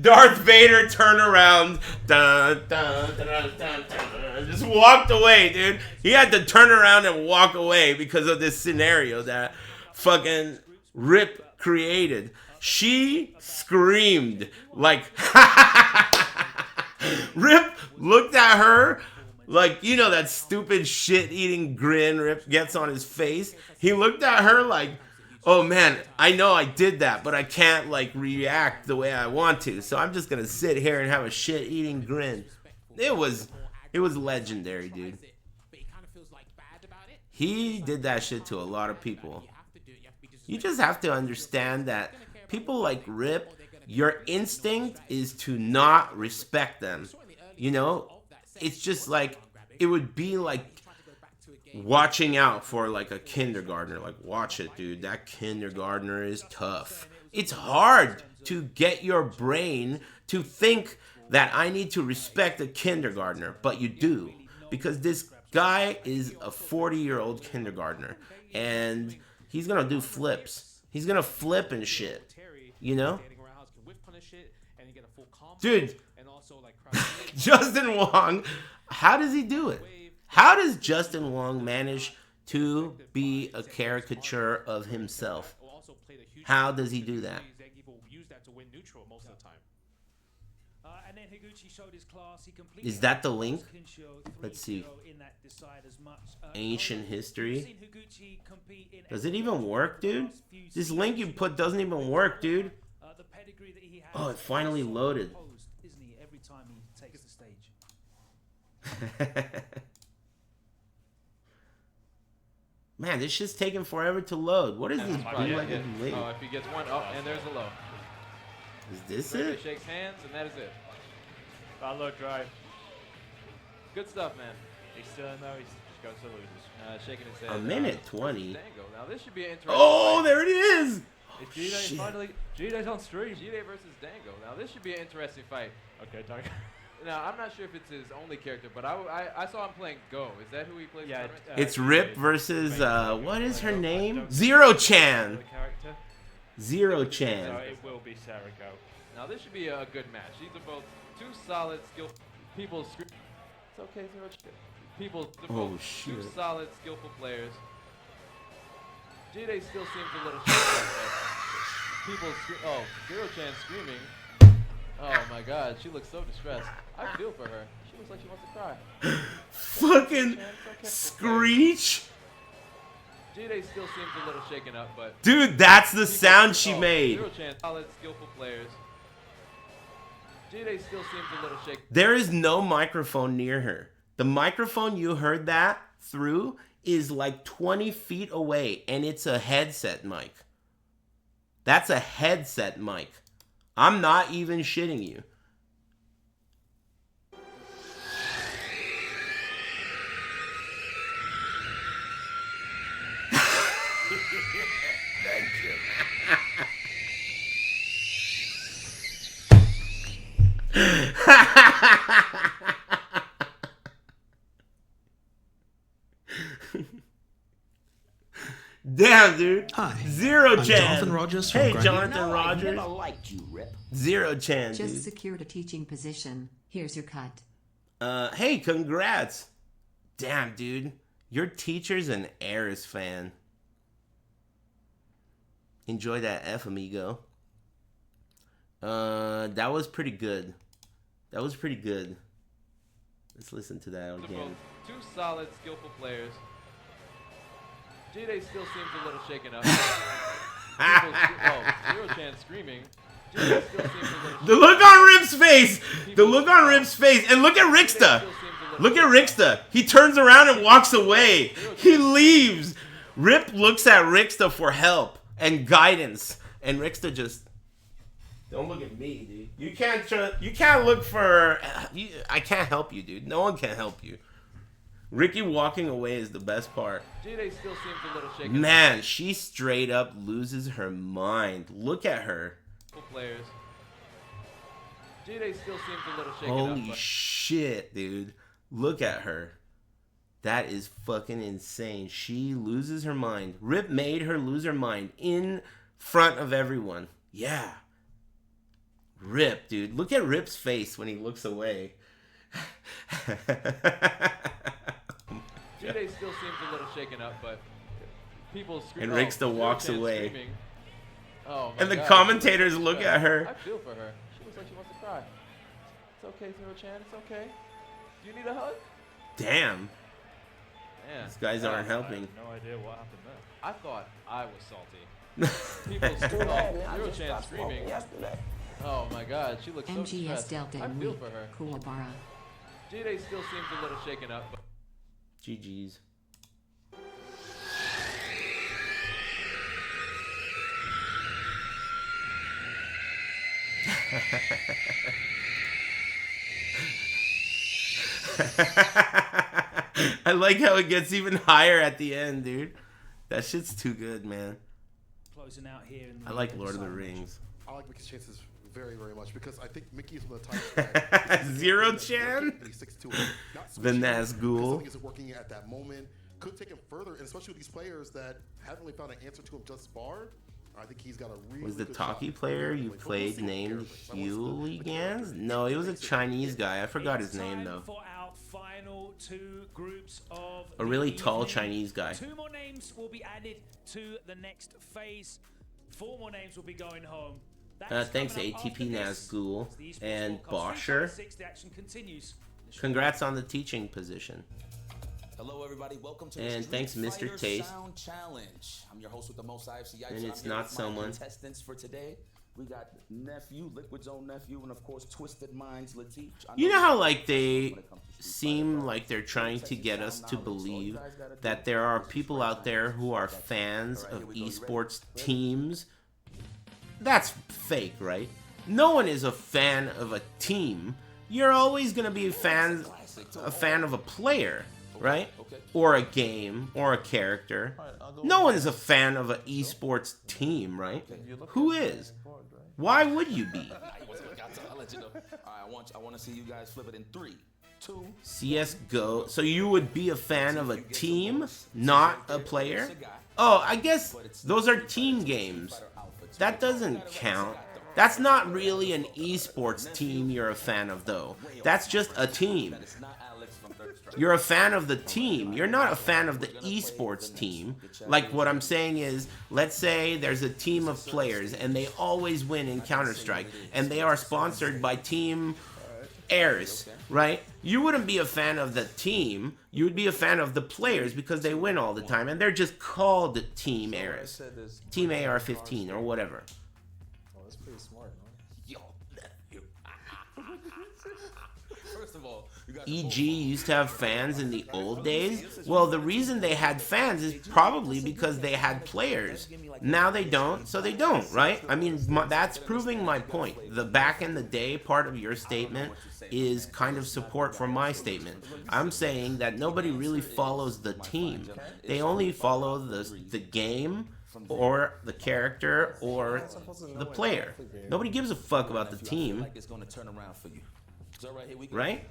Darth Vader turn around, dun, dun, dun, dun, dun, dun, just walked away, dude. He had to turn around and walk away because of this scenario that fucking Rip created. She screamed like Rip looked at her like, you know, that stupid shit-eating grin Rip gets on his face. He looked at her like, oh man, I know I did that, but I can't like react the way I want to. So I'm just gonna sit here and have a shit-eating grin. It was legendary, dude. He did that shit to a lot of people. You just have to understand that people like Rip, your instinct is to not respect them. You know? It's just like, it would be like watching out for like a kindergartner. Like, watch it, dude. That kindergartner is tough. It's hard to get your brain to think that I need to respect a kindergartner, but you do. Because this guy is a 40-year-old kindergartner, and he's gonna do flips. He's gonna flip and shit. You know? Dude, Justin Wong, how does he do it? How does Justin Wong manage to be a caricature of himself? How does he do that? Is that the link? Let's see. Ancient history. Does it even work, dude? This link you put doesn't even work, dude. Oh, it finally loaded. Man, this shit's taking forever to load. What is this bootleg?
Oh, if he gets one, oh, and there's a low.
Is this it?
Shakes hands, and that is it.
Low drive.
Good stuff, man.
He's still in though. He's just going to losers.
Shaking his head.
A minute 20.
Now this should be an interesting.
Oh, there it is.
It's G-Day finally. G-Day's on stream.
G-Day versus Dango. Now this should be an interesting fight.
Okay, Dango.
Now I'm not sure if it's his only character, but I saw him playing Go. Is that who he plays?
Yeah,
it's Rip versus what is her name? Zero-chan. Zero-chan.
No, it will be Sarah Go.
Now this should be a good match. These are both two solid skillful people. It's okay, Zero-chan. People. Two solid skillful players. G-Day still seems a little short. people oh, Zero Chan screaming. Oh my god, she looks so distressed. I feel for her. She looks like she wants to cry.
Fucking Screech.
Jide still seems a little shaken up, but
dude, that's the sound she made.
Zero Chan, solid, skillful players. Jide still seems a little shaken.
There is no microphone near her. The microphone you heard that through is like 20 feet away, and it's a headset mic. That's a headset mic. I'm not even shitting you.
Thank you.
Damn, dude.
Hi.
Zero
I'm
Chan.
Jonathan Rogers from
Hey,
Grand-
Jonathan
No, I
Rogers.
never
liked you, Rip.
Zero Chan,
Just
dude.
secured a teaching position. Here's your cut.
Hey, congrats. Damn, dude. Your teacher's an Aris fan. Enjoy that F, amigo. That was pretty good. That was pretty good. Let's listen to that again.
Two solid, skillful players. Jide still seems a little shaken up. Zero Chan screaming. Jide still seems a little
The look on Rip's face! The look on Rip's face! And look at Rixta! Look at Rixta! He turns around and walks away! He leaves! Rip looks at Rixta for help and guidance. And Rixta just... Don't look at me, dude. You can't look for... I can't help you, dude. No one can help you. Ricky walking away is the best part.
Jide still seems a little shaken.
Man, she straight up loses her mind. Look at her.
Players. Jide still seems a little shaken
Holy
up.
shit, dude. Look at her. That is fucking insane. She loses her mind. Rip made her lose her mind in front of everyone. Yeah. Rip, dude. Look at Rip's face when he looks away.
Jide still seems a little shaken up, but people scream.
And Rixta walks away.
Screaming. Oh my
And the
God,
commentators look at her.
I feel for her. She looks like she wants to cry. It's okay, Zero Chan. It's okay. Do you need a hug?
Damn.
Man.
These guys aren't helping.
I have no idea what happened there.
I thought I was salty. People scream. Zero Chan screaming. Oh my God, she looks so
MGS
distressed.
Delta
I
and
feel
weak.
for her.
Kuwabara.
Jide still seems a little shaken up. But
GG's. I like how it gets even higher at the end, dude. That shit's too good, man.
Closing out here in the
I like Lord of the Rings.
I like Mickey's chances very, very much because I think Mickey is one of the types that
Zero Chan?
and he sticks to it. Not
The
switching
Nazgul.
because something isn't working at that moment. Could take him further, and especially with these players that haven't really found an answer to him just far. I think he's got a really
Was the
good shot.
talkie player you played named Hooligans? No, he was a Chinese guy. I forgot his name, though.
for our final two groups of
A really
the
tall
evening.
Chinese guy.
2 more names will be added to the next phase. 4 more names will be going home.
Thanks ATP Nazgul and Bosher.
6, the action continues.
Congrats on the teaching position.
Hello, everybody. Welcome to
And
the
thanks,
Street
Mr.
Fighter
Taste.
Sound Challenge. I'm your host with the most IFC.
And it's
I'm here
not
with
someone.
My contestants for today. We got Nephew, Liquid Zone Nephew, and of course, Twisted Minds Latif.
You know how like they seem like they're trying to get us to believe that there are people out there who are fans of esports teams? That's fake, right? No one is a fan of a team. You're always gonna be a fan of a player, right? Or a game, or a character. No one's a fan of an esports team, right? Who is? Why would you be?
I'll let you know. All right, I want to see you guys flip it in 3, 2.
CSGO. So you would be a fan of a team, not a player? Oh, I guess those are team games. That doesn't count. That's not really an esports team you're a fan of, though. That's just a team. You're a fan of the team. You're not a fan of the esports team. Like what I'm saying is, let's say there's a team of players and they always win in Counter-Strike and they are sponsored by Team Aris, right? You wouldn't be a fan of the team. You would be a fan of the players because they win all the time and they're just called Team Aris. Team AR-15 or whatever.
Oh, that's pretty smart, no?
First of all,
EG used to have fans in the old days. Well, the reason they had fans is probably because they had players. Now they don't, so they don't, right? I mean, that's proving my point. The back in the day part of your statement is kind of support for my statement. I'm saying that nobody really follows the team. They only follow the game or the character or the player. Nobody gives a fuck about the team. Right?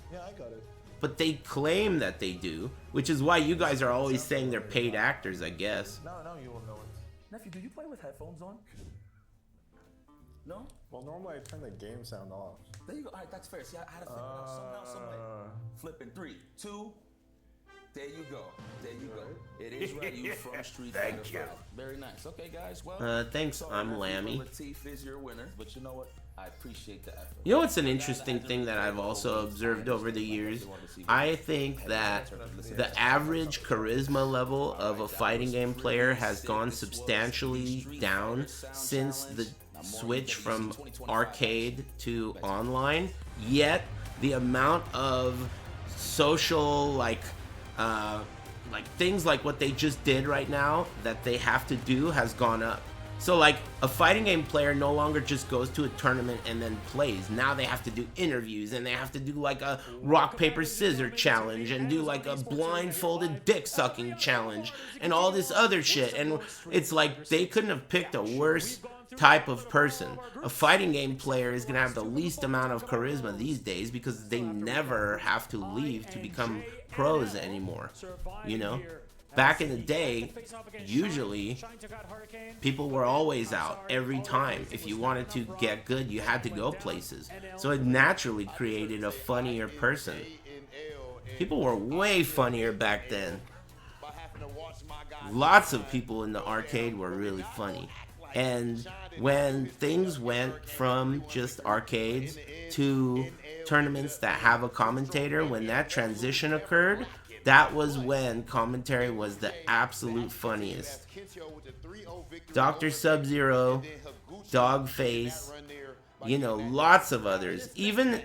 Yeah, I got it.
But they claim that they do, which is why you guys are always saying they're paid actors, I guess.
No, you will know it.
Nephew, do you play with headphones on? No?
Well, normally I turn the game sound off.
There you go. All right, that's fair. See, I had to figure it out somehow, some way. Flipping 3, 2. There you go. There you go. It is right. You from Street Fighter 5. Very nice. Okay, guys. Well,
thanks. I'm Lammy.
Latif is your winner, but you know what? I appreciate the effort.
You know what's an interesting thing that I've also observed over the years? I think that the average charisma level of a fighting game player has gone substantially down since the switch from arcade to online. Yet the amount of social things like what they just did right now that they have to do has gone up. So like a fighting game player no longer just goes to a tournament and then plays. Now they have to do interviews and they have to do like a rock, paper, scissors challenge and do like a blindfolded dick sucking challenge and all this other shit. And it's like they couldn't have picked a worse type of person. A fighting game player is going to have the least amount of charisma these days because they never have to leave to become pros anymore. You know? Back in the day, usually, people were always out every time. If you wanted to get good, you had to go places. So it naturally created a funnier person. People were way funnier back then. Lots of people in the arcade were really funny. And when things went from just arcades to tournaments that have a commentator, when that transition occurred, that was when commentary was the absolute funniest. Dr. Sub-Zero, Dogface, you know, lots of others. Even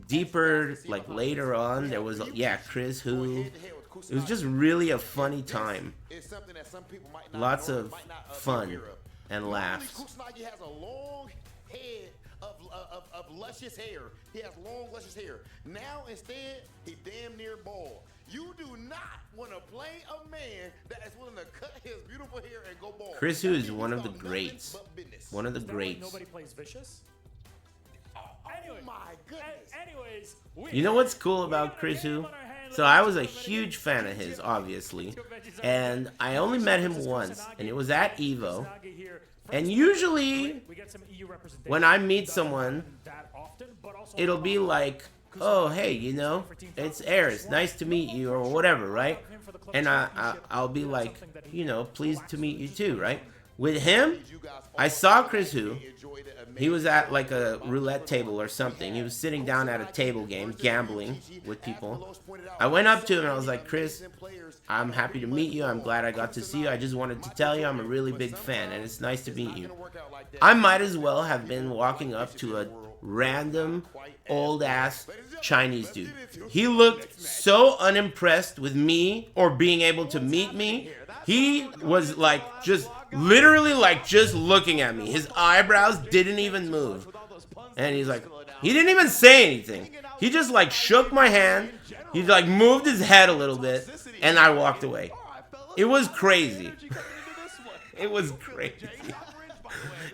deeper, like later on, there was, Chris Who. It was just really a funny time. Lots of fun and laughs.
Kusanagi has a long head of luscious hair. He has long, luscious hair. Now, instead, he damn near bald. You do not want to play a man that is willing to cut his beautiful hair and go bald.
Chris Hu is one of the greats. One of the greats.
Nobody plays Vicious?
Oh my goodness.
Anyways,
you know what's cool about Chris Hu? So I was a huge fan of his, obviously. And I only met him once, and it was at EVO. And usually, when I meet someone, it'll be like, oh, hey, you know, it's Aris, nice to meet you, or whatever, right? And I'll be like, you know, pleased to meet you too, right? With him, I saw Chris Hu. He was at like a roulette table or something. He was sitting down at a table game, gambling with people. I went up to him and I was like, Chris, I'm happy to meet you. I'm glad I got to see you. I just wanted to tell you I'm a really big fan and it's nice to meet you. I might as well have been walking up to a random old ass Chinese dude. He looked so unimpressed with me or being able to meet me. He was like just literally like just looking at me. His eyebrows didn't even move. And he's like, he didn't even say anything. He just like shook my hand. He like moved his head a little bit and I walked away. It was crazy. It was crazy.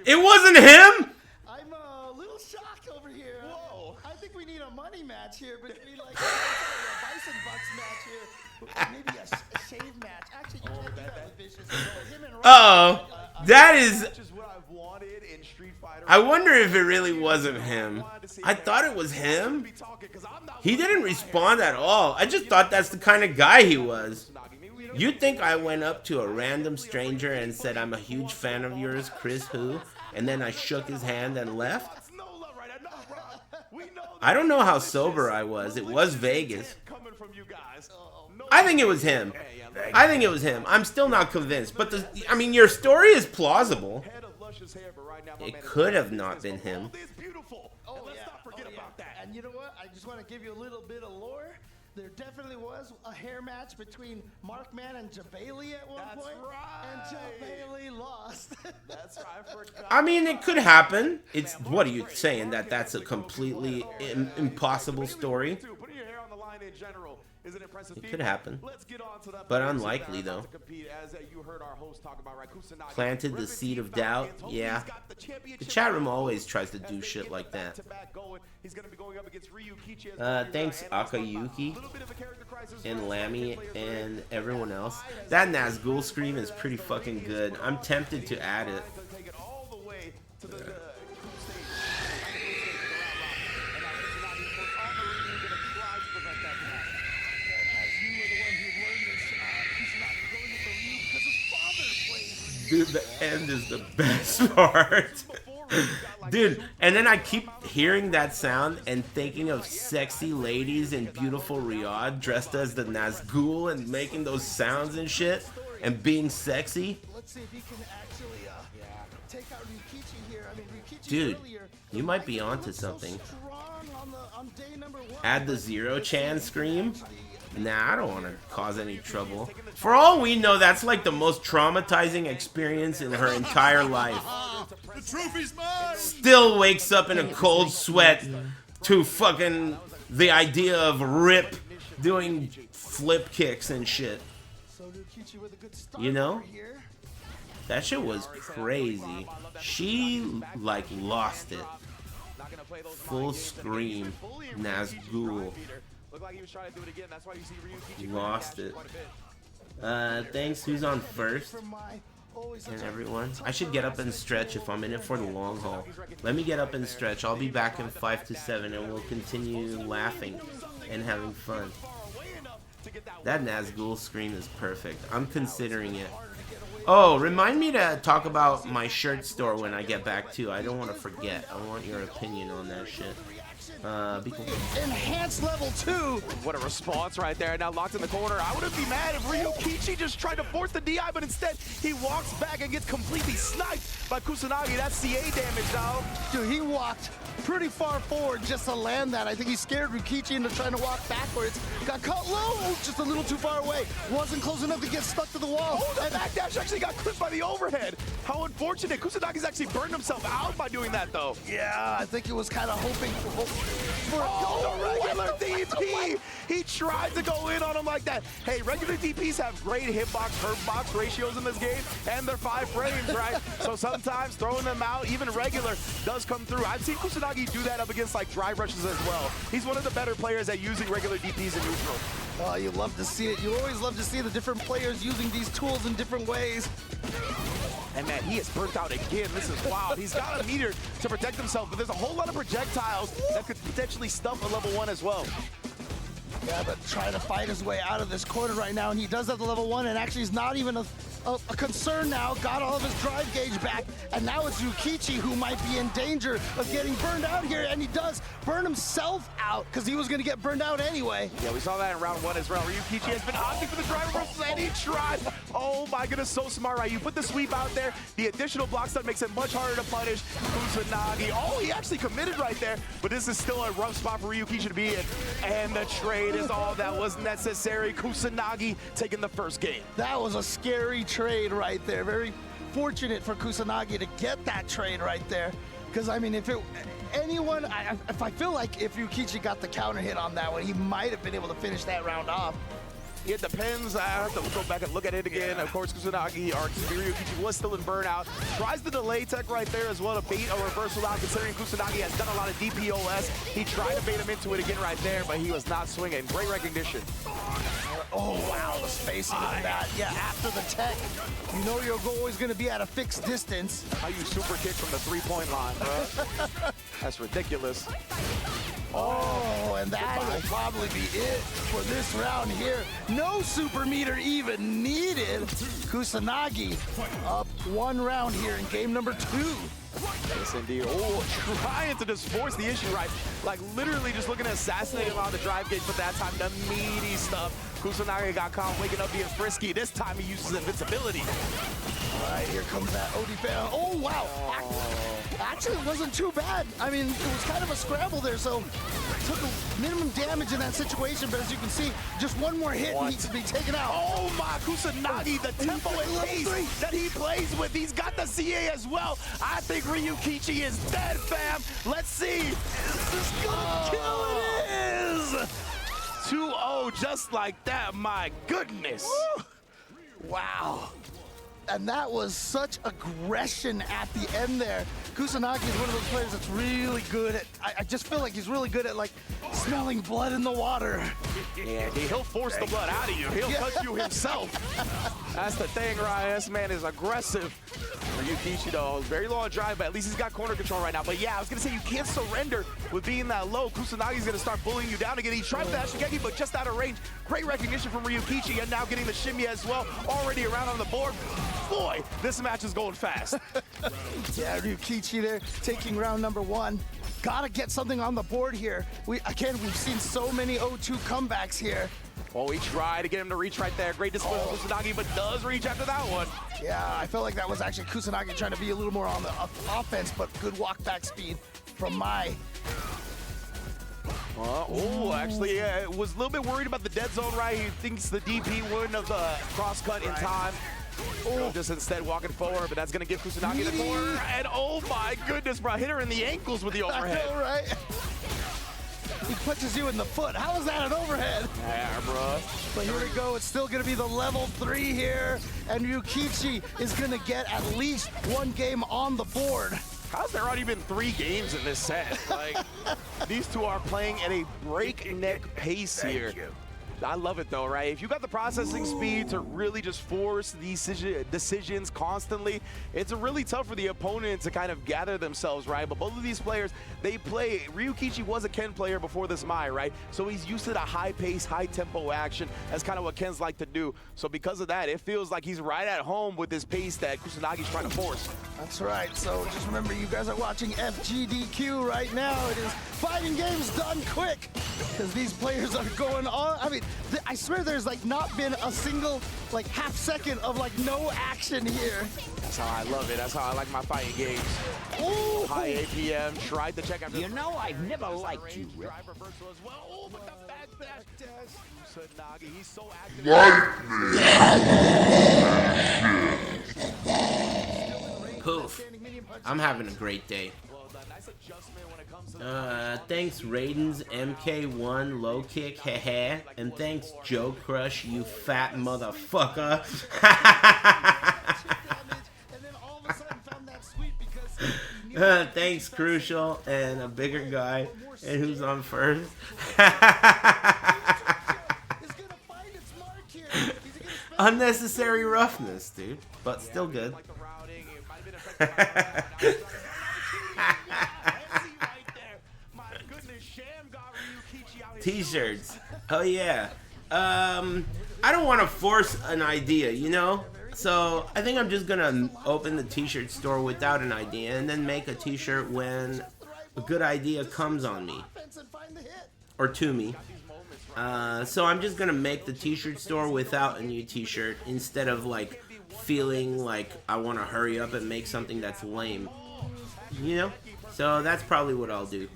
It wasn't him.
I'm a little shocked over here. Whoa. I think we need a money match here between like Tyson Bucks match here. Maybe a shave match. Actually, you can't do that with Vicious. Him and
Oh, that is. I wonder if it really wasn't him. I thought it was him. He didn't respond at all. I just thought that's the kind of guy he was. You think I went up to a random stranger and said, I'm a huge fan of yours, Chris who? And then I shook his hand and left? I don't know how sober I was. It was Vegas. I think it was him. I think it was him. I'm still not convinced. But, I mean, your story is plausible. It could have not been him.
And you know what? I just want to give you a little bit of lore. There definitely was a hair match between Markman and Jabali at one point. And Jabali lost. That's right. I forgot.
I mean, it could happen. It's what are you saying? That's a completely impossible story? It could happen, but unlikely though. Planted the seed of doubt. Yeah, the chat room always tries to do shit like that. Thanks Akayuki and Lammy and everyone else. That Nazgul scream is pretty fucking good. I'm tempted to add it. Dude, the end is the best part. Dude, and then I keep hearing that sound and thinking of sexy ladies in beautiful Riyadh dressed as the Nazgul and making those sounds and shit and being sexy.
Let's see if he can actually take out Ryukichi here. I mean, Ryukichi
Dude,
earlier,
you might be onto something.
on day number 1.
Add the Zero Chan scream. Nah, I don't want to cause any trouble. For all we know, that's like the most traumatizing experience in her entire life.
The trophy's mine!
Still wakes up in a cold sweat to fucking the idea of Rip doing flip kicks and shit. You know? That shit was crazy. She, like, lost it. Full scream. Nazgul. Lost it. Thanks. Who's on first? And everyone. I should get up and stretch if I'm in it for the long haul. Let me get up and stretch. I'll be back in 5 to 7 and we'll continue laughing and having fun. That Nazgul scream is perfect. I'm considering it. Oh, remind me to talk about my shirt store when I get back too. I don't want to forget. I want your opinion on that shit. Be cool.
Enhanced level 2. What a response right there. Now locked in the corner. I wouldn't be mad if Ryukichi just tried to force the DI, but instead he walks back and gets completely sniped by Kusanagi. That's CA damage now.
Dude, he walked pretty far forward just to land that. I think he scared Ryukichi into trying to walk backwards. Got caught low, just a little too far away. Wasn't close enough to get stuck to the wall.
Oh, the backdash actually got clipped by the overhead. How unfortunate. Kusanagi's actually burned himself out by doing that, though.
Yeah, I think he was kind of hoping for
the regular DP. He tried to go in on him like that. Hey, regular DPs have great hitbox, hurtbox ratios in this game, and they're 5 frames, right? So sometimes throwing them out, even regular, does come through. I've seen Kusanagi do that up against like drive rushes as well. He's one of the better players at using regular DPs in neutral.
Oh, you love to see it. You always love to see the different players using these tools in different ways.
And man, he is burnt out again. This is wild. He's got a meter to protect himself, but there's a whole lot of projectiles that could potentially stump a level 1 as well.
Yeah, but trying to fight his way out of this corner right now, and he does have the level 1, and actually is not even a concern now. Got all of his drive gauge back, and now it's Ryukichi who might be in danger of getting burned out here, and he does burn himself out because he was going to get burned out anyway.
Yeah, we saw that in round 1 as well. Ryukichi has been opting for the drive reversals, and he tried. Oh my goodness, so smart, right? You put the sweep out there, the additional block stun makes it much harder to punish Kusanagi. Oh, he actually committed right there, but this is still a rough spot for Ryukichi to be in, and the trade is all that was necessary. Kusanagi taking the first game.
That was a scary trade right there. Very fortunate for Kusanagi to get that trade right there. Because, I mean, if I feel like if Ryukichi got the counter hit on that one, he might have been able to finish that round off.
It depends. I have to go back and look at it again. Of course, Kusanagi, or Ryukichi, was still in burnout. Tries the delay tech right there as well to bait a reversal out, considering Kusanagi has done a lot of DPOS. He tried to bait him into it again right there, but he was not swinging. Great recognition.
Oh, wow, the spacing of that. Yeah, after the tech, you know your goal is going to be at a fixed distance.
How you super kick from the three-point line, bro? That's ridiculous.
Oh, and that will probably be it for this round here. No super meter even needed. Kusanagi up 1 round here in game number 2.
Yes, indeed. Oh, trying to just force the issue, right? Like, literally just looking to assassinate him on the drive gauge, but that time, the meaty stuff. Kusanagi got caught waking up being frisky. This time, he uses invincibility.
All right, here comes that OD fan. Oh, wow. Actually, it wasn't too bad. I mean, it was kind of a scramble there, so took a minimum damage in that situation, but as you can see, just one more hit and he could be taken out.
Oh my, Kusanagi, the tempo and pace that he plays with. He's got the CA as well. I think Ryukichi is dead, fam. Let's see. Is this gonna kill? It is. 2-0 just like that. My goodness.
Woo. Wow. And that was such aggression at the end there. Kusanagi is one of those players that's really good at, I just feel like he's really good at like smelling blood in the water.
Yeah, he'll force the blood out of you. He'll touch you himself. That's the thing, Ryan. This man is aggressive. Ryukichi, though, very low on drive, but at least he's got corner control right now. But yeah, I was going to say, you can't surrender with being that low. Kusanagi's going to start bullying you down again. He tried that Shigeki, but just out of range. Great recognition from Ryukichi, and now getting the shimmy as well. Already around on the board. Boy, this match is going fast.
Yeah, Ryukichi there, taking round number 1. Gotta get something on the board here. We've seen so many 0-2 comebacks here.
Oh, he tried to get him to reach right there. Great display from Kusanagi, but does reach after that one.
Yeah, I felt like that was actually Kusanagi trying to be a little more on the offense, but good walk back speed from Mai.
Actually, yeah, was a little bit worried about the dead zone, right? He thinks the DP wouldn't have cross cut in time. Just instead walking forward, but that's going to give Kusanagi the corner. And oh my goodness, bro, hit her in the ankles with the overhead.
I know, right? He punches you in the foot. How is that an overhead?
Yeah, bro.
But here we go. It's still going to be the level 3 here. And Ryukichi is going to get at least 1 game on the board.
How's there already been 3 games in this set? Like, these two are playing at a breakneck pace here. I love it though, right? If you got the processing speed to really just force these decisions constantly, it's really tough for the opponent to kind of gather themselves, right? But both of these players, they play. Ryukichi was a Ken player before this Mai, right? So he's used to the high pace, high tempo action. That's kind of what Ken's like to do. So because of that, it feels like he's right at home with this pace that Kusanagi's trying to force.
That's right. So just remember, you guys are watching FGDQ right now. It is fighting games done quick because these players are going on. I mean, I swear there's like not been a single like half second of like no action here.
That's how I love it. That's how I like my fighting games. Ooh. High APM, tried to check after.
You know, I've never liked you, Rick.
Drive reversal as well. Oh, but the backdash. Kusanagi, he's so active.
Poof. I'm having a great day. Thanks Raiden's MK1 low kick, haha, and thanks Joe Crush, you fat motherfucker. Thanks Crucial and a bigger guy, and who's on first? Unnecessary roughness, dude, but still good. T-shirts. Oh yeah. I don't want to force an idea, you know? So I think I'm just gonna open the t-shirt store without an idea and then make a t-shirt when a good idea comes on me. Or to me. So I'm just gonna make the t-shirt store without a new t-shirt instead of like feeling like I want to hurry up and make something that's lame. You know? So that's probably what I'll do.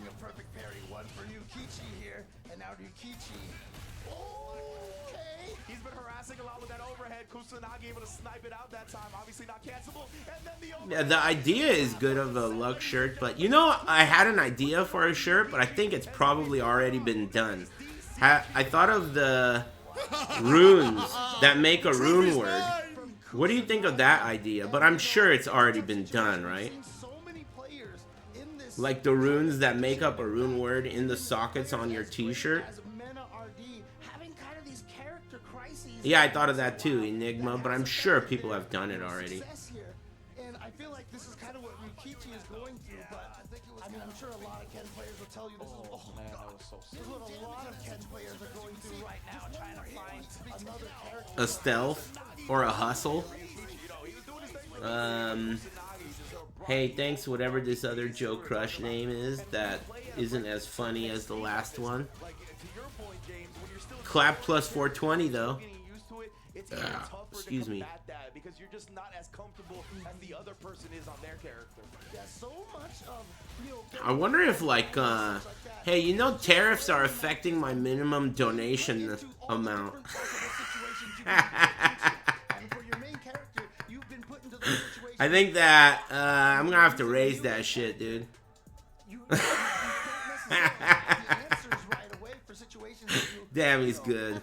Kusanagi able to snipe it out that time. Obviously not cancelable. And then the
yeah, the idea is good of a Lux shirt, but you know, I had an idea for a shirt, but I think it's probably already been done. I thought of the runes that make a rune word. What do you think of that idea? But I'm sure it's already been done, right? Like the runes that make up a rune word in the sockets on your t-shirt. Yeah, I thought of that too, Enigma, but I'm sure people have done it already.
And I feel like this is kind of what Ryukichi is going through, but I mean, I'm sure a lot of Ken players will tell you this is what a lot of Ken players are going through right now, trying to find another character.
A stealth or a hustle. Hey, thanks whatever this other Joe Crush name is that isn't as funny as the last one. Clap plus 420 though. Excuse me.
Because you're just not as comfortable as the other person is on their character.
Yeah, so much of, you know,
I wonder if like hey, you know tariffs are affecting my minimum donation amount. I think that I'm gonna have to raise that shit, dude. Damn, he's good.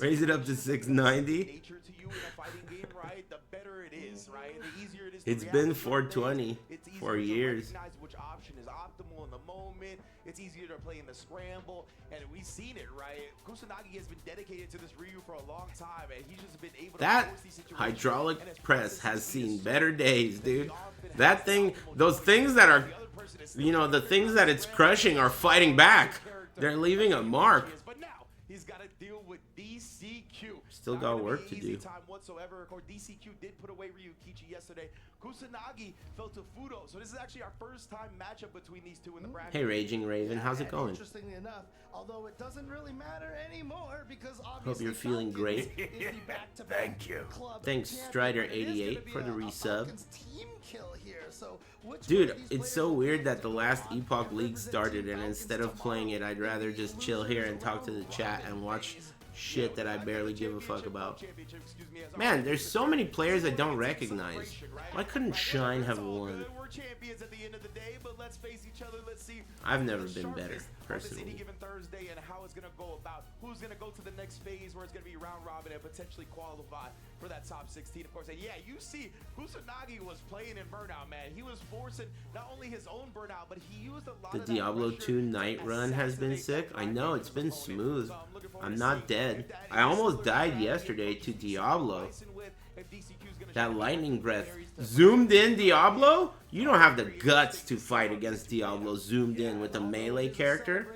Raise it up to 690. It's been 420 for years.
Which option is optimal in the moment. It's easier to play in the scramble, and we've seen it, right? Kusanagi has been dedicated to this Ryu for a long time, and he's just been able
That
to force these situations.
hydraulic press has seen better days, dude. That thing, those things that are, you know, the things that it's crushing are fighting back. They're leaving a mark.
But now he's got to deal with DCQ.
Still got work to do.
Time whatsoever. Of course, DCQ did put away Ryukichi yesterday. Kusanagi fell to Fudo. So this is actually our first time matchup between these two in the bracket.
Hey, Raging Raven, how's it going?
Interestingly enough, although it doesn't really matter anymore because
Hope
obviously
you're feeling great.
Thank you.
Thanks, Strider88 for the resub.
Team kill here. So
Dude, it's so weird that the last Epoch League started, and instead of playing it, I'd rather just chill here and talk to the chat and watch shit that I barely give a fuck about. Man, there's so many players I don't recognize. Why couldn't Shine have won? I've never been better, personally.
Given Thursday and how it's going to go about who's going to go to the next phase where it's going to be round robin and potentially qualify for that top 16, of course. And yeah, you see Kusanagi was playing in burnout, man. He was forcing not only his own burnout, but he used a lot
The
of that
Diablo
pressure
2 night run has been sick. I know, it's been smooth. I'm not dead. I almost died yesterday to Diablo. That lightning breath. Zoomed in Diablo? You don't have the guts to fight against Diablo zoomed in with a melee character.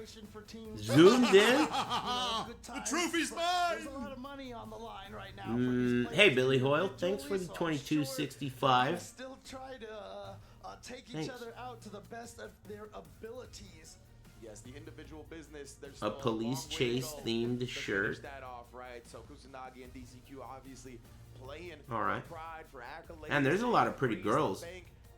Zoomed in?
The trophy's mine. There's a lot of money on the line right now.
Hey, Billy Hoyle. Thanks for the 2265.
Still try to take each other out to the best of their abilities.
Yes, the individual business. There's
A police chase themed shirt.
that off, right? So Kusanagi and DCQ obviously playing
All right.
for pride, for accolades.
And there's a lot of pretty girls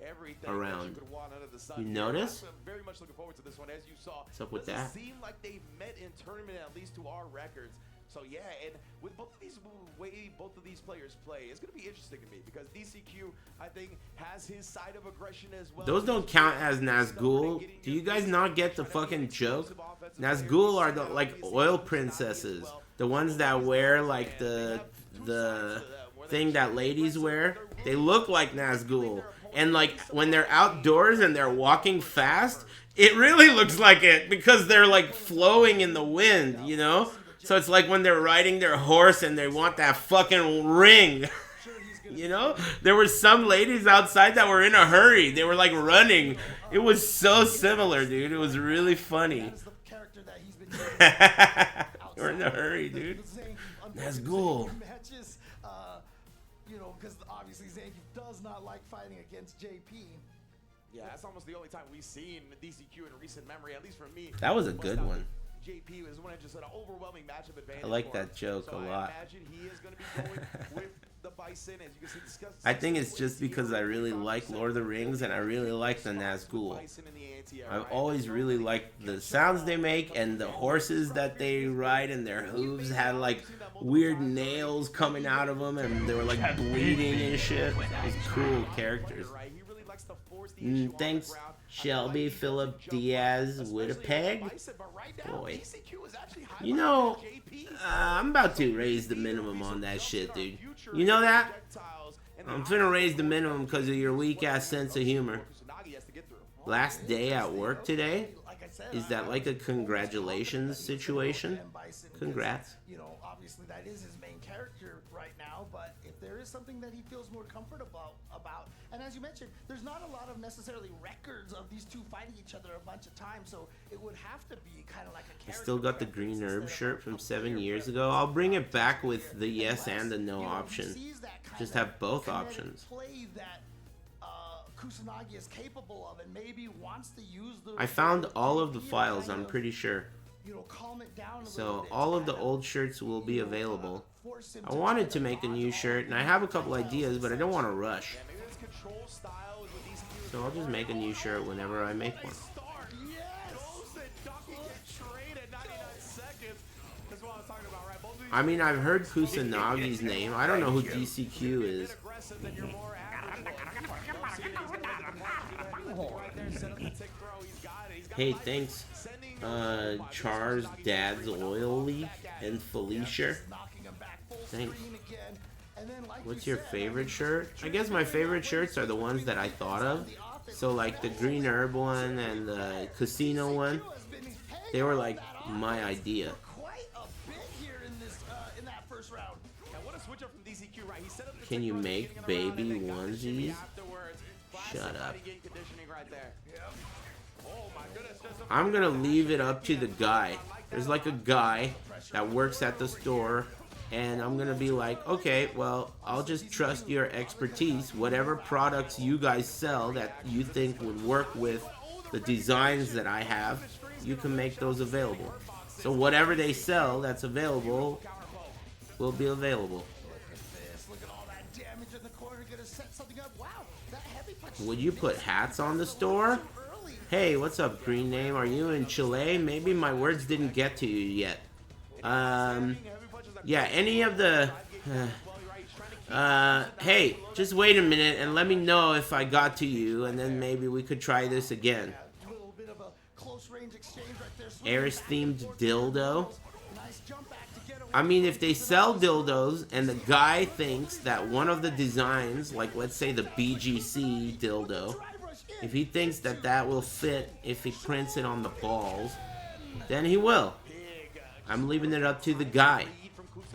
Everything
around.
that you could want under the sun.
You
here.
notice?
I'm very much looking forward to this one. As you saw,
What's up with
doesn't
that?
seem like they've met in tournament, at least to our records. So yeah, and with both of these way both of these players play, it's gonna be interesting to me because DCQ, I think, has his side of aggression as well.
Those don't count as Nazgul. Do you guys not get the fucking joke? Nazgul are the like oil princesses, the ones that wear like the thing that ladies wear. They look like Nazgul, and like when they're outdoors and they're walking fast, it really looks like it because they're like flowing in the wind, you know. So it's like when they're riding their horse and they want that fucking ring. You know? There were some ladies outside that were in a hurry. They were like running. It was so similar, dude. It was really funny. We're in a hurry, dude. That's cool.
Matches, you know, because obviously Zangief does not like fighting against JP.
Yeah, that's almost the only time we've seen DCQ in recent memory, at least for me.
That was a good one.
JP was one of just an overwhelming matchup advantage.
I like that joke a lot.
I imagine he is going to be going with the Bison, as you can see.
I think it's just because I really like Lord of the Rings and I really like the Nazgul. I've always really liked the sounds they make and the horses that they ride and their hooves had like weird nails coming out of them and they were like bleeding and shit. It was cool characters. Thanks, Shelby, Philip Diaz, Winnipeg. Boy. You know, I'm about to raise the minimum on that shit, dude. You know that? I'm finna raise the minimum because of your weak-ass sense of humor. Last day at work today? Is that like a congratulations situation? Congrats.
You know, obviously that is his main character right now, but if there is something that he feels more comfortable about, and as you mentioned, there's not a lot of necessarily records of these two fighting each other a bunch of times, so it would have to be kind of like a character.
I still got the green herb shirt from 7 years ago. I'll bring it back with the yes and the no option. Just have both options.
Play that Kusanagi is capable of and maybe wants to use the
I found all of the files, I'm pretty sure. So all of the old shirts will be available. I wanted to make a new shirt, and I have a couple ideas, but I don't want to rush. So I'll just make a new shirt whenever I make one. I mean, I've heard Kusanagi's name. I don't know who DCQ is. Hey, thanks. Char's Dad's Oil Leak and Felicia. Thanks. What's your favorite shirt? I guess my favorite shirts are the ones that I thought of. So like the green herb one and the casino one. They were like my idea. Can you make baby onesies? Shut up. I'm gonna leave it up to the guy. There's like a guy that works at the store, and I'm gonna be like, okay, well, I'll just trust your expertise. Whatever products you guys sell that you think would work with the designs that I have, you can make those available. So whatever they sell that's available will be available. Would you put hats on the store? Hey, what's up, green name? Are you in Chile? Maybe my words didn't get to you yet. Yeah, any of the... hey, just wait a minute and let me know if I got to you, and then maybe we could try this again. Aris-themed dildo. I mean, if they sell dildos and the guy thinks that one of the designs, like let's say the BGC dildo, if he thinks that that will fit if he prints it on the balls, then he will. I'm leaving it up to the guy.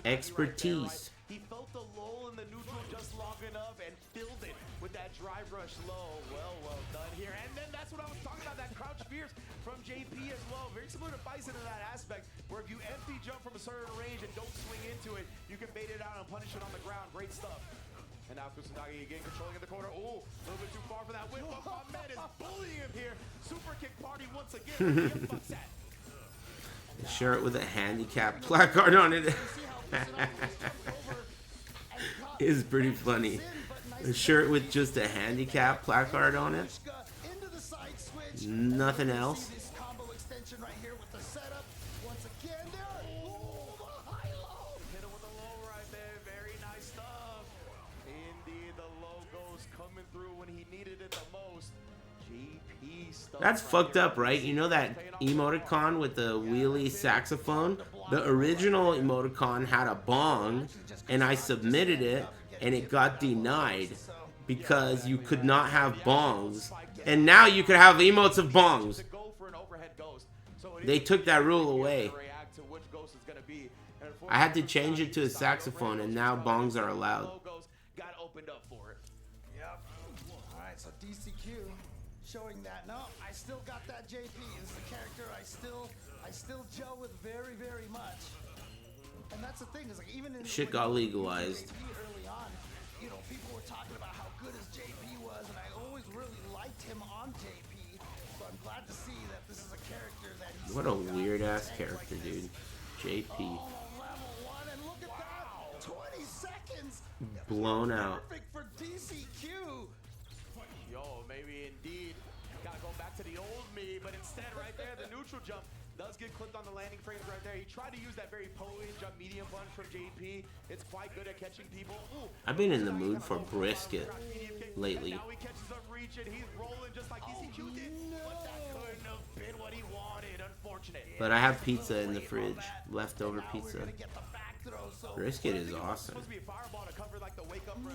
Expertise.
He felt the lull in the neutral just long enough and filled it with that drive rush low. Well done here. And then that's what I was talking about, that crouch fierce from JP as well. Very similar to Bison in that aspect, where if you empty jump from a certain range and don't swing into it, you can bait it out and punish it on the ground. Great stuff. And now Kusanagi again controlling in the corner. Ooh, a little bit too far for that whip, but my man is bullying him here. Super kick party once again.
A shirt with a handicap placard on it is pretty funny. A shirt with just a handicap placard on it. Nothing else. That's fucked up, right? You know that emoticon with the wheelie saxophone? The original emoticon had a bong, and I submitted it, and it got denied because you could not have bongs. And now you could have emotes of bongs. They took that rule away. I had to change it to a saxophone, and now bongs are allowed.
Got opened up for it. Yep. Alright, so DCQ showing that. No, I still got that JP. This is a character I still gel with very, very much. And that's the thing, is like even in
shit got legalized.
Early on, you know, people were talking about how good his JP was, and I always really liked him on JP. So I'm glad to see that this is a character that he's
what a weird ass character, dude. JP.
Oh, level 1, and look at that. 20 seconds.
Blown out.
Perfect for DCQ.
Yo, maybe indeed. Gotta go back to the old me, but instead right there, the neutral jump Does get clipped on the landing frames right there. He tried to use that very potent jump medium punch from JP. It's quite good at catching people. Ooh.
I've been in the mood for brisket lately.
Now he catches up reach and he's rolling just like DCQ did. But that couldn't have been what he wanted. Unfortunate.
But I have pizza in the fridge, leftover pizza. Brisket is awesome.
Supposed to be a fireball to cover like the wake up OD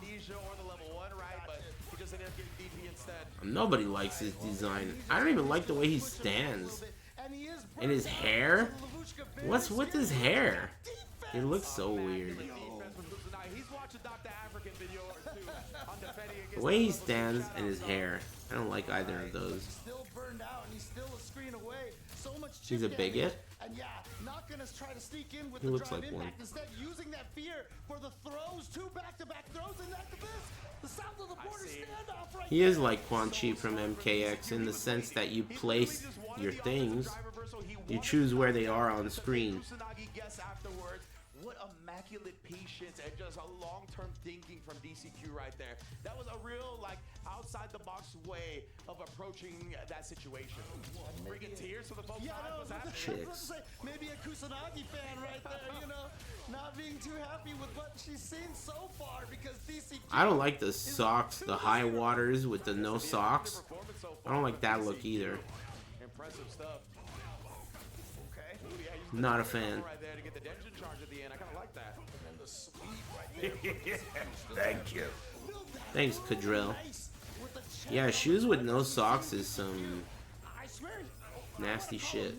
amnesia or the level 1, right? But he just ended up getting DP instead.
Nobody likes his design. I don't even like the way he stands. And his hair? What's with his hair? It looks so weird. The way he stands and his hair. I don't like either of those. He's a bigot?
And yeah, not gonna try to sneak in with
He
the
looks
drive
like
impact.
one.
Instead, using that fear for the throws, 2 back-to-back throws, and after this, the sound of the border standoff right
He is like Quan Chi from MKX in the sense that you place your things. You choose where they are on screen.
What immaculate patience and just a long-term thinking from DCQ right there. That was a real, like, outside-the-box way of approaching that situation. Bringing tears to the folks.
Yeah, no,
what's happening.
Chicks.
maybe a Kusanagi fan right there, you know, not being too happy with what she's seen so far because DCQ.
I don't like the socks, the high waters with the no socks. I don't like that look either.
Impressive stuff. Okay.
Not a fan.
Right there to get the dungeon charge at the end. I kind of like that. And the sweep
Thank you.
Thanks, Kadrill. Yeah, shoes with no socks is some nasty shit.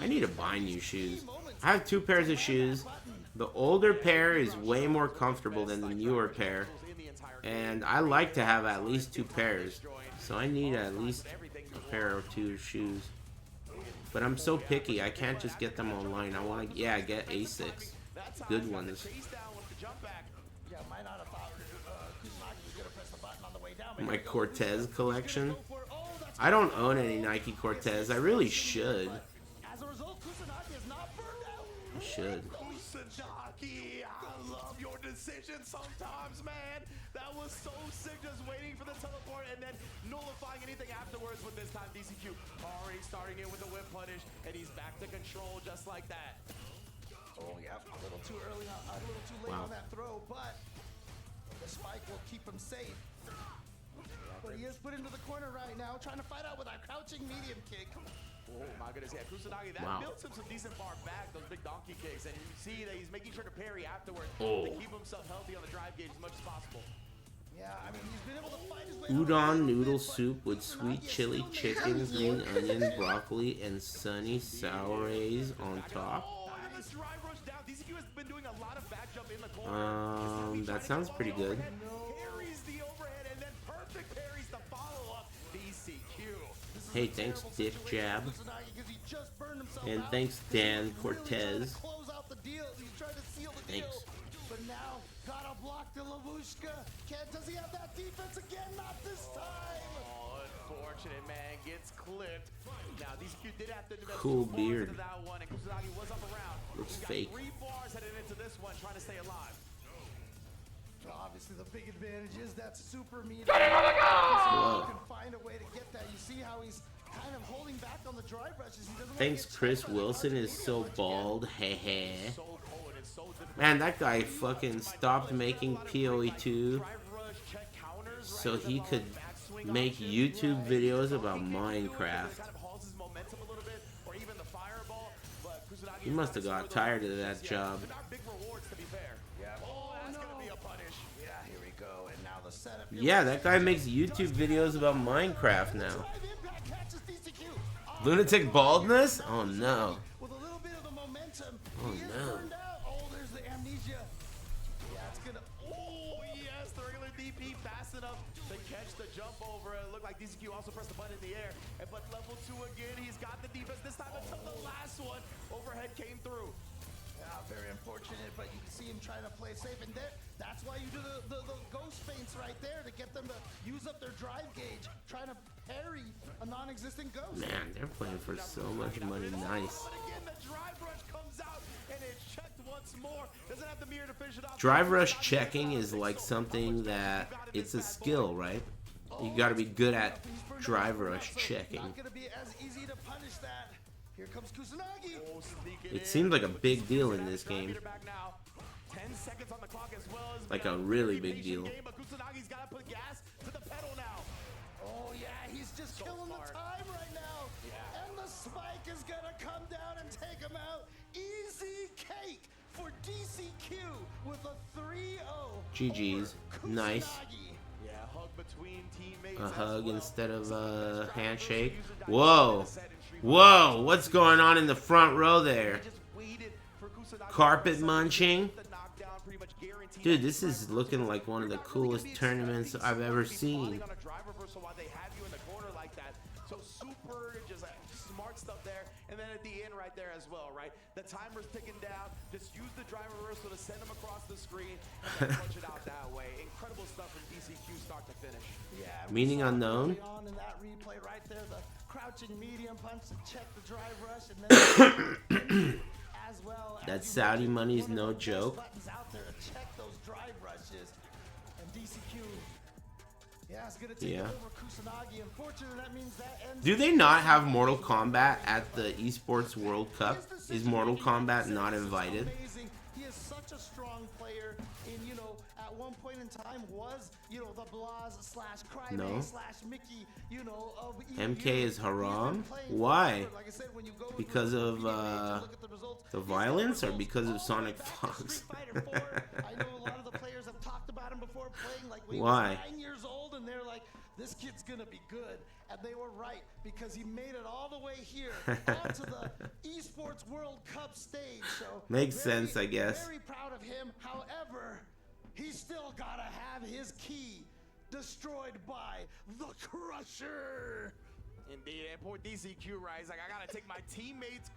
I need to buy new shoes. I have 2 pairs of shoes. The older pair is way more comfortable than the newer pair. And I like to have at least 2 pairs. So I need at least a pair or 2 shoes. But I'm so picky, I can't just get them online. I want to, yeah, get Asics. Good ones. My Cortez collection. I don't own any Nike Cortez. I really should. I should.
Kusanagi, I love your decision sometimes, man. That was so sick, just waiting for the teleport and then nullifying anything afterwards with this time DCQ. Already starting in with the whip punish, and he's back to control just like that.
Oh, yeah, a little too early, a little too late on that throw, but the spike will keep him safe. But he is put into the corner right now, trying to fight out with a crouching medium kick.
Oh my goodness, yeah, Kusanagi, that builds him some decent bar back, those big donkey kicks, and you see that he's making sure to parry afterwards to keep himself healthy on the drive gauge as much as possible.
Yeah, I mean, he's been able to fight his way
Udon noodle soup with sweet chili chicken, green onion, broccoli, and sunny sourays on top. That sounds pretty good. Hey, thanks, Dick Jab. And thanks, Dan Cortez. Thanks.
But now, gotta block the Lavushka. Does he have that defense again? Not this time.
Oh, unfortunate, man. Gets clipped. Now, DCQ did have to invest
Cool
2 bars
beard.
into that one, and Kusanagi was up around.
Looks
He's got
fake.
3 bars headed into this one, trying to stay alive.
Well, obviously, the big advantage is that super meter.
Whoa.
You can find a way to get that. You see how he's kind of holding back on the drive rushes. He doesn't
Thanks, Chris Wilson is so bald. Heh. Man, that guy fucking stopped making PoE2 so he could make YouTube videos about Minecraft. He must have got tired of that job. Yeah, that guy makes YouTube videos about Minecraft now. Lunatic baldness? Oh no.
With a little bit of the momentum.
Oh no.
Oh, there's the amnesia. Yeah, it's gonna.
Oh, yes, the regular DP fast enough to catch the jump over. It looked like DCQ also pressed the button in the air. But level 2 again, he's got the defense this time until the last one. Overhead came through.
Yeah, very unfortunate, but you can see him trying to play safe. And that's why you do the ghost feints right there to get them to use up their drive gauge, trying to parry a non-existent ghost.
Man, they're playing for so much money. Nice. Drive rush checking is like something that it's a skill, right? You got to be good at drive rush checking.
Not gonna be as easy to punish that. Here comes Kusanagi.
It seems like a big deal in this game.
10 seconds on the clock as well as
Like a really big deal.
but Kusanagi's got to put gas to the pedal now.
Oh yeah, he's just killing the time right now.
Yeah.
And the spike is gonna come down and take him out. Easy cake for DCQ with a 3-0.
GG's. Nice.
Yeah, hug between teammates.
A hug instead of a handshake. Whoa. Whoa. What's going on in the front row there? Carpet munching. Dude, this is looking like one of the coolest tournaments I've ever seen.
So super just smart stuff there. And then at the end right there as well, right? The timer's ticking down. Just use the drive reversal to send them across the screen and then punch it out that way. Incredible stuff from DCQ start to finish.
Yeah.
Meaning unknown.
On in that replay right there, the crouching medium punch to check the drive rush and then as well.
That Saudi money is no joke.
Buttons out there to check those drive rushes. And DCQ, yeah, it's gonna take over Kusanagi. Unfortunately, that means that ends.
Do they not have Mortal Kombat at the Esports World Cup? Is Mortal Kombat not invited?
Amazing. He is such a strong player. And you know, at one point in time was, you know, the Blaz slash Crybaby slash Mickey, you know, of
MK is haram? Why? Because of the violence or because of Sonic Fox?
I know a lot of the players have talked about him before playing like when he
Why?
was 9 years old, and they're like, this kid's gonna be good. And they were right, because he made it all the way here onto the Esports World Cup stage. So
Makes sense, I guess.
Very proud of him. However, he's still gotta have his key destroyed by the Crusher.
Indeed, and poor DCQ, right? He's like, I gotta take my teammate's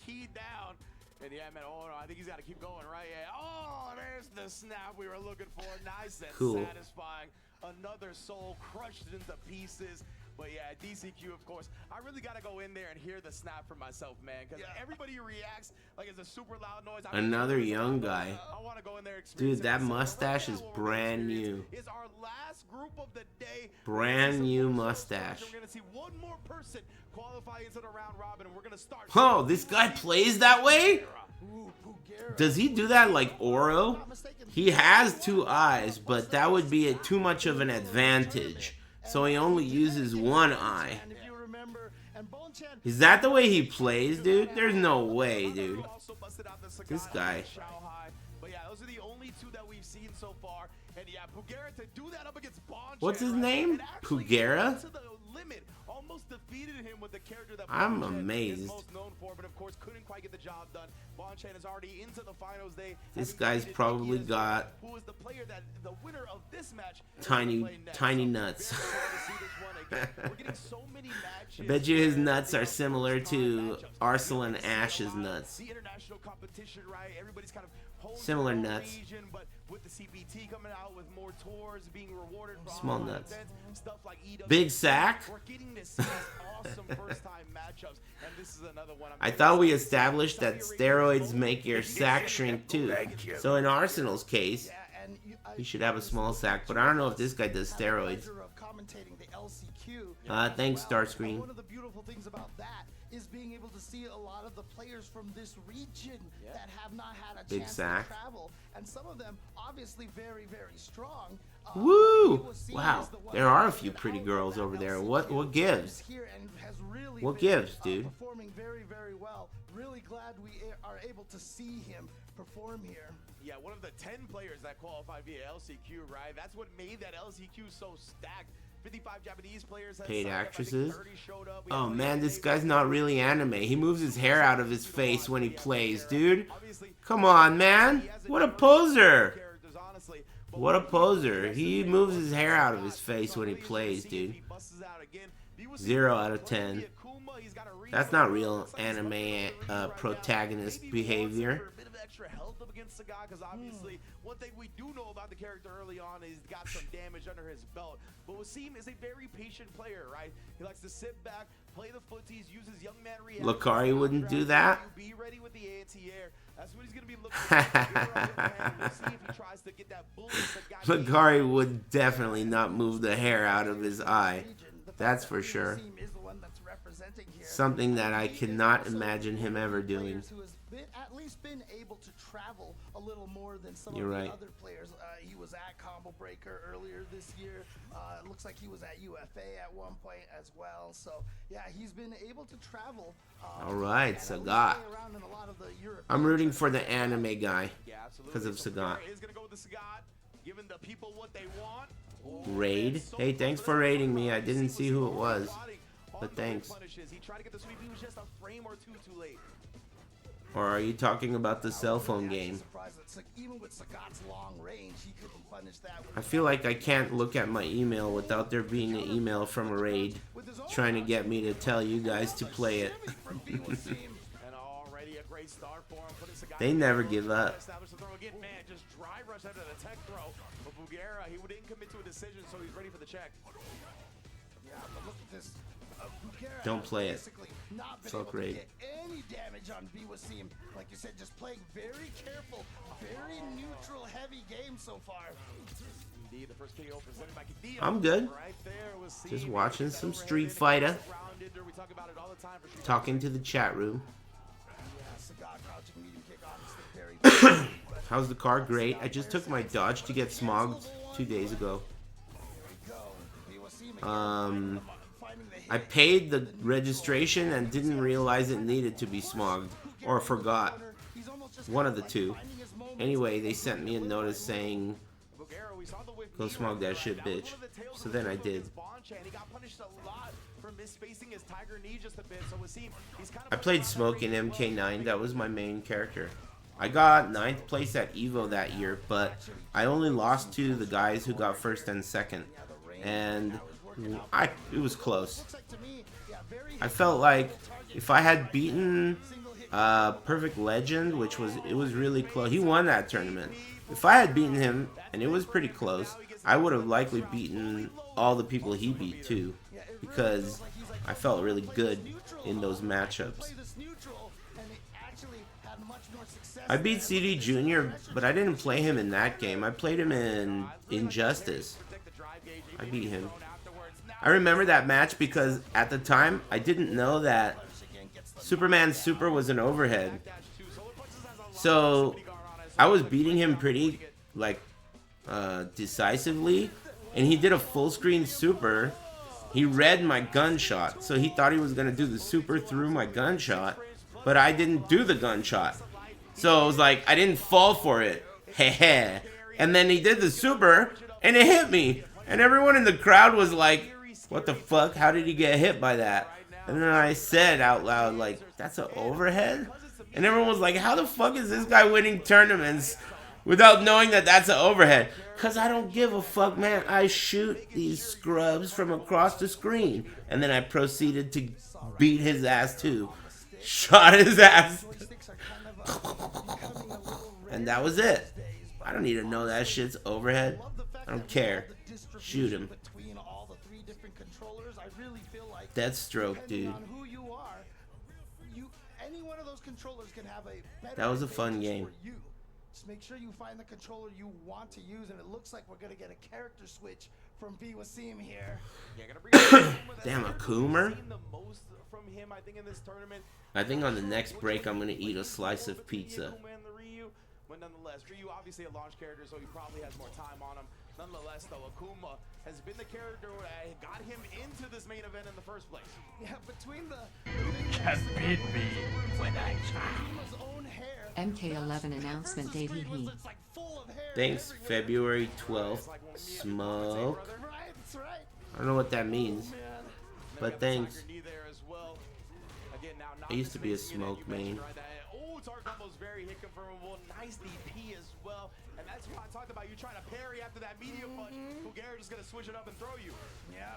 key down. And yeah, man, oh no, I think he's gotta keep going, right? Yeah. Oh, there's the snap we were looking for. Nice and satisfying. Another soul crushed into pieces. But yeah, DCQ, of course. I really gotta go in there and hear the snap for myself, man, because everybody reacts like it's a super loud noise.
Another young guy.
I want to go in there.
Dude, that mustache is brand new.
Is our last group of the day.
Brand new mustache.
We're gonna see one more person qualify into the round robin, and we're gonna start.
Oh, this guy plays that way? Does he do that like Oro? He has two eyes, but that would be too much of an advantage. So he only uses one eye. Is that the way he plays, dude? There's no way, dude. This guy.
But yeah, those are the only two that we've seen so far. And yeah, Pugera to do that up against Bonchan.
What's his name? Pugera?
Almost defeated him with the character that
I'm
Bonchan
amazed.
is most known for, but of course couldn't quite get the job done. Bonchan is already into the finals.
This guy's probably got
who is the player that the winner of this match
tiny nuts.
We're getting so many matches.
I bet you his nuts are similar to Arsalan Ash's nuts.
The international competition, right? Everybody's kind of
similar nuts.
Region, but with the CBT coming out with more tours being rewarded for
small nuts.
Events, stuff like
Big sack.
We're getting to see awesome first-time matchups, and this is another one.
I thought we established that steroids make your sack shrink too. So in Arsenal's case, he should have a small sack, but I don't know if this guy does steroids. Thanks, Starscreen.
One of the beautiful things about that is being able to see a lot of the players from this region that have not had a chance to travel, and some of them obviously very, very strong.
Woo! Wow, there are a few pretty girls over there. What gives? What gives, dude?
Performing very, very well. Really glad we are able to see him perform here.
Yeah, one of the 10 players that qualify via LCQ, right? That's what made that LCQ so stacked. 55 Japanese players.
Paid actresses. Oh man, this guy's not really anime. He moves his hair out of his face when he plays, dude. Come on, man. What a poser. What a poser. He moves his hair out of his face when he plays, dude. 0 out of 10. That's not real anime protagonist behavior.
Extra health up against the guy, because obviously one thing we do know about the character early on is he's got some damage under his belt. But Wasim is a very patient player, right? He likes to sit back, play the footies, use his young man reaction.
Lakari wouldn't do that.
Be ready with the anti-air. That's what he's gonna be looking for. We'll see if he tries to get that bullet.
Lakari would definitely not move the hair out of his eye.
The
That's for sure. Something that I cannot imagine him ever doing.
At least been able to travel a little more than some
You're
of the
right.
other players. He was at Combo Breaker earlier this year. It looks like he was at UFA at one point as well. So yeah, he's been able to travel.
All right, Sagat. I'm rooting for the anime guy because of Sagat.
Giving the people what they want.
Raid? Hey, thanks for raiding me. I didn't see who it was, but thanks.
He tried to get the sweep. He was just a frame or two too late.
Or are you talking about the cell phone game?
Even with Sagat's long range, he couldn't punish that.
I feel like I can't look at my email without there being an email from a raid trying to get me to tell you guys to play it. They never give up.
He didn't commit to a decision, so he's ready for the check.
Yeah, but look at this.
Don't play it. Fuck raid.
Any damage on Wasim. Like you said, just playing very careful, very neutral, heavy game so far.
Indeed, the first KO presented by Kadeo.
I'm good.
Right there was
Just watching some Street Fighter. Talking to the chat room. How's the car? Great. I just took my Dodge to get smogged 2 days ago. I paid the registration and didn't realize it needed to be smogged. Or forgot. One of the two. Anyway, they sent me a notice saying, go smog that shit, bitch. So then I did. I played Smoke in MK9. That was my main character. I got 9th place at EVO that year, but I only lost to the guys who got 1st and 2nd. And it was close. I felt like if I had beaten Perfect Legend, it was really close. He won that tournament. If I had beaten him, and it was pretty close, I would have likely beaten all the people he beat too, because I felt really good in those matchups. I beat CD Jr., but I didn't play him in that game. I played him in Injustice. I beat him. I remember that match because at the time, I didn't know that Superman Super was an overhead. So I was beating him pretty, decisively, and he did a full screen super. He read my gunshot, so he thought he was going to do the super through my gunshot, but I didn't do the gunshot. So it was like, I didn't fall for it. Heh. And then he did the super, and it hit me. And everyone in the crowd was like, what the fuck? How did he get hit by that? And then I said out loud, like, that's an overhead? And everyone was like, how the fuck is this guy winning tournaments without knowing that that's an overhead? Because I don't give a fuck, man. I shoot these scrubs from across the screen. And then I proceeded to beat his ass, too. Shot his ass. And that was it. I don't need to know that shit's overhead. I don't care. Shoot him. Deathstroke, dude. That was a fun game.
Just make sure you find the controller you want to use, and it looks like we're gonna get a character switch from Wasim here.
Damn, a Coomer? I think on the next break I'm gonna eat a slice of pizza.
But nonetheless, Ryu obviously a launch character, so he probably has more time on him. Nonetheless, though, Akuma has been the character that got him into this main event in the first place.
Yeah, between the...
Just beat me when I try.
MK11 announcement date he.
Thanks, February 12th. Smoke. I don't know what that means, but thanks. I used to be a Smoke main.
Very hit confirmable, nice DP as well, and that's what I talked about. You trying to parry after that medium punch. Kugera just gonna switch it up and throw you. Yeah.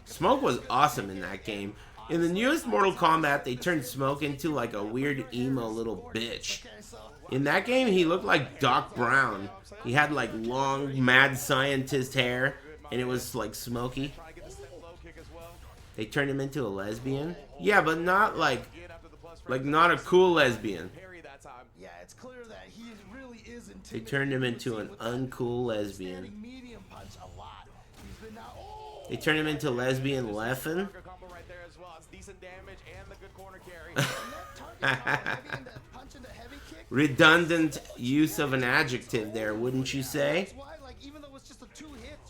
Smoke was awesome in that game. In the newest Mortal Kombat, they turned Smoke into like a weird emo little bitch. In that game, he looked like Doc Brown. He had like long mad scientist hair, and it was like smoky. They turned him into a lesbian. Yeah, but not like not a cool lesbian.
Yeah, it's clear that he really is intimidating.
They turned him into an uncool lesbian. They turn him into lesbian Leffen. Redundant use of an adjective there, wouldn't you say?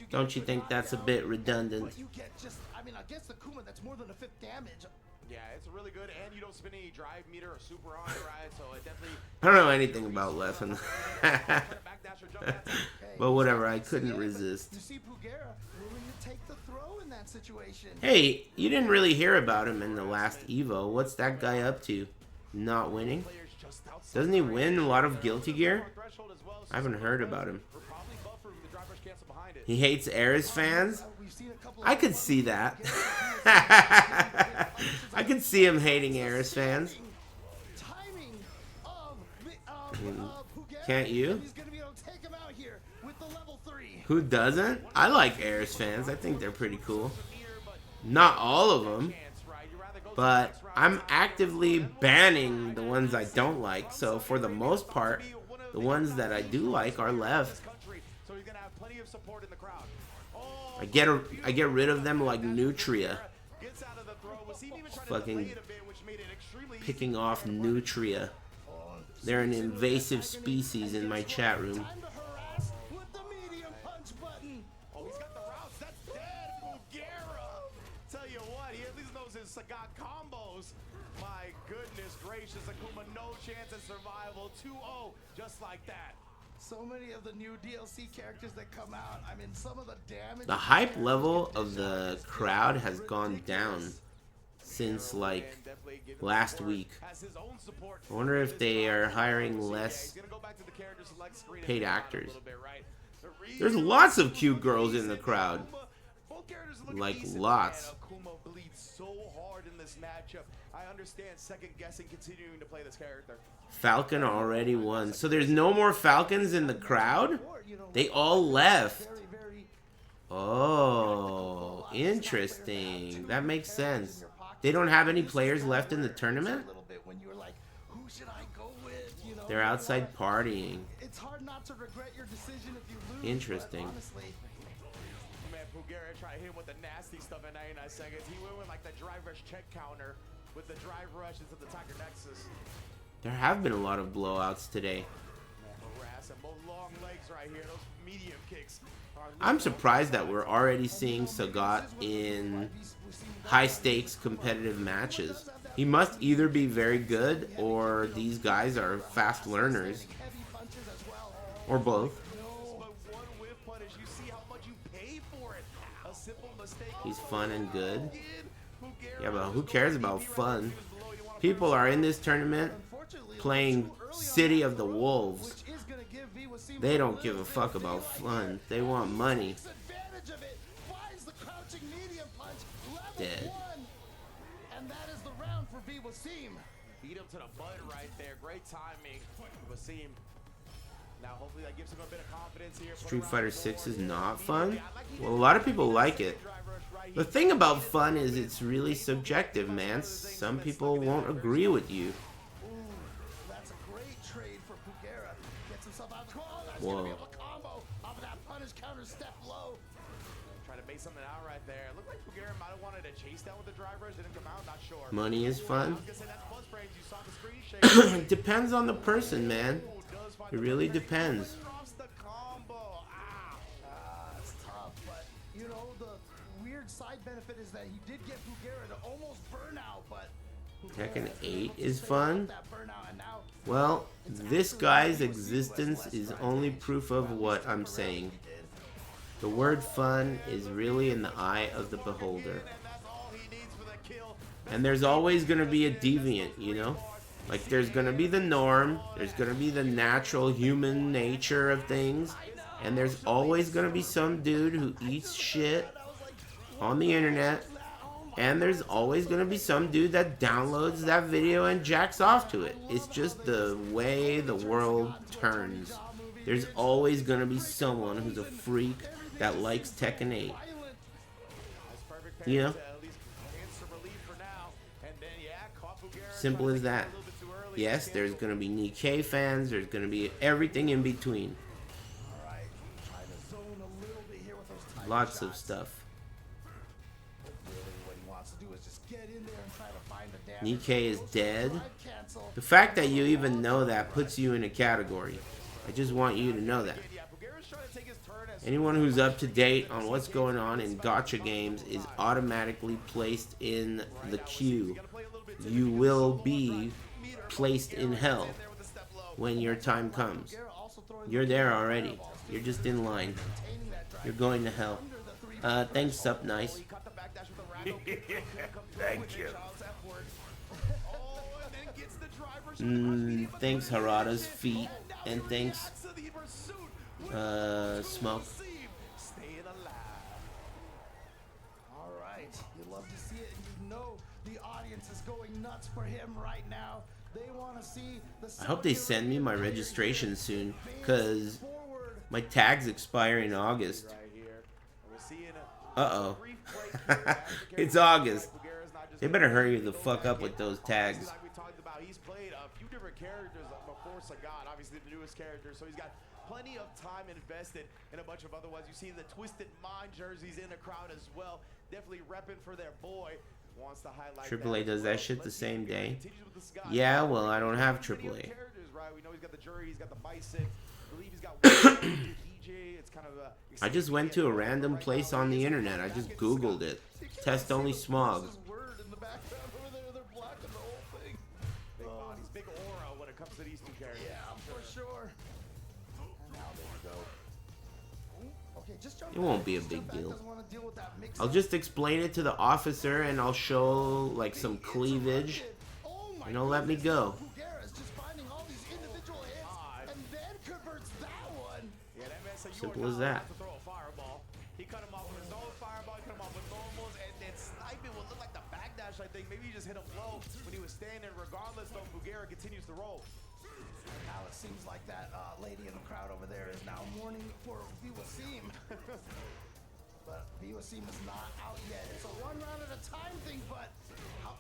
Don't you think that's a bit redundant?
I mean, against the Kuma, that's more than a 5th damage.
Yeah, it's really good, and you don't spin any drive meter or super on it, right? So it definitely.
I don't know anything about Leffen. But whatever, I couldn't resist.
You see Pugera willing to take the throw in that situation.
Hey, you didn't really hear about him in the last Evo. What's that guy up to? Not winning? Doesn't he win a lot of Guilty Gear? I haven't heard about him. He hates Aris fans? I could see that. I could see him hating Aris fans. Can't you? Who doesn't? I like Aris fans. I think they're pretty cool. Not all of them. But I'm actively banning the ones I don't like. So for the most part, the ones that I do like are left. I get rid of them like Nutria. Fucking picking off Nutria. They're an invasive species in my chat room.
Sagat combos. My goodness gracious, Akuma, no chance of survival. 2-0, just like that.
So many of the new DLC characters that come out. I mean, some of the damage.
The hype level of the crowd has gone down since like last week. I wonder if they are hiring less paid actors. There's lots of cute girls in the crowd. Like lots.
I understand second guessing continuing to play this character.
Falcon already won. So there's no more Falcons in the crowd? They all left. Oh, interesting. That makes sense. They don't have any players left in the tournament? They're outside partying.
It's hard not to regret your decision if you lose.
Interesting.
Man, Pugera tried to hit him with the nasty stuff at 99 seconds. He went with like the drive rush check counter with the drive rush into the Tiger Nexus.
There have been a lot of blowouts today.
Long legs right here. Those medium kicks.
I'm surprised that we're already seeing Sagat in high-stakes competitive matches. He must either be very good or these guys are fast learners. Or both. He's fun and good. Yeah, but who cares about fun? People are in this tournament playing City of the Wolves. They don't give a fuck about fun. They want money. Dead.
And that is the round for Wasim.
Beat him to the butt right there. Great timing. Wasim. Now hopefully that gives him a bit of confidence here.
Street Fighter 6 is not fun? Well, a lot of people like it. The thing about fun is it's really subjective, man. Some people won't agree with you.
That's a great trade for Pugera. Gets himself out of the corner. That's
Whoa.
gonna be able to combo off of that punish counter step low.
Trying to base something out right there. It looked like Pugera might have wanted to chase down with the drive rush. Didn't come out. Not sure.
Money is fun.
It
Depends on the person, man. It really depends.
It's tough, but you know the weird side benefit is that he did get Pugera to almost burnout, but
Tekken 8 is fun. Well, this guy's existence is only proof of what I'm saying. The word fun is really in the eye of the beholder. And there's always going to be a deviant, you know? Like, there's going to be the norm, there's going to be the natural human nature of things, and there's always going to be some dude who eats shit on the internet, and there's always going to be some dude that downloads that video and jacks off to it. It's just the way the world turns. There's always going to be someone who's a freak that likes Tekken 8. You know? Simple as that. Yes, there's going to be Nikkei fans, there's going to be everything in between. Lots of stuff.
do is just get in there and try to find the damage.
Nikkei is dead. The fact that you even know that puts you in a category. I just want you to know that. Anyone who's up to date on what's going on in gacha games is automatically placed in the queue. You will be placed in hell when your time comes. You're there already. You're just in line. You're going to hell. Thanks, Up Nice.
Thank you.
Thanks, Harada's feet. And thanks, Smoke.
All right, you love to see it, and you know the audience is going nuts for him right now. They want to see the.
I hope they send me my registration soon, cause my tags expire in August. Uh-oh. It's August. They better hurry the fuck up with those tags.
Like we talked about, he's played a few different characters before Sagat, obviously the newest character, so he's got plenty of time invested in a bunch of other ones. You see the Twisted Mind jerseys in the crowd as well. Definitely repping for their boy. Wants to highlight
AAA does that shit the same day. Yeah, well, I don't have AAA.
We know he's got the jury, he's got the bison. I believe he's got DJ. It's kind of
I just went to a random place on the internet. I just Googled it. Test only smog.
Big bodies, big aura when it comes to these two characters.
Yeah, for sure. And now there we go. Okay, just jump
It won't be a big deal. I'll just explain it to the officer and I'll show like some cleavage and he'll let me go. Simple as that.
He cut him off with his own fireball, he cut him off with normals, and then sniping would look like the backdash, I think. Maybe he just hit him low when he was standing. Regardless, though, Bugera continues to roll.
Now it seems like that lady in the crowd over there is now mourning for Viwasim. But Viwasim is not out yet. It's a one round at a time thing, but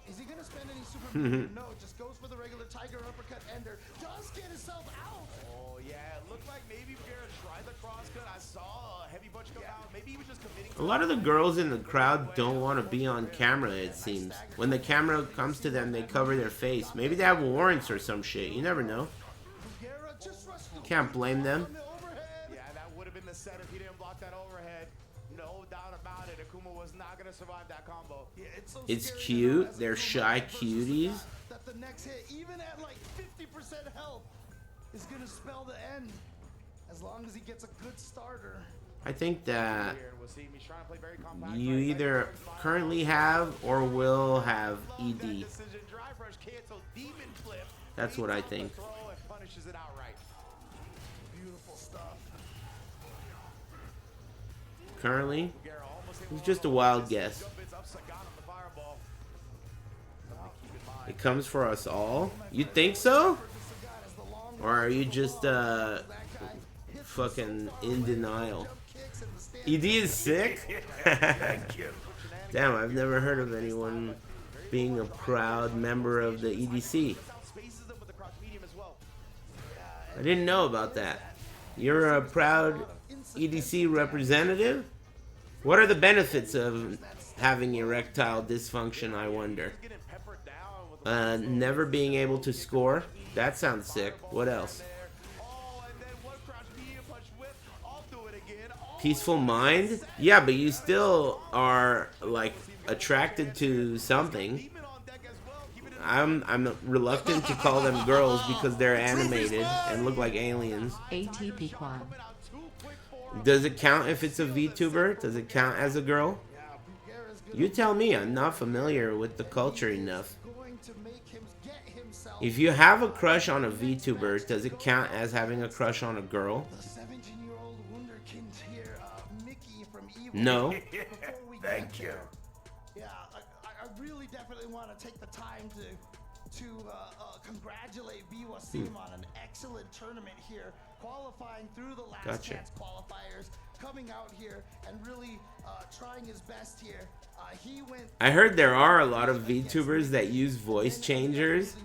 is he going to spend any super move? No, just goes for the regular Tiger Uppercut Ender. Does get himself out.
Oh, yeah. It looked like maybe Bugera tried the crosscut. I saw a heavy punch come out. Maybe he was just committing.
A lot of the girls in the crowd don't want to be on camera, it seems. When the camera comes to them, they cover their face. Maybe they have warrants or some shit. You never know. Can't blame them.
Yeah, that would have been the set if he didn't block that overhead. No doubt about it. Akuma was not going to survive that combo. Yeah,
It's cute. They're shy cuties.
That the next hit, even at like 50% health, is going to spell the end. As long as he gets a good starter.
I think that you either currently have or will have ED. That's what I think.
Beautiful stuff.
Currently, it's just a wild guess. It comes for us all? You think so? Or are you just fucking in denial? ED is sick? Damn, I've never heard of anyone being a proud member of the EDC. I didn't know about that. You're a proud EDC representative? What are the benefits of having erectile dysfunction, I wonder? Never being able to score? That sounds sick. What else? Peaceful mind? Yeah, but you still are, like, attracted to something. I'm reluctant to call them girls because they're animated and look like aliens.
ATP Quad.
Does it count if it's a VTuber? Does it count as a girl? You tell me. I'm not familiar with the culture enough. If you have a crush on a VTuber, does it count as having a crush on a girl? No.
Thank you.
Yeah, I really definitely want to take the time to congratulate Viwasim on an excellent tournament here, qualifying through the last chance qualifiers, coming out here and really trying his best here. He went.
I heard there are a lot of VTubers that use voice changers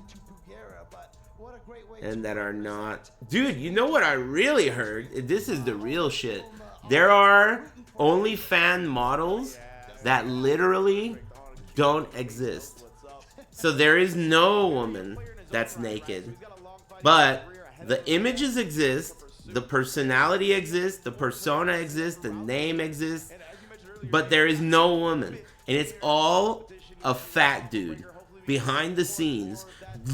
and that are not. Dude, you know what I really heard? This is the real shit. There are OnlyFans models that literally don't exist. So there is no woman that's naked. But the images exist, the personality exists, the persona exists, the name exists, but there is no woman. And it's all a fat dude behind the scenes,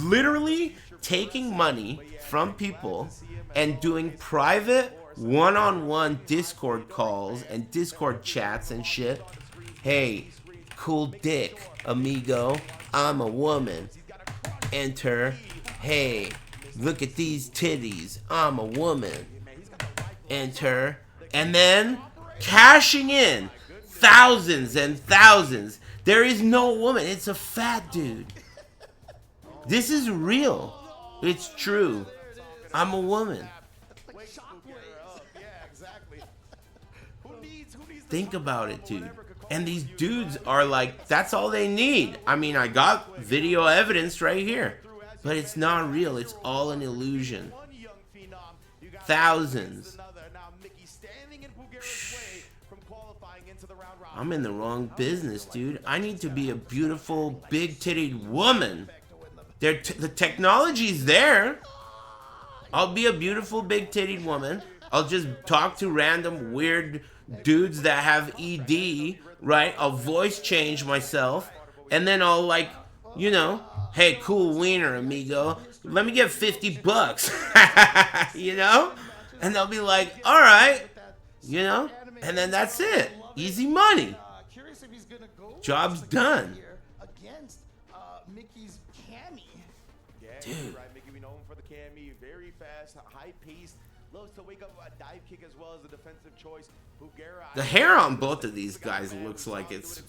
literally taking money from people and doing private one-on-one Discord calls and Discord chats and shit. Hey, cool dick, amigo. I'm a woman. Enter. Hey, look at these titties. I'm a woman. Enter. And then cashing in thousands and thousands. There is no woman. It's a fat dude. This is real. It's true. I'm a woman. Think about it, dude. And these dudes are like, that's all they need. I mean, I got video evidence right here. But it's not real. It's all an illusion. Thousands. I'm in the wrong business, dude. I need to be a beautiful, big-titted woman. The technology's there. I'll be a beautiful, big-titted woman. I'll just talk to random weird dudes that have ED, right? I'll voice change myself. And then I'll, like, you know, hey, cool wiener, amigo. Let me get $50. You know? And they'll be like, all right. You know? And then that's it. Easy money. Job's done. Dude.
Mickey, we know him for the Cammy. Very fast, high pace. Loves to wake up a dive kick as well as a defensive choice.
The hair on both of these guys looks like it's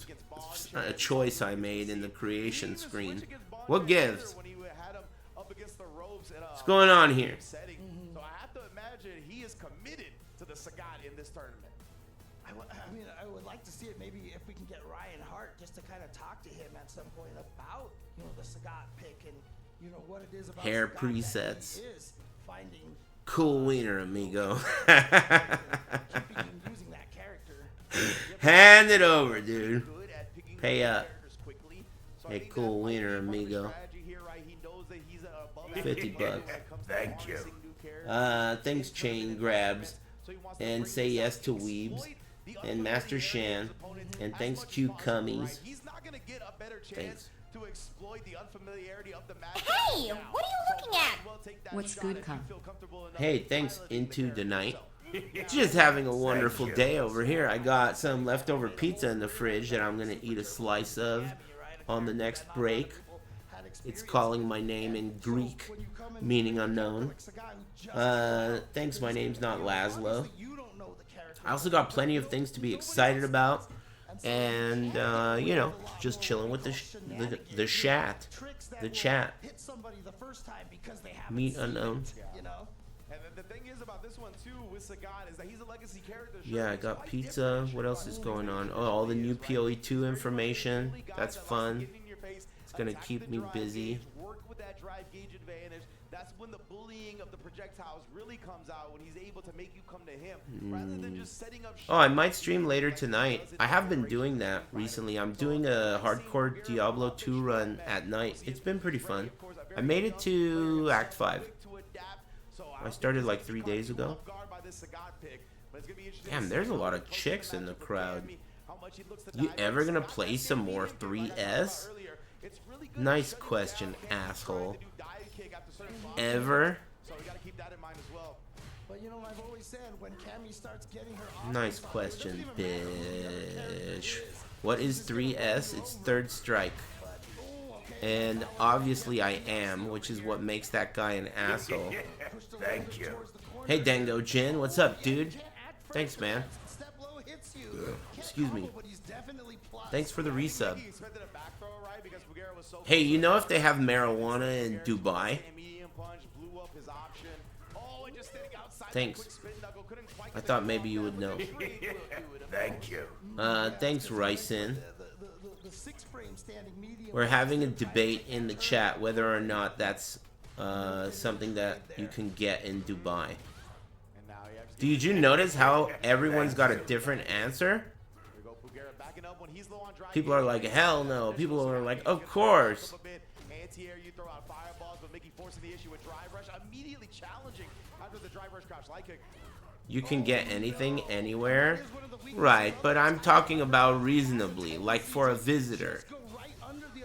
a choice I made in the creation screen. What gives? What's going on here?
So I have to imagine he is committed to the Sagat in this tournament.
I mean, I would like to see it. Maybe if we can get Ryan Hart just to kind of talk to him at some point about, you know, the Sagat pick and, you know, what it is about
hair
Sagat
presets.
that he is finding.
Cool wiener, amigo. Hand it over, dude. Pay up. Hey, cool wiener, amigo. $50.
Thank you.
Thanks, Chain Grabs. And Say Yes to Weebs. And Master Shan. And thanks, Q Cummies. Thanks.
Hey, what are you looking at?
What's good, Con?
Hey, thanks, Into the Night. Just having a wonderful day over here. I got some leftover pizza in the fridge that I'm going to eat a slice of on the next break. It's calling my name in Greek, meaning unknown. Thanks, my name's not Laszlo. I also got plenty of things to be excited about. And, you know, just chilling with the chat. The chat. Meet unknown. Yeah, I got pizza. What else is going on? Oh, all the new PoE2 information. That's fun. It's gonna keep me busy. That's when the bullying of the projectiles really comes out, when he's able to make you come to him rather than just setting up. Oh, I might stream later tonight. I have been doing that recently. I'm doing a hardcore Diablo 2 run at night. It's been pretty fun. I made it to Act 5. I started like 3 days ago. Damn, there's a lot of chicks in the crowd. You ever gonna play some more 3S? Nice question, asshole. Ever? Nice question, bitch. What is 3S? It's Third Strike. And obviously I am, which is what makes that guy an asshole.
Thank you.
Hey Dango Jin, what's up, dude? Thanks, man. Excuse me. Thanks for the resub. Hey, you know if they have marijuana in Dubai? Thanks. I thought maybe you would know.
Thank you.
Thanks, Ryson. We're having a debate in the chat whether or not that's something that you can get in Dubai. Did you notice how everyone's got a different answer? People are like, hell no. People are like, of course.
Anti-air, you throw out fireballs, but Mickey forcing the issue with drive rush, immediately challenging after the drive rush crouch light kick.
You can get anything anywhere. Right, but I'm talking about reasonably, like for a visitor.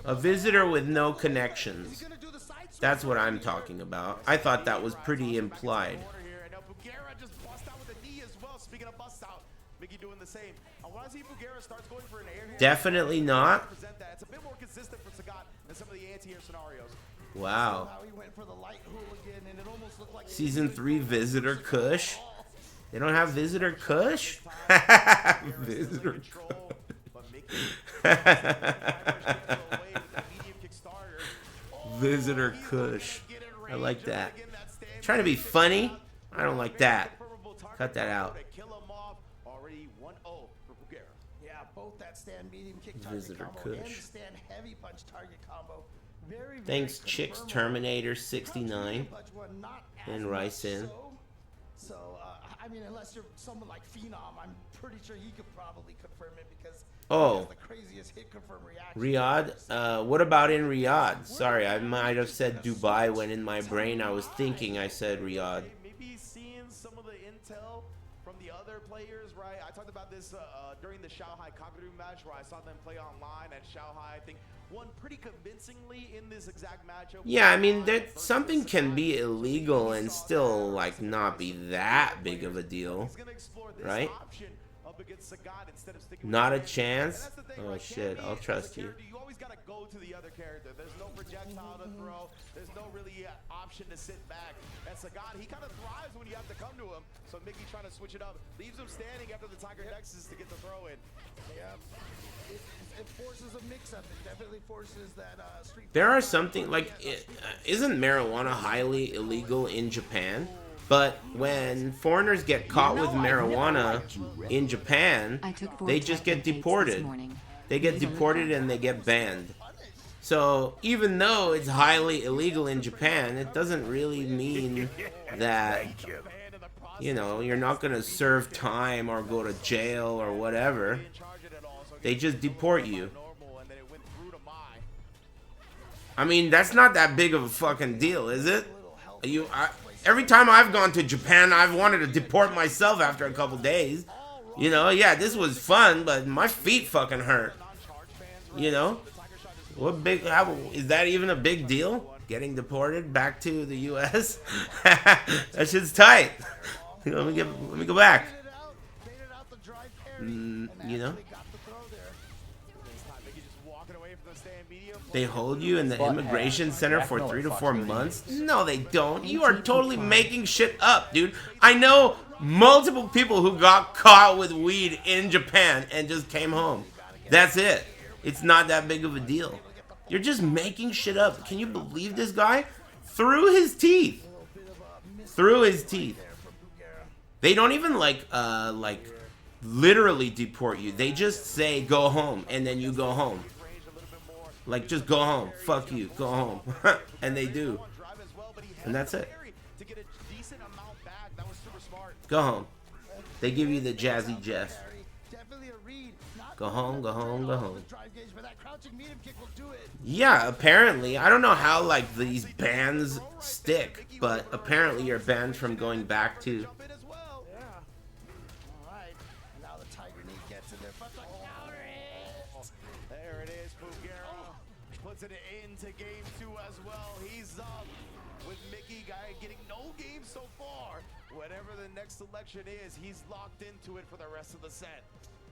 A visitor with no connections. That's what I'm talking about. I thought that was pretty implied. Definitely not. Wow. Season 3 visitor Kush. They don't have visitor Kush? Visitor Kush. Visitor Kush. I like that. Trying to be funny? I don't like that. Cut that out. Visitor Kush. Thanks, Chicks Terminator 69 and Ryzen.
So, I mean, unless you're someone like Phenom, I'm pretty sure he could probably confirm it because he has the craziest hit confirm reaction.
Riyadh? What about in Riyadh? Sorry, I might have said Dubai when in my brain I was thinking I said Riyadh.
Maybe seeing some of the intel from the other players, right? I talked about this during the Shanghai Kakadu match where I saw them play online at Shanghai. I think won pretty convincingly in this exact matchup.
Yeah, I mean, that something can be illegal and still, like, not be that big of a deal, right? Not a chance? Oh, shit, I'll trust you.
You always gotta go to the other character. There's no projectile to throw. There's no really option to sit back. And Sagat, he kind of thrives when you have to come to him. So Mickey trying to switch it up. Leaves him standing after the Tiger Nexus to get the throw in.
Yeah. It forces a mix-up. It definitely forces that street.
There are something, like, isn't marijuana highly illegal in Japan? But when foreigners get caught with marijuana in Japan, they just get deported. They get deported and they get banned. So even though it's highly illegal in Japan, it doesn't really mean that, you know, you're not going to serve time or go to jail or whatever. They just deport you. I mean, that's not that big of a fucking deal, is it? Every time I've gone to Japan, I've wanted to deport myself after a couple days. You know, yeah, this was fun, but my feet fucking hurt. You know? Is that even a big deal? Getting deported back to the U.S.? That shit's tight. Let me go back. You know? They hold you in the immigration center for 3 to 4 months? No, they don't. You are totally making shit up, dude. I know multiple people who got caught with weed in Japan and just came home. That's it. It's not that big of a deal. You're just making shit up. Can you believe this guy? Through his teeth. Through his teeth. They don't even like literally deport you. They just say go home and then you go home. Like, just go home. Fuck you. Go home. And they do. And that's it. Go home. They give you the Jazzy Jeff. Go home, go home, go home. Yeah, apparently. I don't know how, like, these bans stick, but apparently you're banned from going back to...
There it is, Fugero puts it into game 2 as well. He's up with Mickey guy getting no game so far. Whatever the next selection is, he's locked into it for the rest of the set.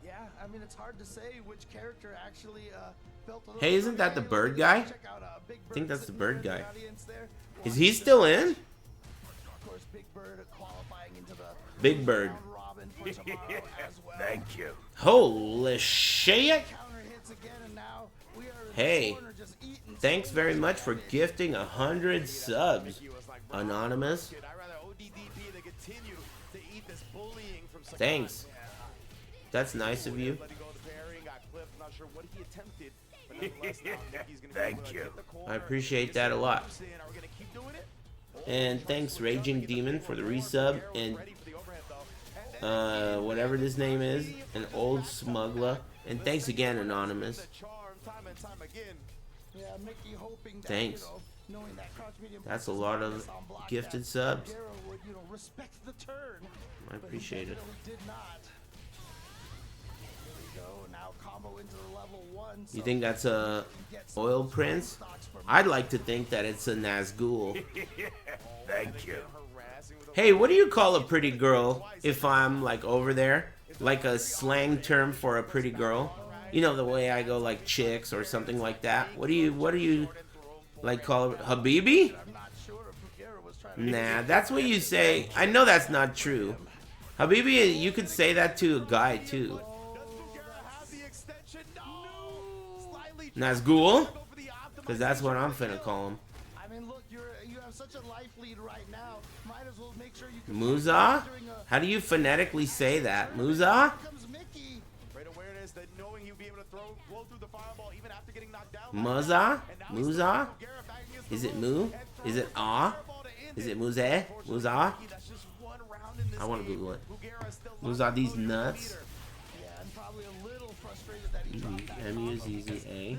Yeah, I mean, it's hard to say which character actually felt a little.
Hey, isn't that the bird guy? I think that's the bird guy. Is he still in?
Of course, Big Bird qualifying into the
Big Bird.
Thank you.
Holy shit! Hey, thanks very much for gifting 100 subs, Anonymous. Thanks. That's nice of you.
Thank you.
I appreciate that a lot. And thanks, Raging Demon, for the resub. And whatever this name is, an old smuggler. And thanks again, Anonymous.
Yeah, Mickey hoping that,
Thanks.
knowing that crouch medium
That's a lot of gifted subs.
Guerra would, respect the turn.
I appreciate it.
Did not. Here we go. Now combo into the level 1.
You think that's a Oil Prince? I'd like to think that it's a Nazgul.
Thank you.
Hey, what do you call a pretty girl if I'm like over there? Like a slang term for a pretty girl? You know, the way I go like chicks or something like that. What do you like call it? Habibi? Nah, that's what you say. I know that's not true. Habibi, you could say that to a guy too. Nazgul? Because that's what I'm finna call him.
I mean, look, you have such a life lead right now. Might as well make sure you
Muza? How do you phonetically say that? Muza? Muza? Muza? Is it Mu? Is it Ah? Is it Muze? Muza? I want to Google it. Muza these nuts? M-U-Z-Z-A.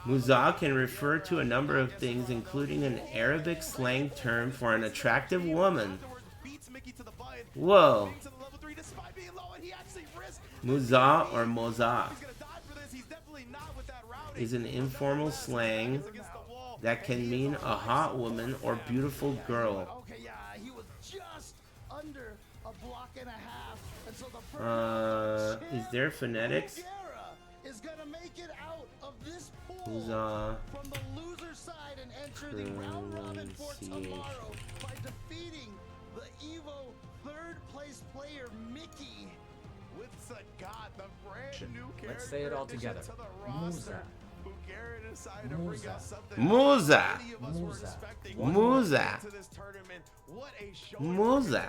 Muza can refer to a number of things, including an Arabic slang term for an attractive woman. Whoa. Muza or Moza is an informal slang that can mean a hot woman or beautiful girl.
Okay, yeah, he was just under a block and a half. And so the
Is there phonetics?
is gonna make it out of this pool
Muza.
from the loser side and enter the round robin for tomorrow by defeating the Evo third place player Mickey. With Sagat, the brand new character.
Let's say it all together. Muza.
Muza. Muza. Muza.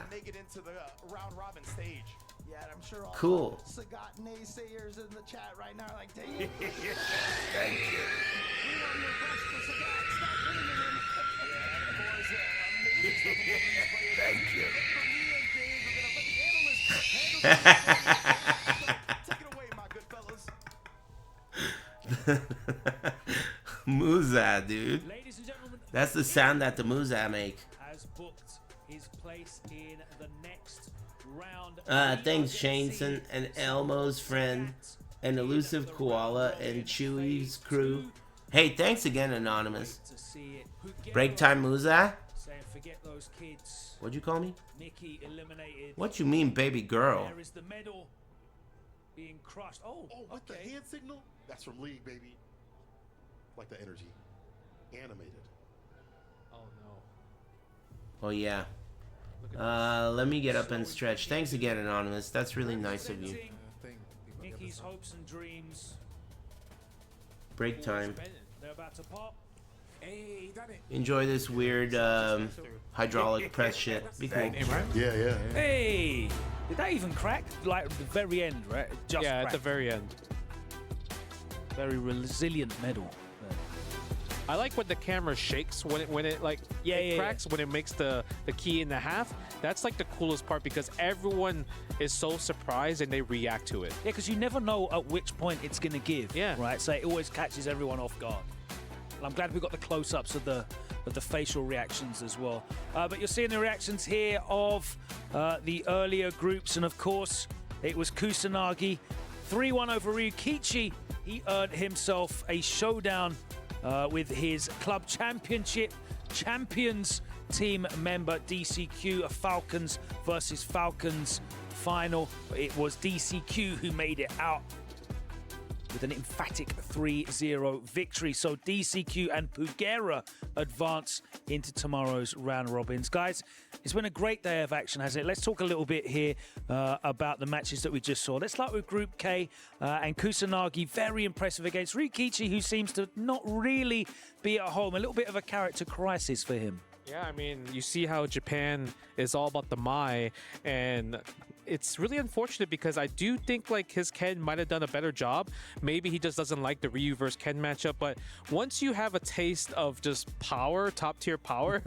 Yeah, I'm sure all
Cool.
Sagat naysayers in the chat right now are like, dang it.
Thank you. Thank you.
Muza, dude. That's the sound that the Muza make.
Has booked his place in the next round.
Thanks Shaneson and Elmo's friend and Elusive Koala and Chewy's crew. Hey, thanks again, Anonymous. Break time Muza?
Saying forget those kids.
What'd you call me?
Mickey eliminated.
What you mean, baby girl?
There is the medal being crushed. Oh,
what the hand signal? That's from League, baby. Like the energy. Animated.
Oh
Oh yeah. Let me get up and stretch. Thanks again, Anonymous. That's really nice of you.
Mickey's hopes and dreams.
Break time.
They're about to pop.
Hey, done it.
Enjoy this weird hydraulic press shit. Be cool.
Yeah.
Hey, did that even crack? Like at the very end, right? Just
yeah, at
cracked.
the very end.
Very resilient medal.
I like when the camera shakes when it like cracks when it makes the key in the half. That's like the coolest part because everyone is so surprised and they react to it.
Yeah, because you never know at which point it's gonna give.
Yeah.
Right. So it always catches everyone off guard. And I'm glad we got the close-ups of the facial reactions as well. But you're seeing the reactions here of the earlier groups, and of course it was Kusanagi 3-1 over Ryukichi. He earned himself a showdown with his club championship champions team member DCQ, a Falcons versus Falcons final. It was DCQ who made it out with an emphatic 3-0 victory. So DCQ and Pugera advance into tomorrow's round robins. Guys, it's been a great day of action, hasn't it? Let's talk a little bit here about the matches that we just saw. Let's start with Group K and Kusanagi, very impressive against Ryukichi, who seems to not really be at home. A little bit of a character crisis for him.
Yeah, I mean, you see how Japan is all about the Mai, and it's really unfortunate because I do think like his Ken might have done a better job. Maybe he just doesn't like the Ryu versus Ken matchup, but once you have a taste of just power, top tier power,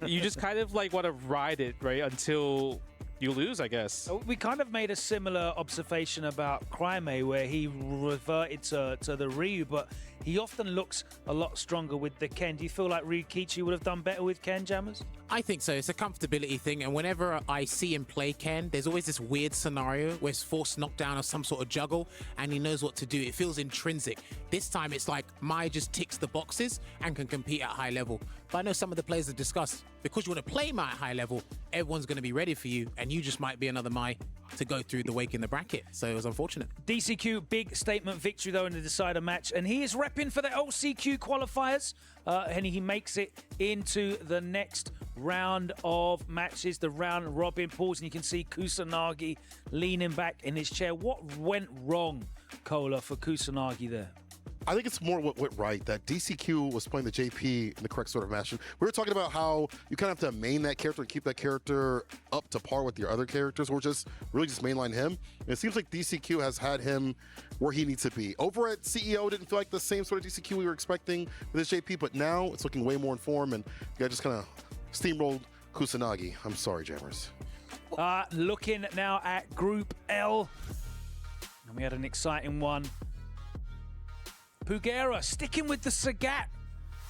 you just kind of like want to ride it, right, until you lose, I guess.
We kind of made a similar observation about Crimea, where he reverted to the Ryu, but he often looks a lot stronger with the Ken. Do you feel like Ryukichi would have done better with Ken, Jammers?
I think so. It's a comfortability thing, and whenever I see him play Ken, there's always this weird scenario where it's forced knockdown or some sort of juggle, and he knows what to do. It feels intrinsic. This time, it's like Mai just ticks the boxes and can compete at high level. But I know some of the players have discussed, because you want to play Mai at high level, everyone's going to be ready for you, and you just might be another Mai to go through the wake in the bracket. So it was unfortunate.
DCQ, big statement victory, though, in the decider match, and he is repping for the LCQ qualifiers, and he makes it into the next round of matches, the round robin pools, and you can see Kusanagi leaning back in his chair. What went wrong, Cola, for Kusanagi there?
I think it's more what went right, that DCQ was playing the JP in the correct sort of fashion. We were talking about how you kind of have to main that character and keep that character up to par with your other characters, or just really just mainline him. And it seems like DCQ has had him where he needs to be. Over at CEO, didn't feel like the same sort of DCQ we were expecting with this JP, but now it's looking way more in form, and the guy just kind of steamrolled Kusanagi. I'm sorry, Jammers.
Looking now at Group L, and we had an exciting one. Pugera sticking with the Sagat.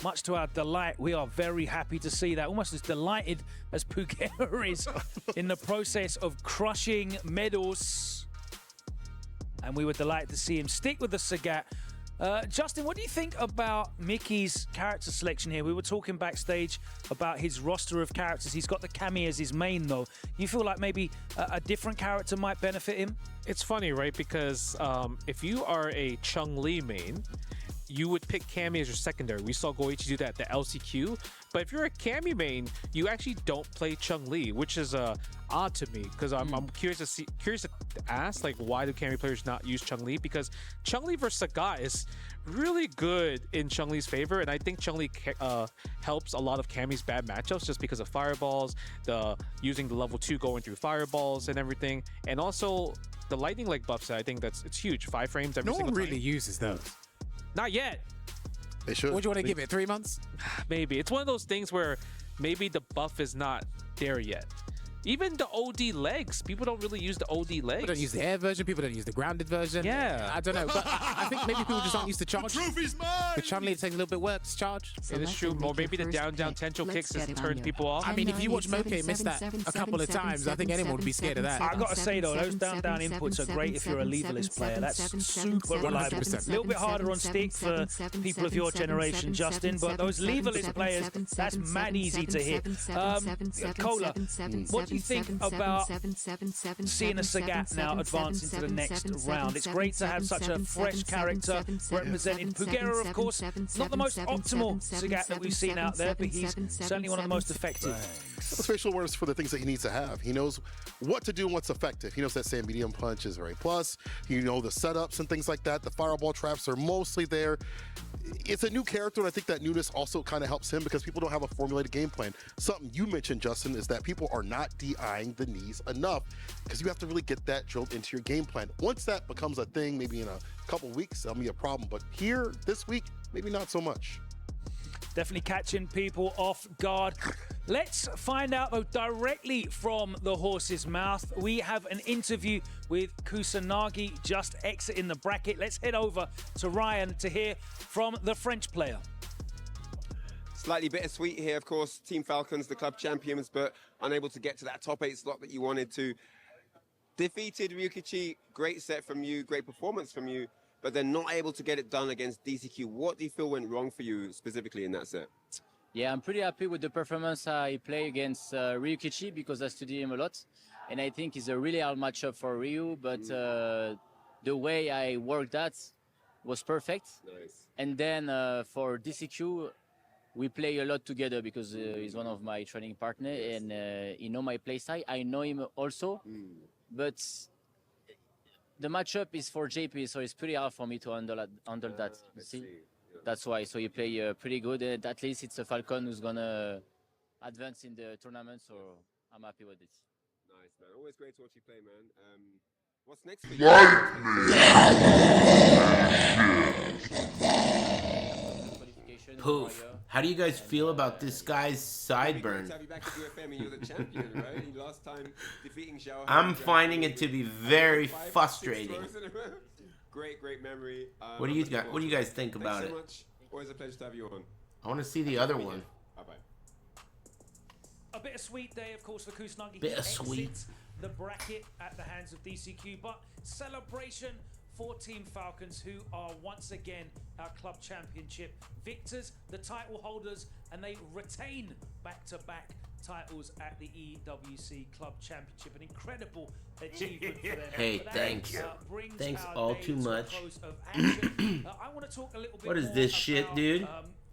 Much to our delight, we are very happy to see that. Almost as delighted as Pugera is in the process of crushing Meadows. And we were delighted to see him stick with the Sagat. Justin, what do you think about Mickey's character selection here? We were talking backstage about his roster of characters. He's got the Kami as his main, though. You feel like maybe a different character might benefit him?
It's funny, right? Because if you are a Chun-Li main, you would pick Cammy as your secondary. We saw Goichi do that at the LCQ. But if you're a Cammy main, you actually don't play Chun-Li, which is odd to me, because I'm curious to ask, like, why do Cammy players not use Chun-Li? Because Chun-Li versus Sagat is really good in Chun-Li's favor, and I think Chun-Li helps a lot of Cammy's bad matchups just because of fireballs, using the level 2 going through fireballs and everything, and also the lightning leg buff set. I think it's huge. 5 frames every single time.
No one really uses those.
Not yet.
They should.
What do you want to give it? 3 months?
Maybe. It's one of those things where maybe the buff is not there yet. Even the OD legs, people don't really use the OD legs.
People don't use the air version. People don't use the grounded version.
Yeah.
I don't know. But I think maybe people just aren't used to charge.
The trophy's mine!
The Chun-Li takes a little bit work to charge.
It is true. Or maybe the down Tensho kicks just turns people off.
I mean, if you watch Moke miss that a couple of times, I think anyone would be scared of that.
I gotta say though, those down inputs are great if you're a leverless player. That's super reliable. A little bit harder on stick for people of your generation, Justin, but those leverless players, that's mad easy to hit. Cola, what do you think about seeing a Sagat now advance into the next round? It's great to have such a fresh character representing. Pugera, of course, not the most optimal Sagat that we've seen out there, but he's certainly one of the most effective.
The spatial awareness for the things that he needs to have. He knows what to do and what's effective. He knows that Sand Medium Punch is very plus. You know the setups and things like that. The fireball traps are mostly there. It's a new character, and I think that newness also kind of helps him because people don't have a formulated game plan. Something you mentioned, Justin, is that people are not DIing the knees enough because you have to really get that drilled into your game plan. Once that becomes a thing, maybe in a couple weeks, that'll be a problem. But here, this week, maybe not so much.
Definitely catching people off guard. Let's find out, though, directly from the horse's mouth. We have an interview with Kusanagi just exiting the bracket. Let's head over to Ryan to hear from the French player.
Slightly bittersweet here, of course. Team Falcons, the club champions, but unable to get to that top 8 slot that you wanted to. Defeated Ryukichi, great set from you, great performance from you, but they're not able to get it done against DCQ. What do you feel went wrong for you specifically in that set?
Yeah, I'm pretty happy with the performance I play against Ryukichi because I study him a lot. And I think it's a really hard matchup for Ryu, but the way I worked that was perfect.
Nice.
And then for DCQ, we play a lot together because he's one of my training partners and he knows my playstyle. I know him also, but the matchup is for JP, so it's pretty hard for me to handle that. You see? That's why. So you play pretty good, and at least it's a Falcon who's gonna advance in the tournament. So I'm happy with it.
Nice, man. Always great to watch you play, man. What's next for you?
Poof. How do you guys feel about this guy's sideburn? I'm finding it to be very frustrating.
Great memory.
What do you guys think about it?
Always a pleasure to have you on.
I want to see the other one.
Bye-bye.
A bittersweet day, of course, for Kusanagi.
Bittersweet.
The bracket at the hands of DCQ, but celebration for Team Falcons, who are once again our club championship victors, the title holders, and they retain back-to-back titles at the EWC Club Championship. An incredible achievement for them.
Hey, thanks. Thanks all too much.
I want to talk a little bit
What is
more
this shit,
about,
dude?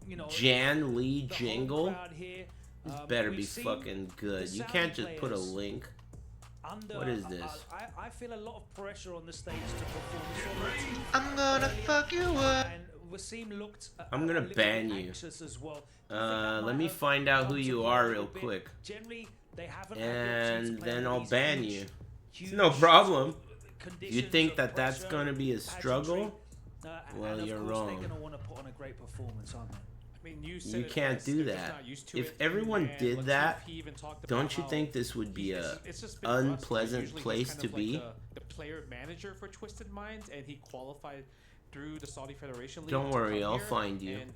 you know,
Jan Lee
the
Jingle?
whole crowd here.
This better
We've
be
seen
fucking good.
the
You
Saudi
can't just put a
players
link.
under,
What is this?
I feel a lot of pressure on the stage to perform.
I'm gonna fuck you up.
And Wasim looked
I'm gonna ban you.
as well.
Let me find out who you are real quick.
Generally, they haven't
And then I'll ban you. It's no problem. You think that that's gonna be a struggle? Well, you're wrong.
They're gonna want to put on a great performance, aren't they?
I mean,
You can't do that. If everyone did that, don't you think this would be a unpleasant place to be?
The player manager for Twisted Minds, and he qualified through the Saudi Federation League.
Don't worry, I'll find you.
And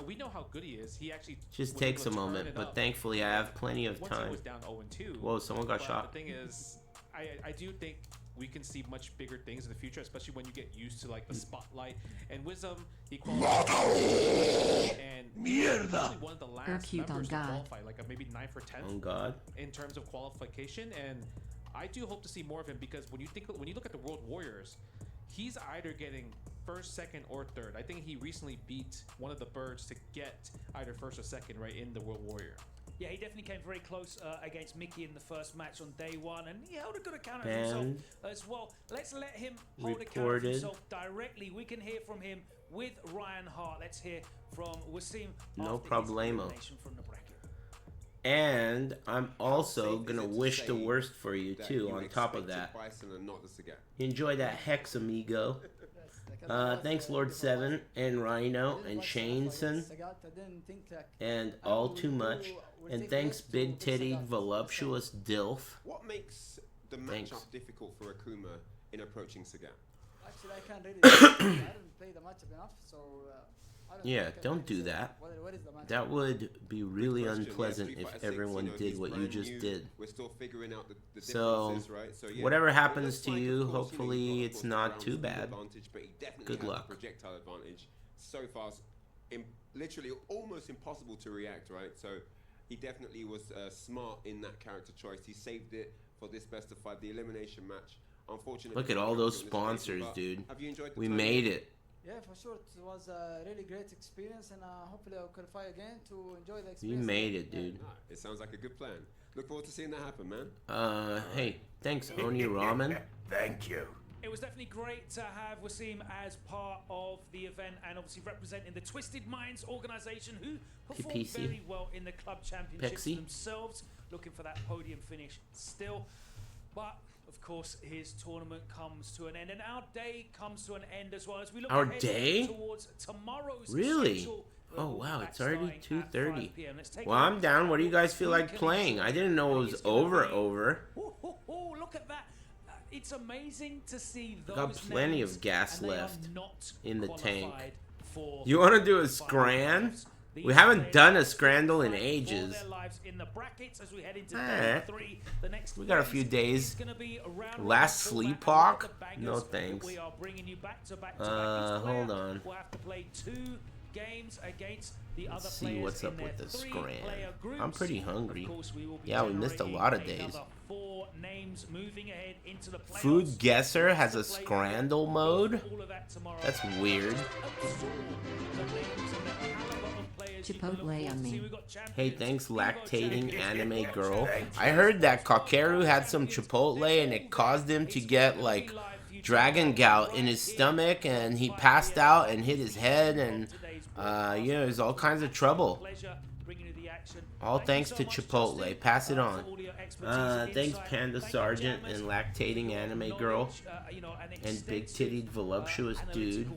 we know how good he is. He actually
Just
was
takes a
able to turn
moment,
it
but
up.
thankfully I have plenty of
Once it
time.
was down 0-2.
Whoa, someone got
But
shot.
The thing is, I do think we can see much bigger things in the future, especially when you get used to like the spotlight. And Wisdom, he qualified, and
Mierda.
probably one of the last
Cute
members to
on God.
qualify, like maybe 9th or 10th
On God.
in terms of qualification. And I do hope to see more of him, because when you look at the World Warriors, he's either getting first, second, or third. I think he recently beat one of the birds to get either first or second, right, in the World Warrior.
Yeah, he definitely came very close against Mickey in the first match on day one, and he held a good account of himself
Banned.
as well. Let's let him hold account of
Reported.
himself directly. We can hear from him with Ryan Hart. Let's hear from Wasim.
No
after his
problemo.
elimination from the bracket.
And I'm also gonna wish the worst for you too. On top of that, enjoy that Hex Amigo. Thanks Lord Seven and Rhino and Shaneson and all too much. And thanks Big Titty Voluptuous Dilf.
What makes the
Thanks.
matchup difficult for Akuma in approaching Sagat?
Actually, I can't really. I haven't played the matchup enough, so. I don't
Yeah,
think I
don't
can
do
say
that.
what is the matchup.
That would be really
Good question.
unpleasant
Yeah,
if
356,
everyone
you know,
did
he's
what you
brand
just
new.
did.
We're still figuring out the
So,
differences, right? So, yeah.
whatever
It
happens
looks
to
like,
you,
of course,
hopefully
you've got, of
it's
course, the
not
ground
too
speed
bad.
advantage, but he definitely
Good
has
luck.
a projectile advantage. So far, literally almost impossible to react, right? So he definitely was smart in that character choice. He saved it for this best of 5, the elimination match. Unfortunately,
Look at all those sponsors, dude.
Have you enjoyed the
We
time?
made it.
Yeah, for sure. It was a really great experience, and hopefully I'll qualify again to enjoy the
You
experience.
made it, dude.
It sounds like a good plan. Look forward to seeing that happen, man.
Hey, thanks Oni Ramen.
Thank you.
It was definitely great to have Wasim as part of the event, and obviously representing the Twisted Minds organization, who performed
TPC.
very well in the club championships
Pixie.
themselves, looking for that podium finish still. But of course, his tournament comes to an end, and our day comes to an end as well as we look
Our
ahead
day?
towards tomorrow's
Really?
schedule.
Oh wow, it's already 2:30.
5 p.m. Let's take
Well,
a
I'm down. What do you guys feel like
Weekend
playing? I didn't know it was
It's gonna
over.
be- Oh, look at that. It's amazing to see those
Got plenty
names,
of gas
and they are
left
not
in the tank.
qualified for
You want to do a
the
scran?
finals.
We
These
haven't
players
done a
are
scrandal in
fighting for
ages.
their lives in the brackets as we head into
Alright.
day 3. The next
We got a
phase
few
is
days.
gonna be a round
Last
robin format,
sleepwalk?
and with the bangers
No
that
thanks.
We are bringing you back to back to back. Each player
Hold on.
will have to play 2 games against the other
Let's see
players
what's
in
up
their
with the
3-player
scran.
groups.
I'm pretty hungry.
Of course, we will be
Yeah, we missed a
generating
lot of days.
another 4 names moving ahead into the playoffs.
Food Guesser has a scrandal mode?
All of that tomorrow.
That's weird.
Chipotle on me.
Hey, thanks lactating anime girl. I heard that Kakeru had some Chipotle and it caused him to get like dragon gout in his stomach and he passed out and hit his head and yeah, there's all kinds of trouble. All thanks to Chipotle. Pass it on. Thanks Panda Sergeant and Lactating Anime Girl and Big Tittied Voluptuous Dude.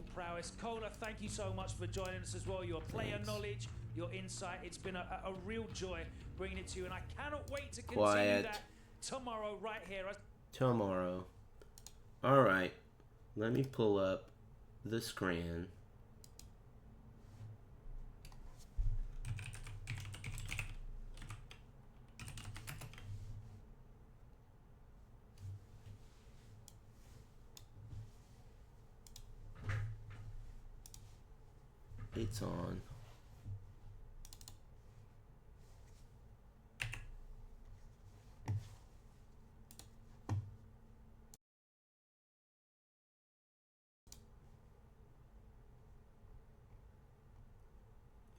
Cola, thank you so much for joining us as well. Your player knowledge, your insight. It's been a real joy bringing it to you, and I cannot wait to continue that tomorrow right here.
Tomorrow. Alright. Let me pull up the screen. It's on.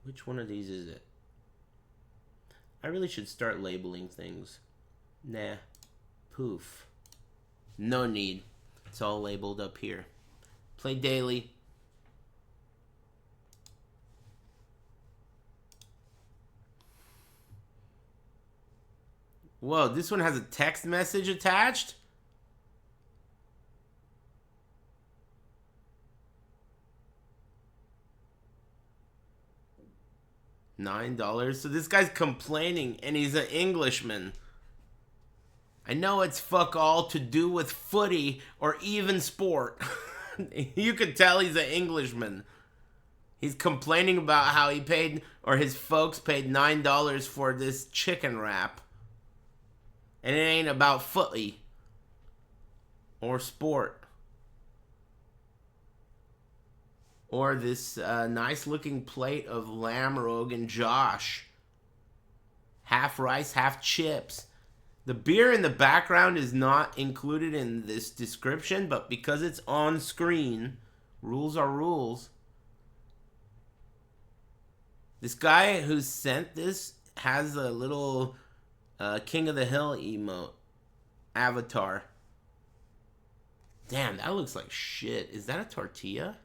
Which one of these is it? I really should start labeling things. Nah. Poof. No need. It's all labeled up here. Play daily. Whoa, this one has a text message attached? $9. So this guy's complaining and he's an Englishman. I know it's fuck all to do with footy or even sport. You could tell he's an Englishman. He's complaining about how he paid, or his folks paid $9 for this chicken wrap. And it ain't about footy or sport. Or this nice looking plate of lamb rogan Josh. Half rice, half chips. The beer in the background is not included in this description, but because it's on screen, rules are rules. This guy who sent this has a little King of the Hill emote avatar. Damn, that looks like shit. Is that a tortilla?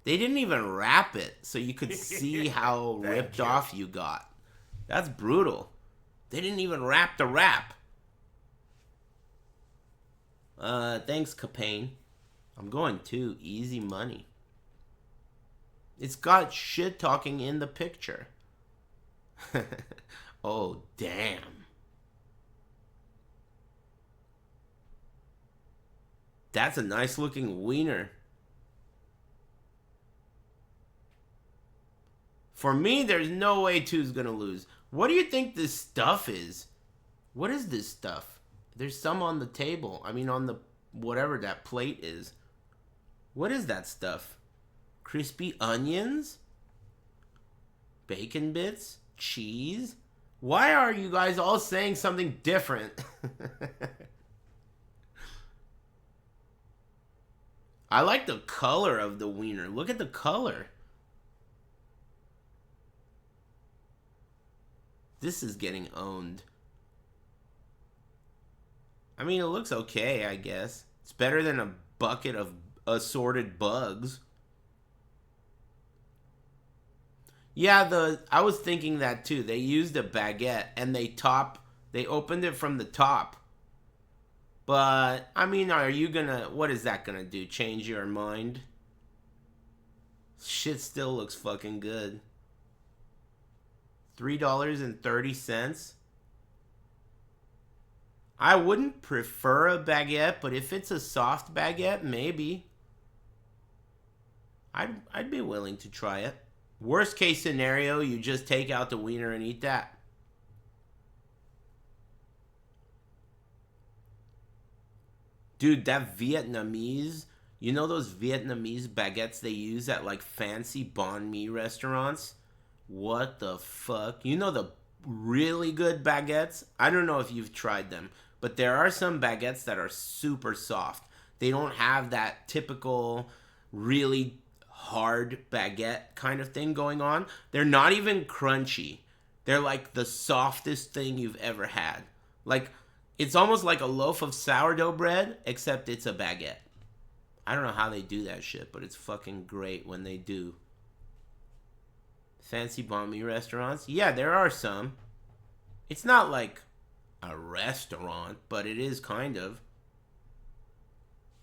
They didn't even wrap it so you could see how ripped off you got. That's brutal. They didn't even wrap the wrap. Thanks, Capane. I'm going too. Easy money. It's got shit talking in the picture. Oh, damn. That's a nice looking wiener. For me, there's no way 2's gonna lose. What do you think this stuff is? What is this stuff? There's some on the table. I mean, on the whatever that plate is. What is that stuff? Crispy onions? Bacon bits? Cheese? Why are you guys all saying something different? I like the color of the wiener. Look at the color. This is getting owned. I mean, it looks okay, I guess. It's better than a bucket of assorted bugs. Yeah, I was thinking that too. They used a baguette and they opened it from the top. But, I mean, what is that gonna do? Change your mind? Shit still looks fucking good. $3.30. I wouldn't prefer a baguette, but if it's a soft baguette, maybe. I'd be willing to try it. Worst case scenario, you just take out the wiener and eat that. Dude, that Vietnamese, you know those Vietnamese baguettes they use at like fancy banh mi restaurants? What the fuck? You know the really good baguettes? I don't know if you've tried them, but there are some baguettes that are super soft. They don't have that typical really hard baguette kind of thing going on. They're not even crunchy. They're like the softest thing you've ever had. Like, it's almost like a loaf of sourdough bread, except it's a baguette. I don't know how they do that shit, but it's fucking great when they do. Fancy Bomby restaurants? Yeah, there are some. It's not like a restaurant, but it is kind of.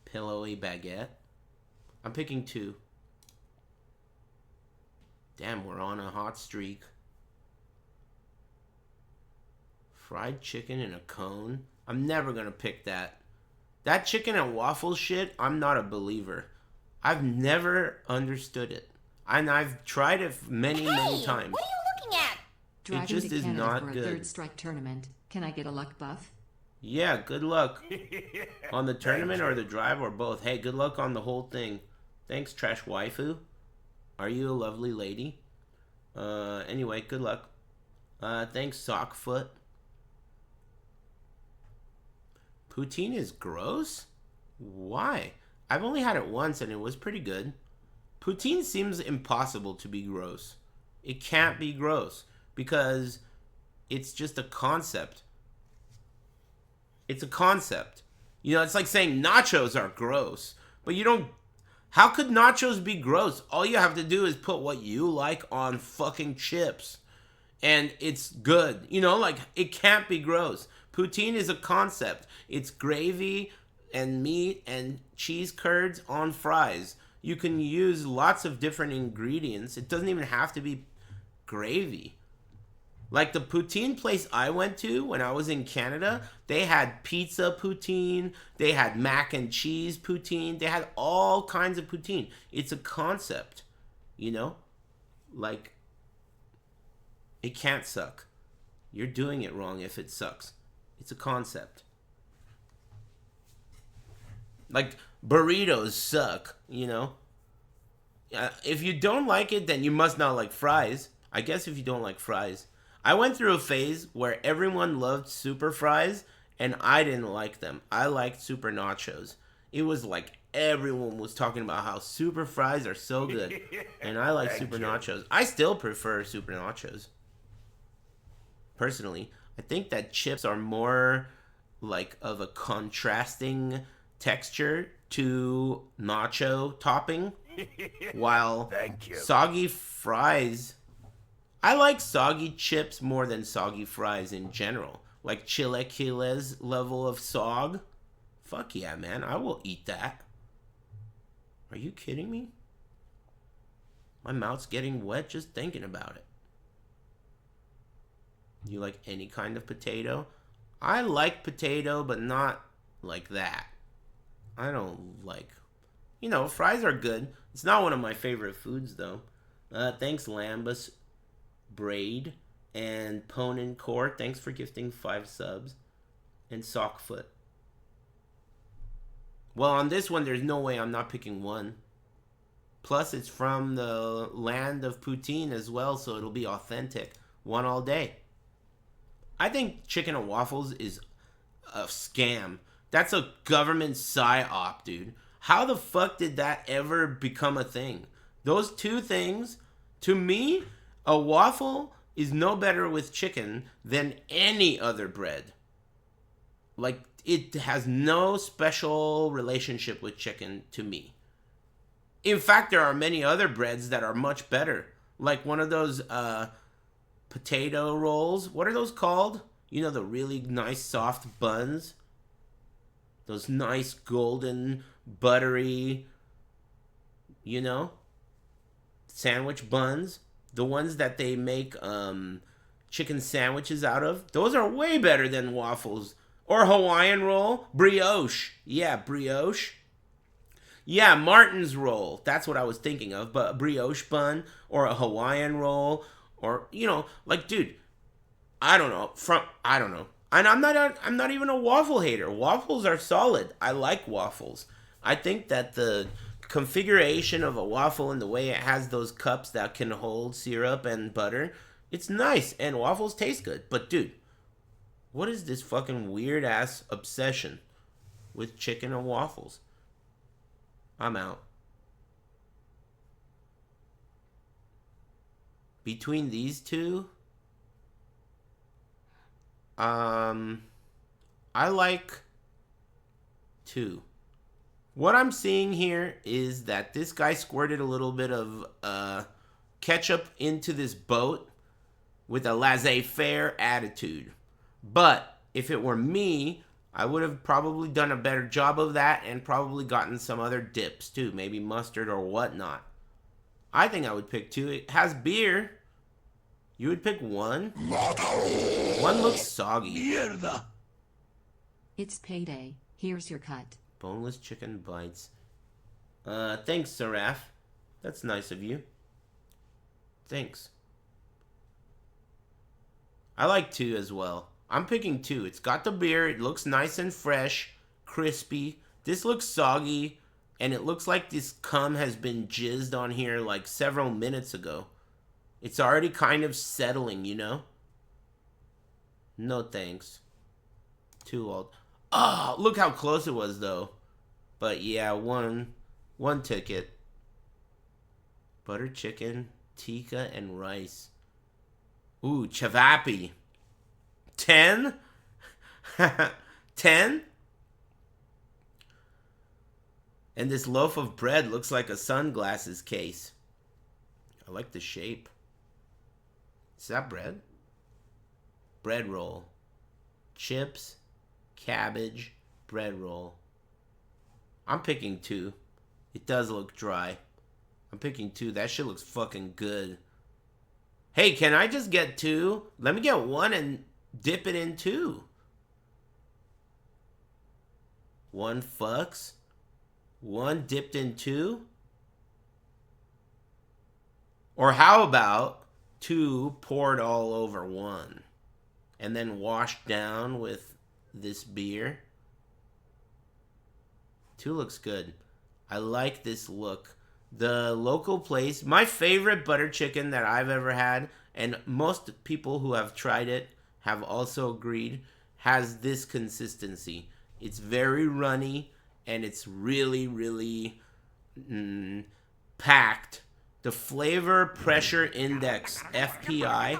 Pillowy baguette. I'm picking 2. Damn, we're on a hot streak. Fried chicken in a cone? I'm never gonna pick that. That chicken and waffle shit, I'm not a believer. I've never understood it. And I've tried it many times.
What are you looking at?
Driving
It just
to
is
Canada
not
for a
good.
third strike tournament. Can I get a luck buff?
Yeah, good luck. On the tournament or the drive or both. Hey, good luck on the whole thing. Thanks, Trash Waifu. Are you a lovely lady? Anyway, good luck. Thanks, Sockfoot. Poutine is gross? Why? I've only had it once and it was pretty good. Poutine seems impossible to be gross. It can't be gross because it's just a concept. It's a concept. You know, it's like saying nachos are gross, but you don't... How could nachos be gross? All you have to do is put what you like on fucking chips and it's good. You know, like, it can't be gross. Poutine is a concept. It's gravy and meat and cheese curds on fries. You can use lots of different ingredients. It doesn't even have to be gravy. Like the poutine place I went to when I was in Canada, they had pizza poutine, they had mac and cheese poutine, they had all kinds of poutine. It's a concept, you know? Like, it can't suck. You're doing it wrong if it sucks. It's a concept. Like, burritos suck, you know? If you don't like it, then you must not like fries. I guess if you don't like fries. I went through a phase where everyone loved super fries, and I didn't like them. I liked super nachos. It was like everyone was talking about how super fries are so good, and I like super nachos. I still prefer super nachos. Personally, I think that chips are more like of a contrasting texture to nacho topping, while soggy fries... I like soggy chips more than soggy fries in general. Like chilaquiles level of sog. Fuck yeah, man. I will eat that. Are you kidding me? My mouth's getting wet just thinking about it. You like any kind of potato? I like potato, but not like that. I don't like... You know, fries are good. It's not one of my favorite foods, though. Thanks, Lambus. Braid and Ponin Core, thanks for gifting 5 subs, and Sockfoot. Well, on this one, there's no way I'm not picking 1. Plus, it's from the land of poutine as well, so it'll be authentic. 1 all day. I think chicken and waffles is a scam. That's a government psyop, dude. How the fuck did that ever become a thing? Those two things, to me... A waffle is no better with chicken than any other bread. Like, it has no special relationship with chicken to me. In fact, there are many other breads that are much better. Like one of those potato rolls. What are those called? You know, the really nice soft buns? Those nice golden, buttery, you know, sandwich buns. The ones that they make chicken sandwiches out of, those are way better than waffles. Or Hawaiian roll, brioche. Yeah, brioche. Yeah, Martin's roll. That's what I was thinking of. But a brioche bun or a Hawaiian roll, or you know, like, dude, I don't know. And I'm not even a waffle hater. Waffles are solid. I like waffles. I think that the configuration of a waffle and the way it has those cups that can hold syrup and butter, it's nice, and waffles taste good. But dude, what is this fucking weird ass obsession with chicken and waffles? I'm out. Between these two, I like 2. What I'm seeing here is that this guy squirted a little bit of ketchup into this boat with a laissez-faire attitude. But if it were me, I would have probably done a better job of that and probably gotten some other dips too, maybe mustard or whatnot. I think I would pick 2. It has beer. You would pick 1? 1 looks soggy.
It's payday. Here's your cut.
Boneless chicken bites. Thanks, Seraph. That's nice of you. Thanks. I like 2 as well. I'm picking 2. It's got the beer. It looks nice and fresh, crispy. This looks soggy, and it looks like this cum has been jizzed on here like several minutes ago. It's already kind of settling, you know? No thanks. 2 old. Oh, look how close it was, though. But yeah, one ticket. Butter chicken, tikka, and rice. Ooh, chavapi. 10? 10? And this loaf of bread looks like a sunglasses case. I like the shape. Is that bread? Bread roll. Chips, cabbage, bread roll. I'm picking 2. It does look dry. I'm picking 2. That shit looks fucking good. Hey, can I just get 2? Let me get 1 and dip it in 2. 1 fucks. 1 dipped in 2. Or how about 2 poured all over 1 and then washed down with this beer? 2 looks good. I like this look. The local place, my favorite butter chicken that I've ever had, and most people who have tried it have also agreed, has this consistency. It's very runny, and it's really, really packed. The flavor pressure index, FPI,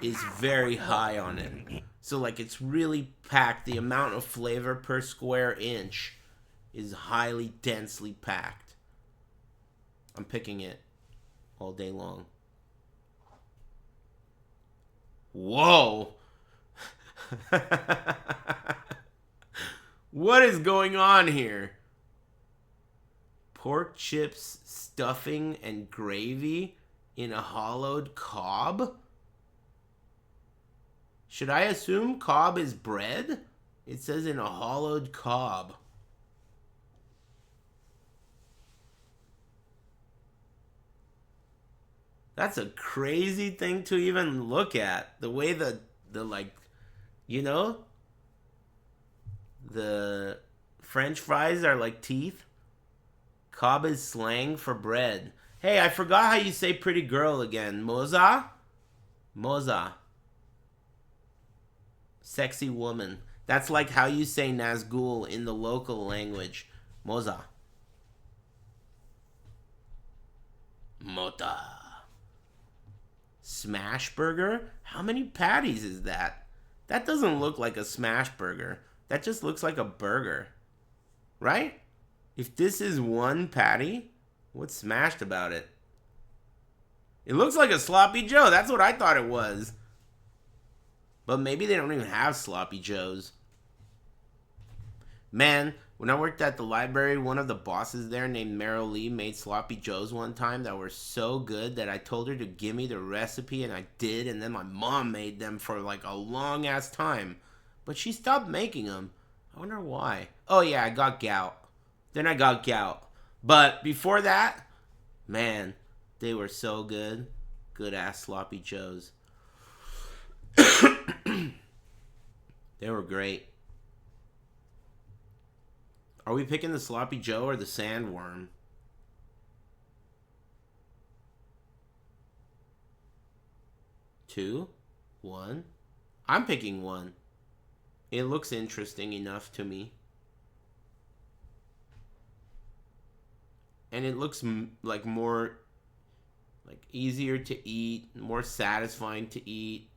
is very high on it. So, like, it's really packed. The amount of flavor per square inch is highly densely packed. I'm picking it all day long. Whoa! What is going on here? Pork chips, stuffing, and gravy in a hollowed cob? Should I assume cob is bread? It says in a hollowed cob. That's a crazy thing to even look at. The way the like, you know, the French fries are like teeth. Cob is slang for bread. Hey, I forgot how you say pretty girl again. Moza? Moza. Sexy woman. That's like how you say Nazgul in the local language. Moza. Mota. Smash burger? How many patties is that? That doesn't look like a smash burger. That just looks like a burger. Right? If this is 1 patty, what's smashed about it? It looks like a sloppy Joe. That's what I thought it was. But maybe they don't even have sloppy Joes. Man, when I worked at the library, one of the bosses there named Meryl Lee made sloppy joes one time that were so good that I told her to give me the recipe, and I did, and then my mom made them for like a long ass time. But she stopped making them. I wonder why. Oh yeah, I got gout. Then I got gout. But before that, man, they were so good. Good ass sloppy joes. They were great. Are we picking the sloppy joe or the sandworm? Two? 1? I'm picking 1. It looks interesting enough to me. And it looks like more, like easier to eat, more satisfying to eat.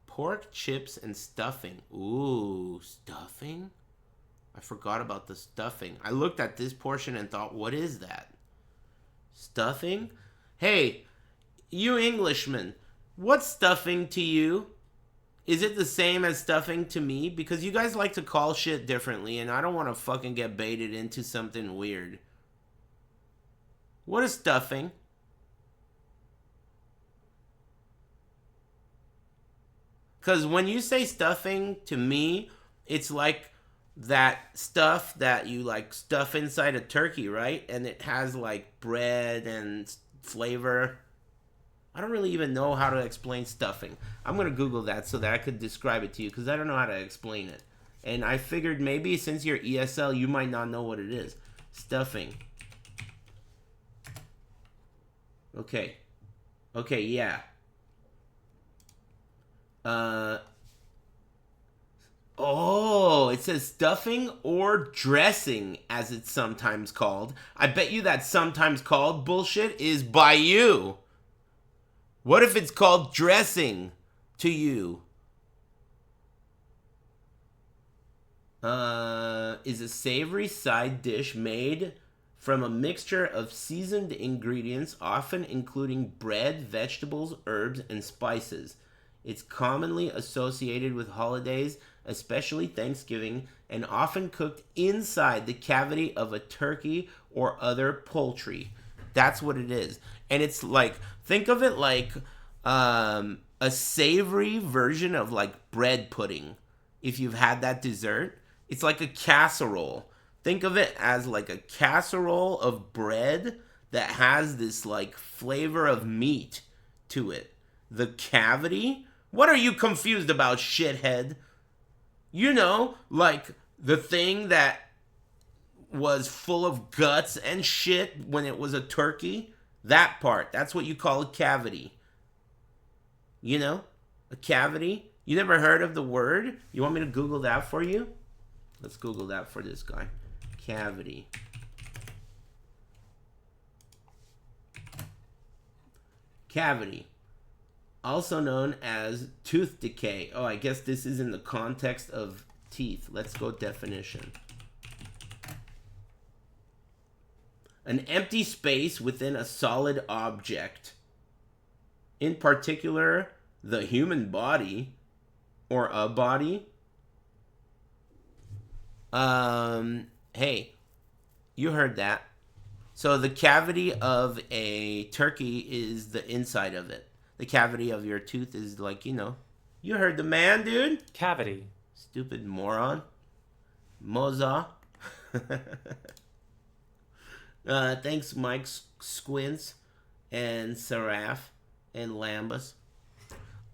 Pork chips and stuffing. Ooh, stuffing? I forgot about the stuffing. I looked at this portion and thought, what is that? Stuffing? Hey, you Englishmen, what's stuffing to you? Is it the same as stuffing to me? Because you guys like to call shit differently, and I don't want to fucking get baited into something weird. What is stuffing? Because when you say stuffing, to me, it's like that stuff that you like stuff inside a turkey, right? And it has like bread and flavor. I don't really even know how to explain stuffing. I'm going to Google that so that I could describe it to you because I don't know how to explain it. And I figured maybe since you're ESL, you might not know what it is. Stuffing. Okay. Okay, yeah. Oh, it says stuffing or dressing, as it's sometimes called. I bet you that sometimes called bullshit is by you. What if it's called dressing to you? Is a savory side dish made from a mixture of seasoned ingredients, often including bread, vegetables, herbs, and spices. It's commonly associated with holidays, especially Thanksgiving, and often cooked inside the cavity of a turkey or other poultry. That's what it is. And it's like, think of it like a savory version of like bread pudding. If you've had that dessert, it's like a casserole. Think of it as like a casserole of bread that has this like flavor of meat to it. The cavity? What are you confused about, shithead? You know, like the thing that was full of guts and shit when it was a turkey? That part. That's what you call a cavity. You know? A cavity? You never heard of the word? You want me to Google that for you? Let's Google that for this guy. Cavity. Cavity. Also known as tooth decay. Oh, I guess this is in the context of teeth. Let's go definition. An empty space within a solid object. In particular, the human body or a body. Hey, you heard that. So the cavity of a turkey is the inside of it. The cavity of your tooth is like, you know. You heard the man, dude.
Cavity.
Stupid moron. Moza. Thanks, Mike Squints and Seraph and Lambus.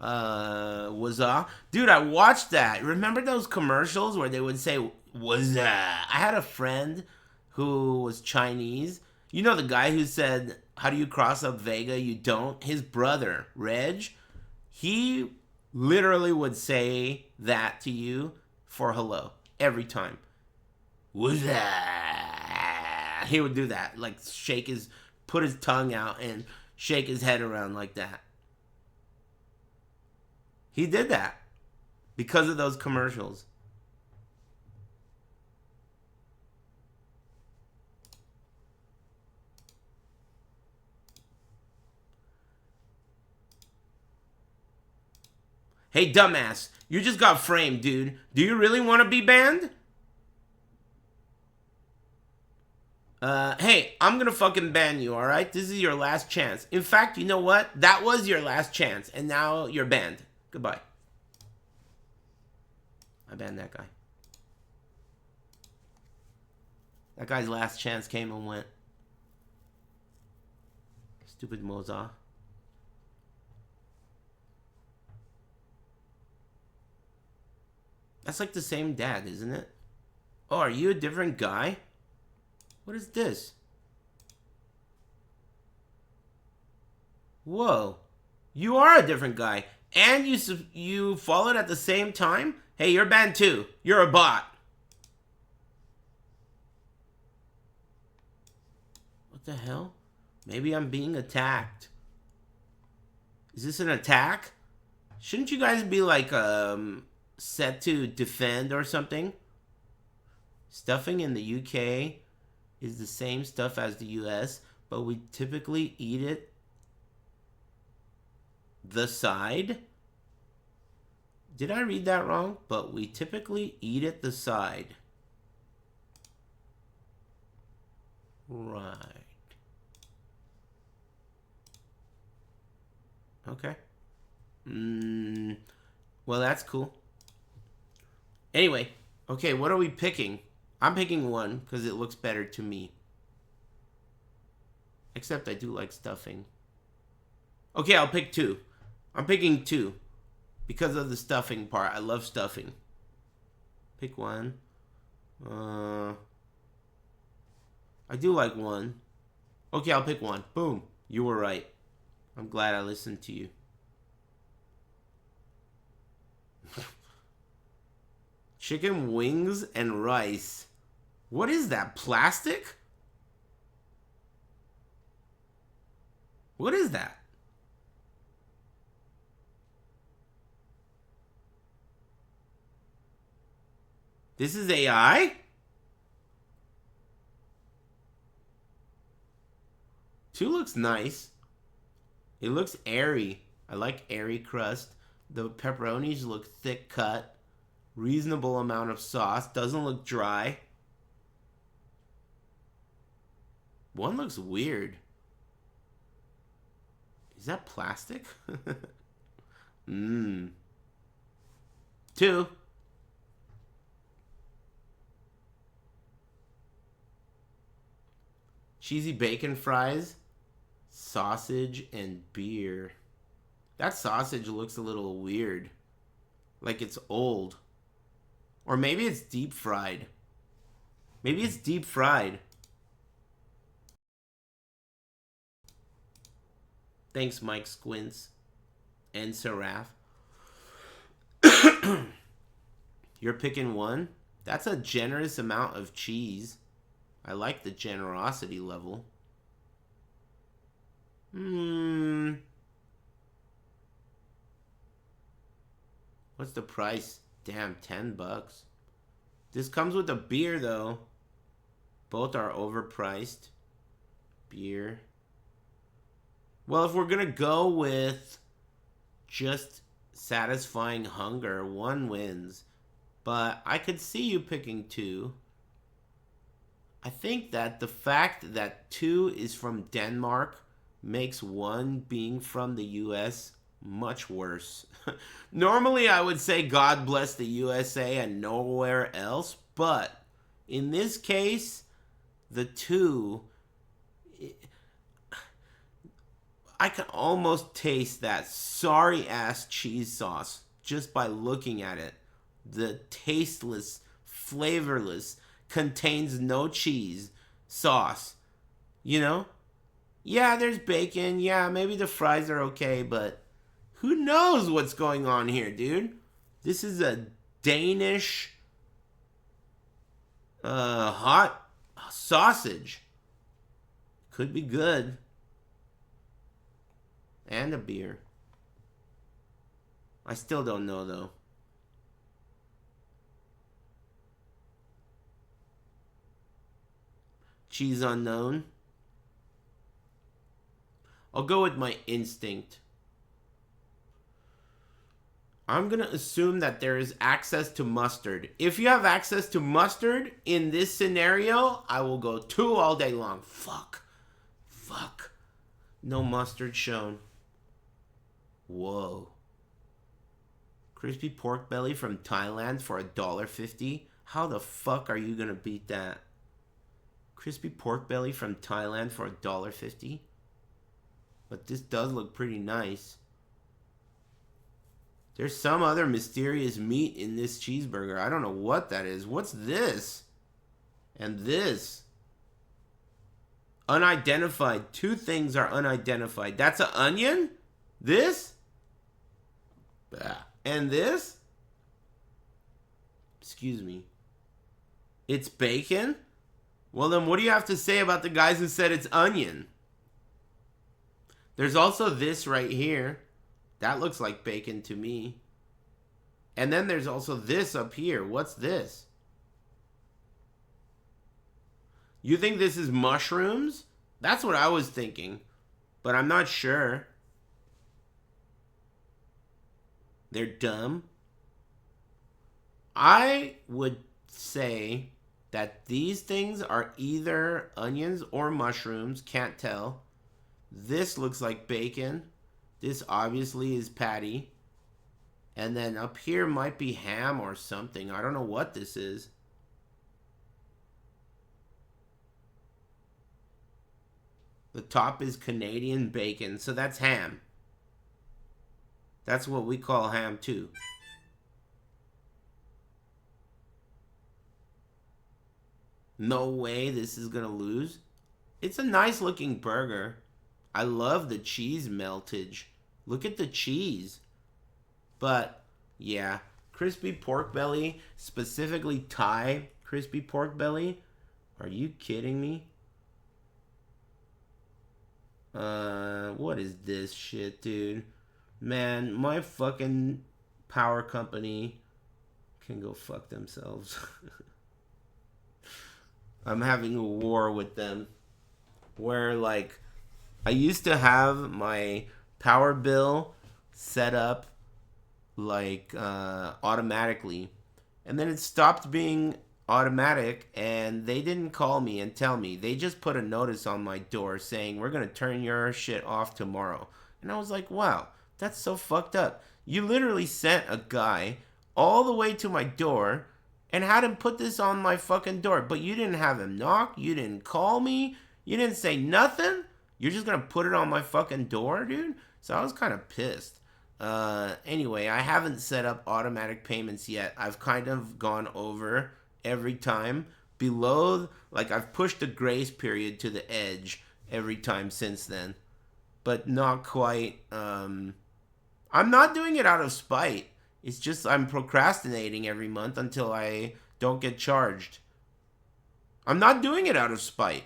Wazah. Dude, I watched that. Remember those commercials where they would say, Wazah? I had a friend who was Chinese. You know the guy who said, how do you cross up Vega? You don't. His brother, Reg, he literally would say that to you for hello every time. Wazah? He would do that. Like put his tongue out and shake his head around like that. He did that because of those commercials. Hey, dumbass, you just got framed, dude. Do you really want to be banned? Hey, I'm gonna fucking ban you, alright? This is your last chance. In fact, you know what? That was your last chance, and now you're banned. Goodbye. I banned that guy. That guy's last chance came and went. Stupid Moza. That's like the same dad, isn't it? Oh, are you a different guy? What is this? Whoa. You are a different guy. And you followed at the same time? Hey, you're banned too. You're a bot. What the hell? Maybe I'm being attacked. Is this an attack? Shouldn't you guys be like, set to defend or something? Stuffing in the UK is the same stuff as the US, but we typically eat it the side. Did I read that wrong? But we typically eat it the side. Right. Okay. Well, that's cool. Anyway, okay, what are we picking? I'm picking one because it looks better to me. Except I do like stuffing. Okay, I'll pick two. I'm picking two because of the stuffing part. I love stuffing. Pick one. I do like one. Okay, I'll pick one. Boom. You were right. I'm glad I listened to you. Chicken wings and rice. What is that? Plastic? What is that? This is AI? Two looks nice. It looks airy. I like airy crust. The pepperonis look thick cut. Reasonable amount of sauce. Doesn't look dry. One looks weird. Is that plastic? Two. Cheesy bacon fries. Sausage and beer. That sausage looks a little weird. Like it's old. Or maybe it's deep fried. Maybe it's deep fried. Thanks, Mike Squints. And Seraph. You're picking one? That's a generous amount of cheese. I like the generosity level. What's the price? Damn, $10. This comes with a beer, though. Both are overpriced. Beer. Well, if we're gonna go with just satisfying hunger, one wins. But I could see you picking two. I think that the fact that two is from Denmark makes one being from the US much worse. Normally I would say God bless the USA and nowhere else, but in this case, the two, I can almost taste that sorry ass cheese sauce just by looking at it. The tasteless, flavorless, contains no cheese sauce. You know? Yeah, there's bacon. Yeah, maybe the fries are okay, but who knows what's going on here, dude? This is a Danish hot sausage. Could be good. And a beer. I still don't know, though. Cheese unknown. I'll go with my instinct. I'm going to assume that there is access to mustard. If you have access to mustard in this scenario, I will go two all day long. Fuck. No mustard shown. Whoa. Crispy pork belly from Thailand for $1.50. How the fuck are you going to beat that? Crispy pork belly from Thailand for $1.50. But this does look pretty nice. There's some other mysterious meat in this cheeseburger. I don't know what that is. What's this? And this. Unidentified. Two things are unidentified. That's an onion? This? Bah. And this? Excuse me. It's bacon? Well, then what do you have to say about the guys who said it's onion? There's also this right here. That looks like bacon to me. And then there's also this up here. What's this? You think this is mushrooms? That's what I was thinking. But I'm not sure. They're dumb. I would say that these things are either onions or mushrooms. Can't tell. This looks like bacon. This obviously is patty. And then up here might be ham or something. I don't know what this is. The top is Canadian bacon, so that's ham. That's what we call ham too. No way this is gonna lose. It's a nice looking burger. I love the cheese meltage. Look at the cheese. But, yeah. Crispy pork belly, specifically Thai crispy pork belly. Are you kidding me? What is this shit, dude? Man, my fucking power company can go fuck themselves. I'm having a war with them. Where, like, I used to have my power bill set up, like, automatically. And then it stopped being automatic, and they didn't call me and tell me. They just put a notice on my door saying, we're going to turn your shit off tomorrow. And I was like, wow, that's so fucked up. You literally sent a guy all the way to my door and had him put this on my fucking door. But you didn't have him knock. You didn't call me. You didn't say nothing. You're just going to put it on my fucking door, dude? So I was kind of pissed. Anyway, I haven't set up automatic payments yet. I've kind of gone over every time. Below, like, I've pushed the grace period to the edge every time since then. But not quite. I'm not doing it out of spite. It's just I'm procrastinating every month until I don't get charged. I'm not doing it out of spite.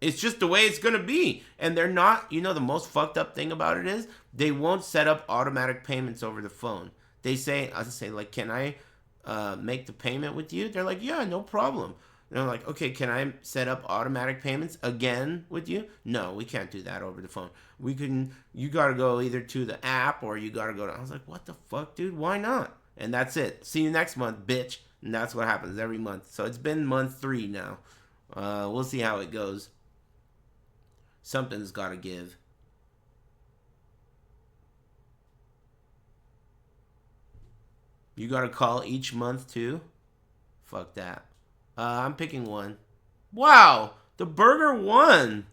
It's just the way it's going to be. And they're not, you know, the most fucked up thing about it is they won't set up automatic payments over the phone. They say, I say, like, can I make the payment with you? They're like, yeah, no problem. And I'm like, okay, can I set up automatic payments again with you? No, we can't do that over the phone. We can, you got to go either to the app or you got to go to, I was like, what the fuck, dude? Why not? And that's it. See you next month, bitch. And that's what happens every month. So it's been month 3 now. We'll see how it goes. Something's got to give. You got to call each month too? Fuck that. I'm picking one. Wow! The burger won!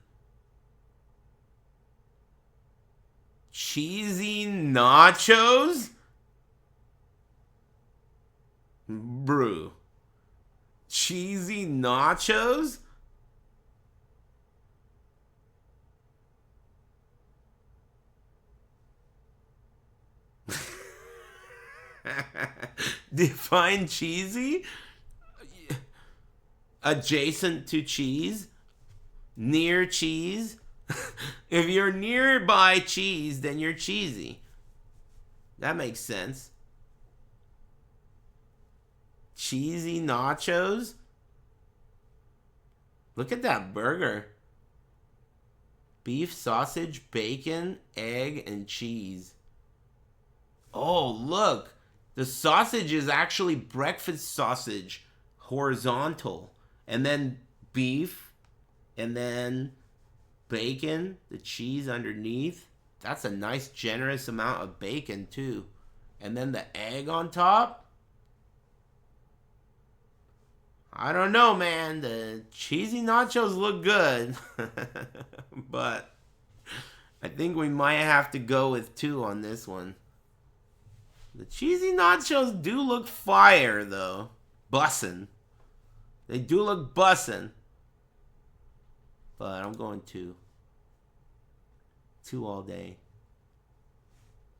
Cheesy nachos? Brew. Cheesy nachos? Define cheesy? Adjacent to cheese? Near cheese? If you're nearby cheese, then you're cheesy. That makes sense. Cheesy nachos? Look at that burger. Beef, sausage, bacon, egg, and cheese. Oh, look. The sausage is actually breakfast sausage. Horizontal. And then beef. And then bacon. The cheese underneath. That's a nice generous amount of bacon too. And then the egg on top. I don't know, man. The cheesy nachos look good. But I think we might have to go with 2 on this one. The cheesy nachos do look fire, though. Bussin'. They do look bussin'. But I'm going 2. 2 all day.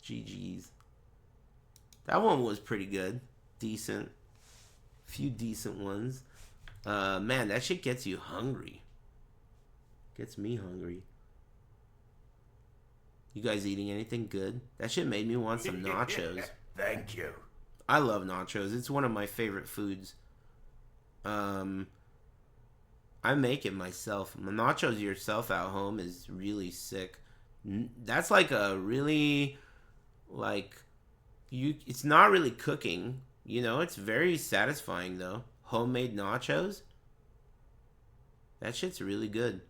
GG's. That one was pretty good. Decent. Few decent ones. Man, that shit gets you hungry. Gets me hungry. You guys eating anything good? That shit made me want some nachos.
Thank you.
I love nachos. It's one of my favorite foods. I make it myself. Nachos yourself at home is really sick. That's like a really, like, it's not really cooking. You know, it's very satisfying though. Homemade nachos. That shit's really good.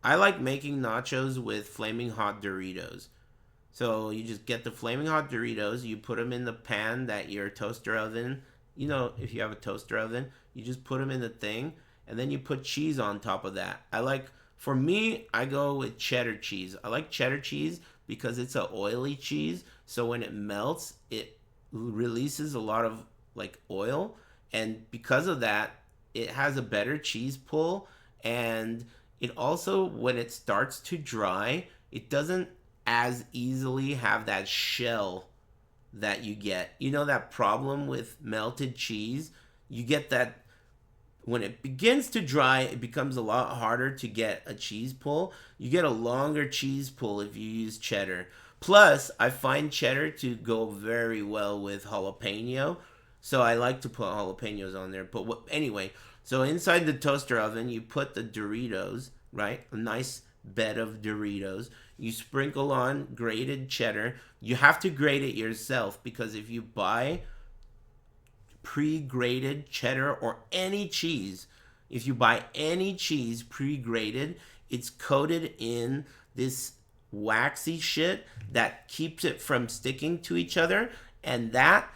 I like making nachos with flaming hot Doritos. So you just get the flaming hot Doritos, you put them in the pan that your toaster oven, you know, if you have a toaster oven, you just put them in the thing, and then you put cheese on top of that. For me, I go with cheddar cheese. I like cheddar cheese because it's an oily cheese, so when it melts, it releases a lot of like oil, and because of that, it has a better cheese pull, and it also, when it starts to dry, it doesn't as easily have that shell that you get. You know that problem with melted cheese? You get that when it begins to dry, it becomes a lot harder to get a cheese pull. You get a longer cheese pull if you use cheddar. Plus, I find cheddar to go very well with jalapeno. So I like to put jalapenos on there. But anyway, so inside the toaster oven, you put the Doritos, right? A nice bed of Doritos. You sprinkle on grated cheddar. You have to grate it yourself, because if you buy pre-grated cheddar or any cheese, if you buy any cheese pre-grated, it's coated in this waxy shit that keeps it from sticking to each other, and that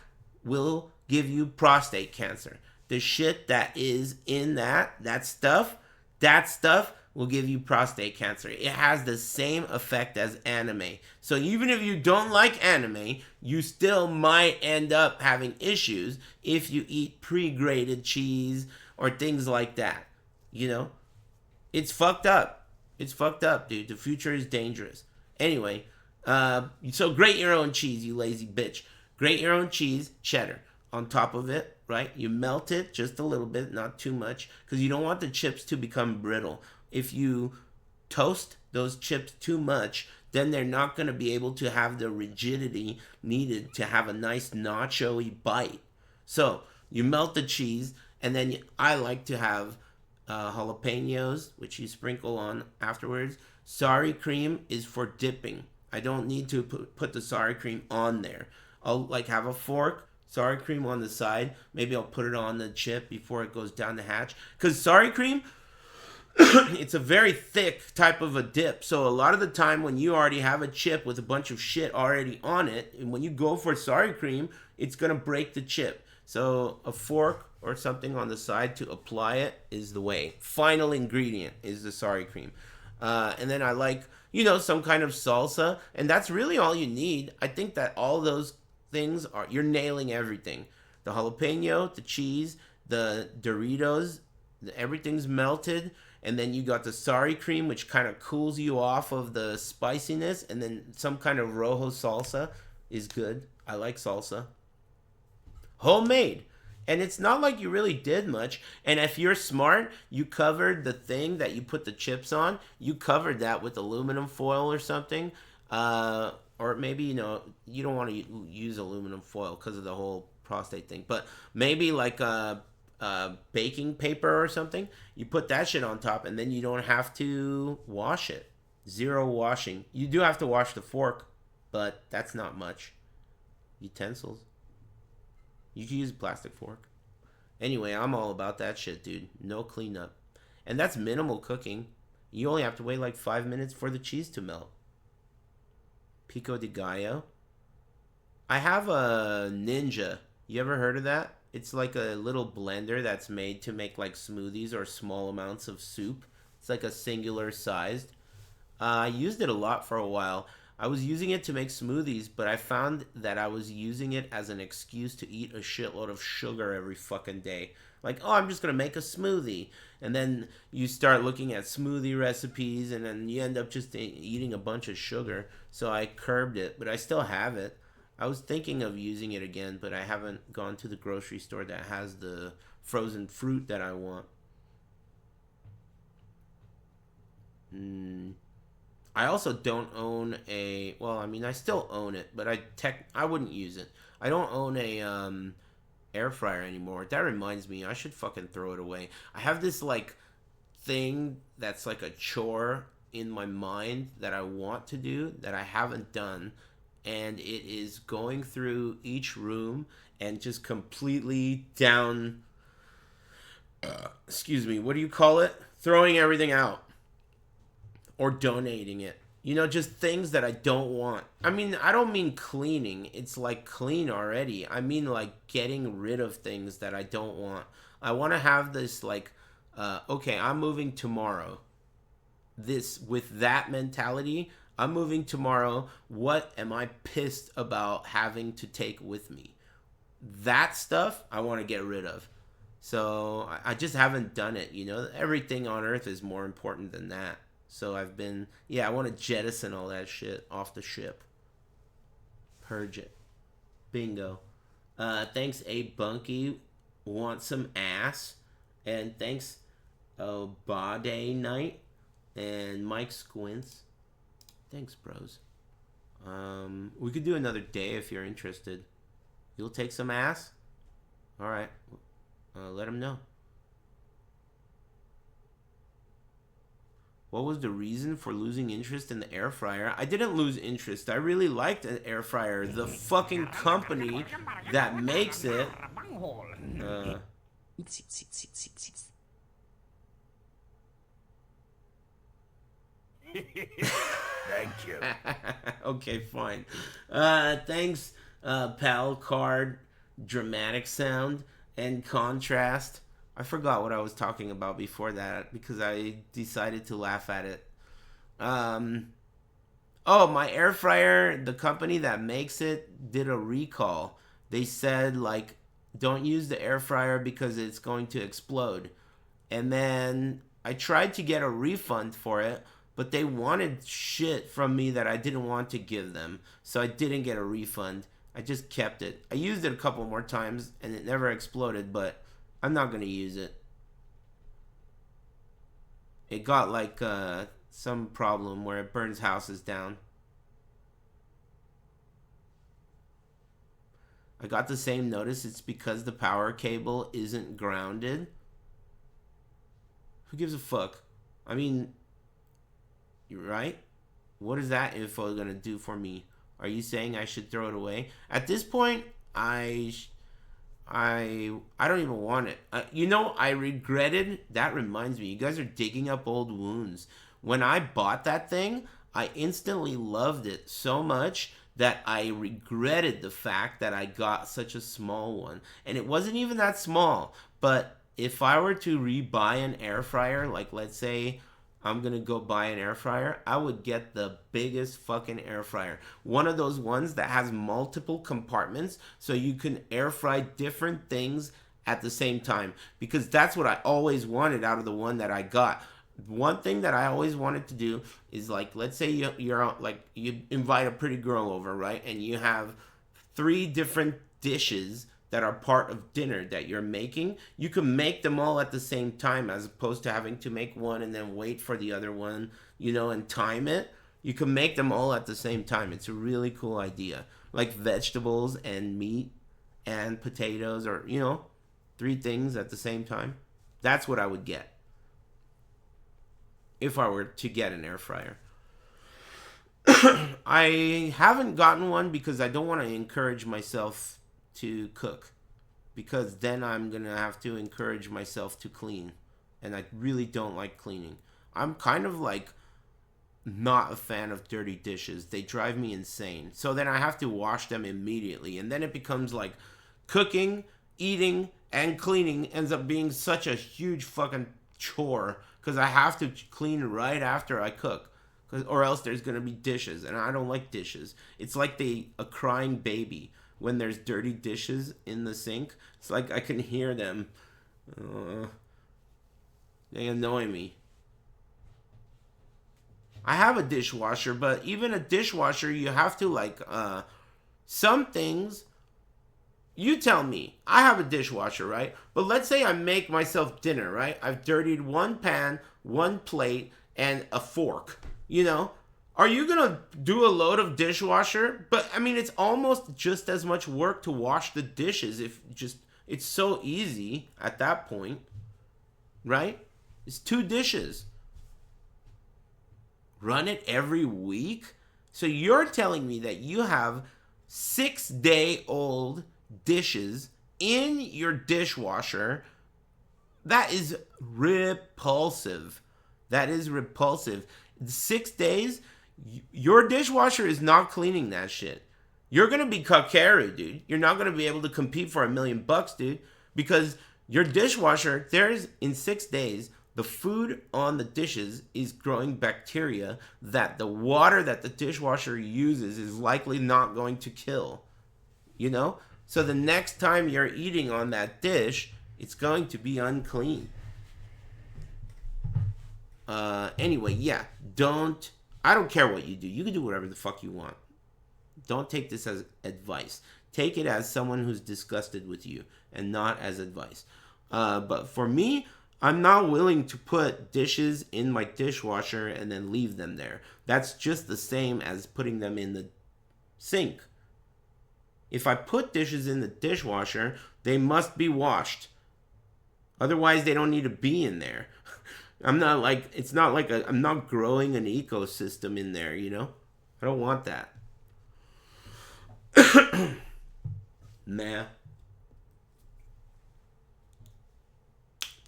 will give you prostate cancer. The shit that is in that stuff will give you prostate cancer. It has the same effect as anime. So even if you don't like anime, you still might end up having issues if you eat pre-grated cheese or things like that. You know? It's fucked up. It's fucked up, dude. The future is dangerous. Anyway, so grate your own cheese, you lazy bitch. Grate your own cheese, cheddar, on top of it, right? You melt it just a little bit, not too much, because you don't want the chips to become brittle. If you toast those chips too much, then they're not going to be able to have the rigidity needed to have a nice nacho-y bite. So you melt the cheese, and then I like to have jalapenos, which you sprinkle on afterwards. Sari cream is for dipping. I don't need to put the sari cream on there. I'll like have a fork, sari cream on the side. Maybe I'll put it on the chip before it goes down the hatch. Because sari cream, it's a very thick type of a dip. So a lot of the time when you already have a chip with a bunch of shit already on it, and when you go for sari cream, it's going to break the chip. So a fork or something on the side to apply it is the way. Final ingredient is the sari cream. And then I like, you know, some kind of salsa. And that's really all you need. I think that all those things are, you're nailing everything. The jalapeno, the cheese, the Doritos, everything's melted. And then you got the sari cream, which kind of cools you off of the spiciness. And then some kind of rojo salsa is good. I like salsa. Homemade. And it's not like you really did much. And if you're smart, you covered the thing that you put the chips on. You covered that with aluminum foil or something. Or maybe, you know, you don't want to use aluminum foil because of the whole prostate thing. But maybe like baking paper or something. You put that shit on top, and then you don't have to wash it. Zero washing. You do have to wash the fork, but that's not much. Utensils. You can use a plastic fork. Anyway, I'm all about that shit, dude. No cleanup. And that's minimal cooking. You only have to wait like 5 minutes for the cheese to melt. Pico de gallo. I have a Ninja. You ever heard of that? It's like a little blender that's made to make like smoothies or small amounts of soup. It's like a singular sized. I used it a lot for a while. I was using it to make smoothies, but I found that I was using it as an excuse to eat a shitload of sugar every fucking day. Like, oh, I'm just going to make a smoothie. And then you start looking at smoothie recipes, and then you end up just eating a bunch of sugar. So I curbed it, but I still have it. I was thinking of using it again, but I haven't gone to the grocery store that has the frozen fruit that I want. I also don't own a, well, I mean, I still own it, but I wouldn't use it. I don't own a air fryer anymore. That reminds me, I should fucking throw it away. I have this like thing that's like a chore in my mind that I want to do that I haven't done, and it is going through each room and just completely down, excuse me, what do you call it? Throwing everything out or donating it. You know, just things that I don't want. I mean, I don't mean cleaning. It's like clean already. I mean like getting rid of things that I don't want. I want to have this like, okay, I'm moving tomorrow. With that mentality, I'm moving tomorrow. What am I pissed about having to take with me? That stuff I want to get rid of. So I just haven't done it, you know. Everything on earth is more important than that. So I've been, I want to jettison all that shit off the ship. Purge it. Bingo. Thanks, Abe Bunky. Want some ass. And thanks, Bade Knight. And Mike Squints. Thanks, bros. We could do another day if you're interested. You'll take some ass? Alright. Let him know. What was the reason for losing interest in the air fryer? I didn't lose interest. I really liked an air fryer. The fucking company that makes it.
Thank you.
Okay, fine. Thanks, Pal Card, Dramatic Sound, and Contrast. I forgot what I was talking about before that because I decided to laugh at it. Oh, my air fryer, the company that makes it did a recall. They said, like, don't use the air fryer because it's going to explode. And then I tried to get a refund for it, but they wanted shit from me that I didn't want to give them. So I didn't get a refund. I just kept it. I used it a couple more times and it never exploded, but I'm not going to use it. It got like some problem where it burns houses down. I got the same notice. It's because the power cable isn't grounded. Who gives a fuck? I mean, you're right. What is that info going to do for me? Are you saying I should throw it away? At this point, I don't even want it. You know, I regretted. That reminds me. You guys are digging up old wounds. When I bought that thing, I instantly loved it so much that I regretted the fact that I got such a small one. And it wasn't even that small. But if I were to rebuy an air fryer, like let's say I'm going to go buy an air fryer, I would get the biggest fucking air fryer. One of those ones that has multiple compartments so you can air fry different things at the same time. Because that's what I always wanted out of the one that I got. One thing that I always wanted to do is, like, let's say you're like, you invite a pretty girl over, right? And you have 3 different dishes that are part of dinner that you're making. You can make them all at the same time as opposed to having to make one and then wait for the other one, you know, and time it. You can make them all at the same time. It's a really cool idea. Like vegetables and meat and potatoes, or, you know, 3 things at the same time. That's what I would get if I were to get an air fryer. I haven't gotten one because I don't want to encourage myself to cook, because then I'm gonna have to encourage myself to clean, and I really don't like cleaning. I'm kind of like not a fan of dirty dishes. They drive me insane. So then I have to wash them immediately, and then it becomes like cooking, eating, and cleaning ends up being such a huge fucking chore because I have to clean right after I cook, or else there's gonna be dishes, and I don't like dishes. It's like a crying baby. When there's dirty dishes in the sink, it's like I can hear them. They annoy me. I have a dishwasher, but even a dishwasher, you have to like, some things, you tell me, I have a dishwasher, right? But let's say I make myself dinner, right? I've dirtied 1 pan, 1 plate, and a fork, you know? Are you going to do a load of dishwasher? But, I mean, it's almost just as much work to wash the dishes. It's so easy at that point, right? It's 2 dishes. Run it every week? So you're telling me that you have 6-day-old dishes in your dishwasher? That is repulsive. That is repulsive. 6 days, your dishwasher is not cleaning that shit. You're going to be kakeri, dude. You're not going to be able to compete for $1 million, dude, because your dishwasher, in 6 days, the food on the dishes is growing bacteria that the water that the dishwasher uses is likely not going to kill. You know? So the next time you're eating on that dish, it's going to be unclean. Anyway, yeah. I don't care what you do. You can do whatever the fuck you want. Don't take this as advice. Take it as someone who's disgusted with you and not as advice. But for me, I'm not willing to put dishes in my dishwasher and then leave them there. That's just the same as putting them in the sink. If I put dishes in the dishwasher, they must be washed. Otherwise, they don't need to be in there. I'm not growing an ecosystem in there, you know? I don't want that. Nah.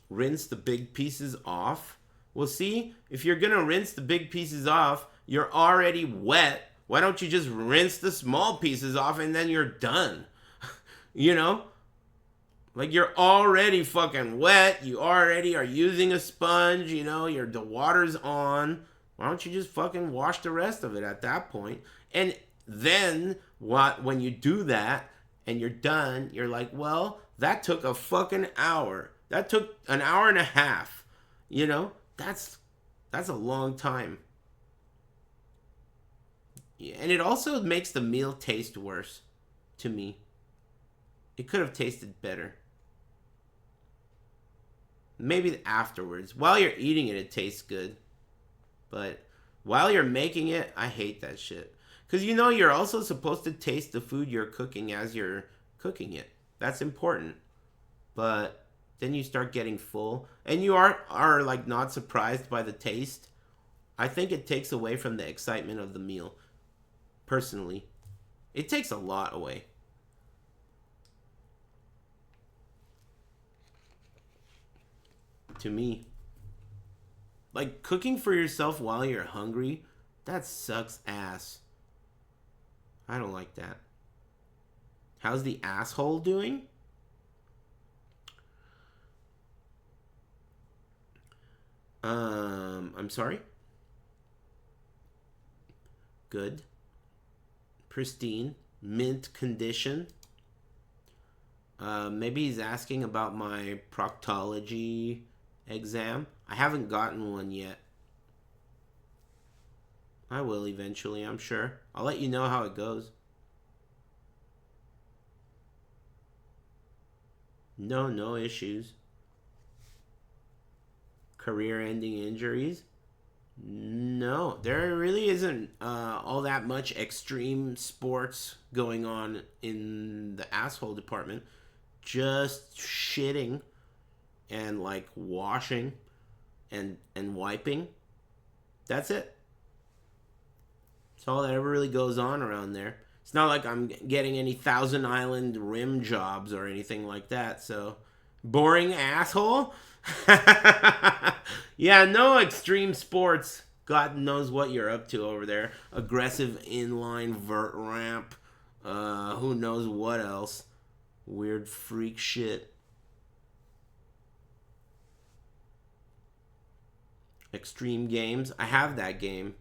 Rinse the big pieces off. Well, see, if you're gonna rinse the big pieces off, you're already wet. Why don't you just rinse the small pieces off and then you're done? You know? Like, you're already fucking wet. You already are using a sponge, you know? The water's on. Why don't you just fucking wash the rest of it at that point? And then, when you do that and you're done, you're like, well, that took a fucking hour. That took an hour and a half. You know? That's a long time. Yeah, and it also makes the meal taste worse to me. It could have tasted better. Maybe afterwards. While you're eating it, it tastes good. But while you're making it, I hate that shit. Because you're also supposed to taste the food you're cooking as you're cooking it. That's important. But then you start getting full. And you are like not surprised by the taste. I think it takes away from the excitement of the meal. Personally. It takes a lot away. To me. Like, cooking for yourself while you're hungry, that sucks ass. I don't like that. How's the asshole doing? I'm sorry? Good. Pristine. Mint condition. Maybe he's asking about my proctology exam. I haven't gotten one yet. I will eventually, I'm sure. I'll let you know how it goes. No issues. Career-ending injuries? No, there really isn't all that much extreme sports going on in the asshole department. Just shitting and like washing and wiping. That's it. That's all that ever really goes on around there. It's not like I'm getting any Thousand Island rim jobs or anything like that, so boring asshole. Yeah, no extreme sports. God knows what you're up to over there. Aggressive inline vert ramp. Who knows what else. Weird freak shit. Extreme games. I have that game.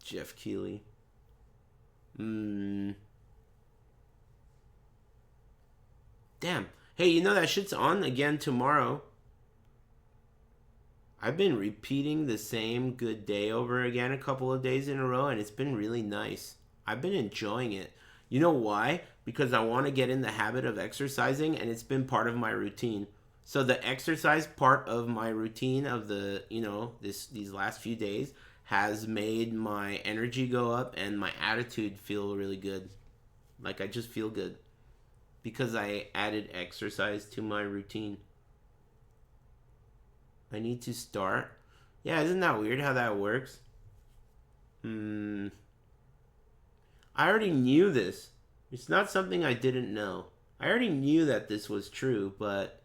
Jeff Keighley. Damn. Hey, that shit's on again tomorrow. I've been repeating the same good day over again a couple of days in a row, and it's been really nice. I've been enjoying it. You know why? Because I want to get in the habit of exercising, and it's been part of my routine. So the exercise part of my routine of the, these last few days has made my energy go up and my attitude feel really good. Like, I just feel good. Because I added exercise to my routine. I need to start. Yeah, isn't that weird how that works? I already knew this. It's not something I didn't know. I already knew that this was true, but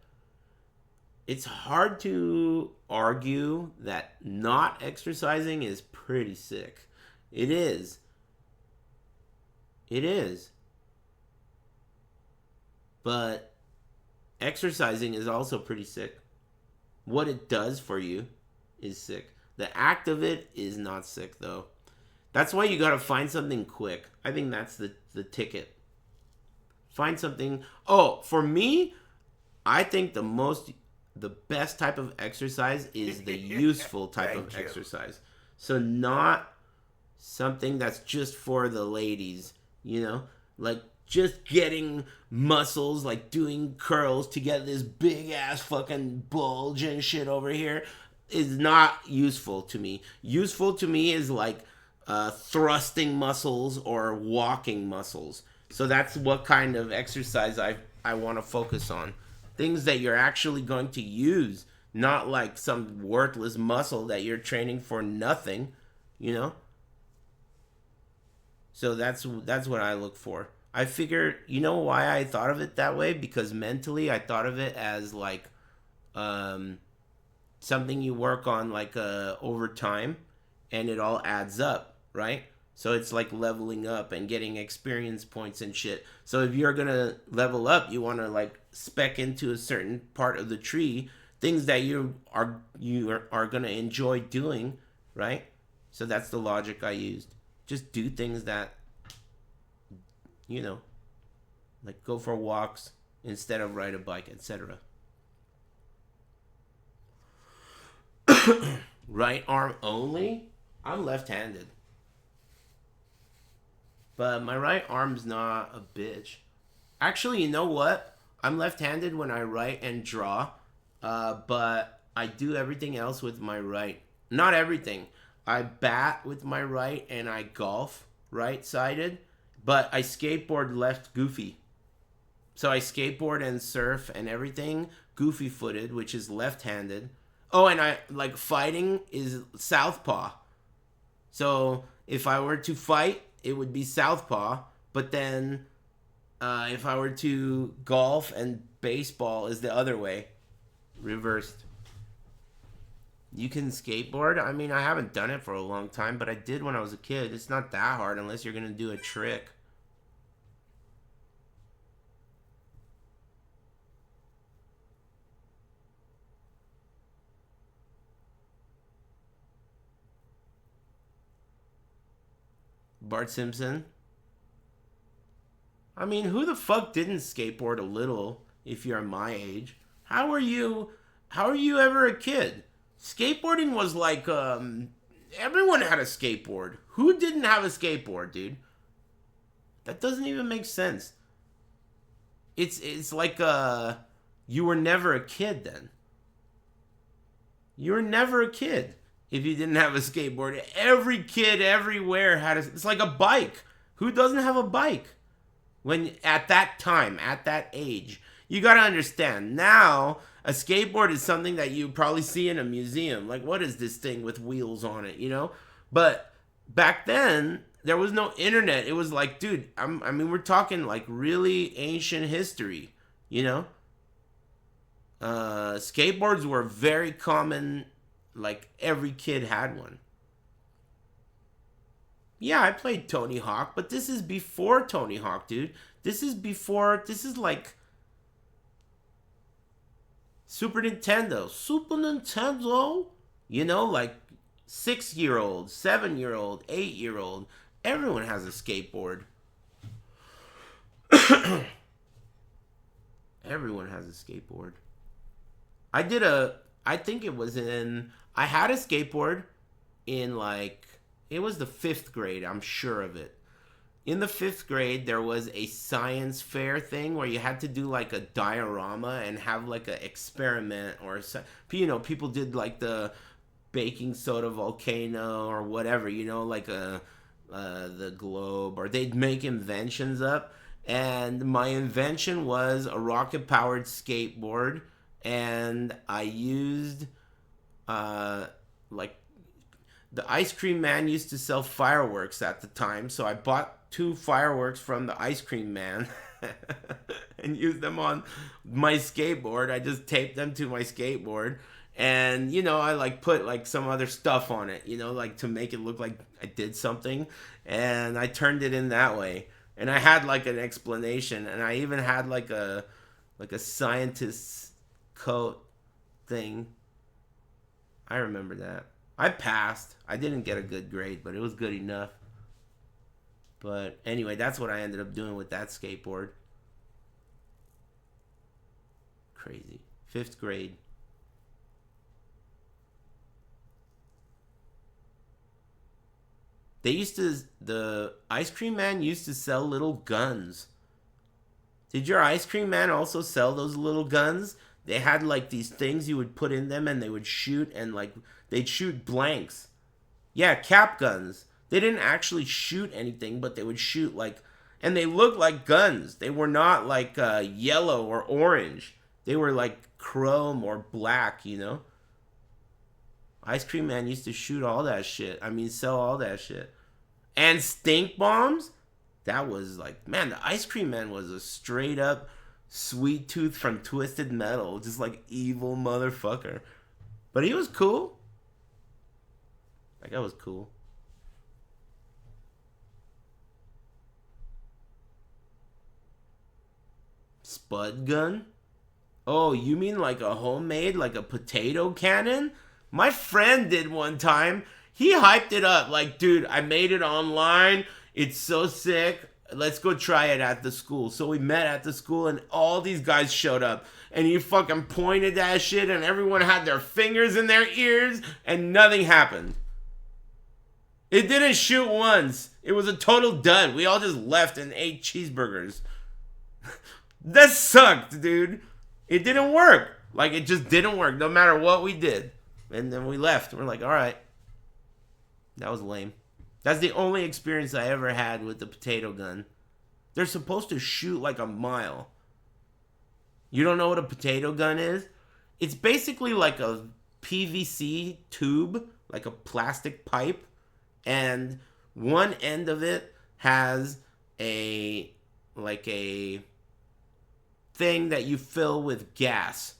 it's hard to argue that not exercising is pretty sick. It is. It is. But exercising is also pretty sick. What it does for you is sick. The act of it is not sick, though. That's why you gotta find something quick. I think that's the ticket. Find something. Oh, for me, I think the best type of exercise is the useful type of exercise. So not something that's just for the ladies, you know? Like just getting muscles, like doing curls to get this big ass fucking bulge and shit over here is not useful to me. Useful to me is like thrusting muscles or walking muscles. So that's what kind of exercise I want to focus on. Things that you're actually going to use, not like some worthless muscle that you're training for nothing, you know? So that's what I look for. I figure, you know why I thought of it that way? Because mentally I thought of it as like something you work on like over time and it all adds up, right? So it's like leveling up and getting experience points and shit. So if you're going to level up, you want to like spec into a certain part of the tree, things that you are going to enjoy doing, right? So that's the logic I used. Just do things that, you know, like go for walks instead of ride a bike, etc. Right arm only? I'm left-handed. But my right arm's not a bitch. Actually, you know what? I'm left-handed when I write and draw, but I do everything else with my right. Not everything. I bat with my right and I golf right-sided, but I skateboard left goofy. So I skateboard and surf and everything goofy-footed, which is left-handed. Oh, and I like fighting is southpaw. So if I were to fight, it would be southpaw, but then if I were to golf and baseball is the other way, reversed. You can skateboard? I mean, I haven't done it for a long time, but I did when I was a kid. It's not that hard unless you're going to do a trick. Bart Simpson. I mean, who the fuck didn't skateboard a little if you're my age? How are you ever a kid? Skateboarding was like, everyone had a skateboard. Who didn't have a skateboard, dude? That doesn't even make sense. It's like, you were never a kid then. You were never a kid if you didn't have a skateboard. Every kid everywhere had it's like a bike. Who doesn't have a bike? When at that time, at that age, you gotta understand, now a skateboard is something that you probably see in a museum. Like, what is this thing with wheels on it, you know? But back then, there was no internet. It was like, dude, I mean, we're talking like really ancient history, you know? Skateboards were very common. Like, every kid had one. Yeah, I played Tony Hawk, but this is before Tony Hawk, dude. This is like Super Nintendo. Super Nintendo? You know, like 6-year-old, 7-year-old, 8-year-old. Everyone has a skateboard. Everyone has a skateboard. I had a skateboard in like, it was the 5th grade, I'm sure of it. In the 5th grade, there was a science fair thing where you had to do like a diorama and have like an experiment or, you know, people did like the baking soda volcano or whatever, you know, like the globe, or they'd make inventions up. And my invention was a rocket-powered skateboard, and I used like the ice cream man used to sell fireworks at the time, so I bought 2 fireworks from the ice cream man and used them on my skateboard. I just taped them to my skateboard, and you know, I like put like some other stuff on it, you know, like to make it look like I did something, and I turned it in that way. And I had like an explanation, and I even had like a scientist's coat thing. I remember that. I passed. I didn't get a good grade, but it was good enough. But anyway, that's what I ended up doing with that skateboard. Crazy. 5th grade. The ice cream man used to sell little guns. Did your ice cream man also sell those little guns? They had like these things you would put in them and they would shoot, and like they'd shoot blanks. Yeah, cap guns. They didn't actually shoot anything, but they would shoot like, and they looked like guns. They were not like yellow or orange. They were like chrome or black, you know? Ice cream man used to shoot all that shit. I mean, sell all that shit. And stink bombs? That was like, man, the ice cream man was a straight up sweet tooth from Twisted Metal. Just like evil motherfucker. But he was cool. That guy was cool. Spud gun? Oh, you mean like a homemade, like a potato cannon? My friend did one time. He hyped it up. Like, dude, I made it online. It's so sick. Let's go try it at the school. So we met at the school and all these guys showed up. And he fucking pointed that shit and everyone had their fingers in their ears and nothing happened. It didn't shoot once. It was a total dud. We all just left and ate cheeseburgers. That sucked, dude. It didn't work. Like, it just didn't work no matter what we did. And then we left. We're like, all right. That was lame. That's the only experience I ever had with the potato gun. They're supposed to shoot like a mile. You don't know what a potato gun is? It's basically like a PVC tube, like a plastic pipe. And one end of it has a thing that you fill with gas.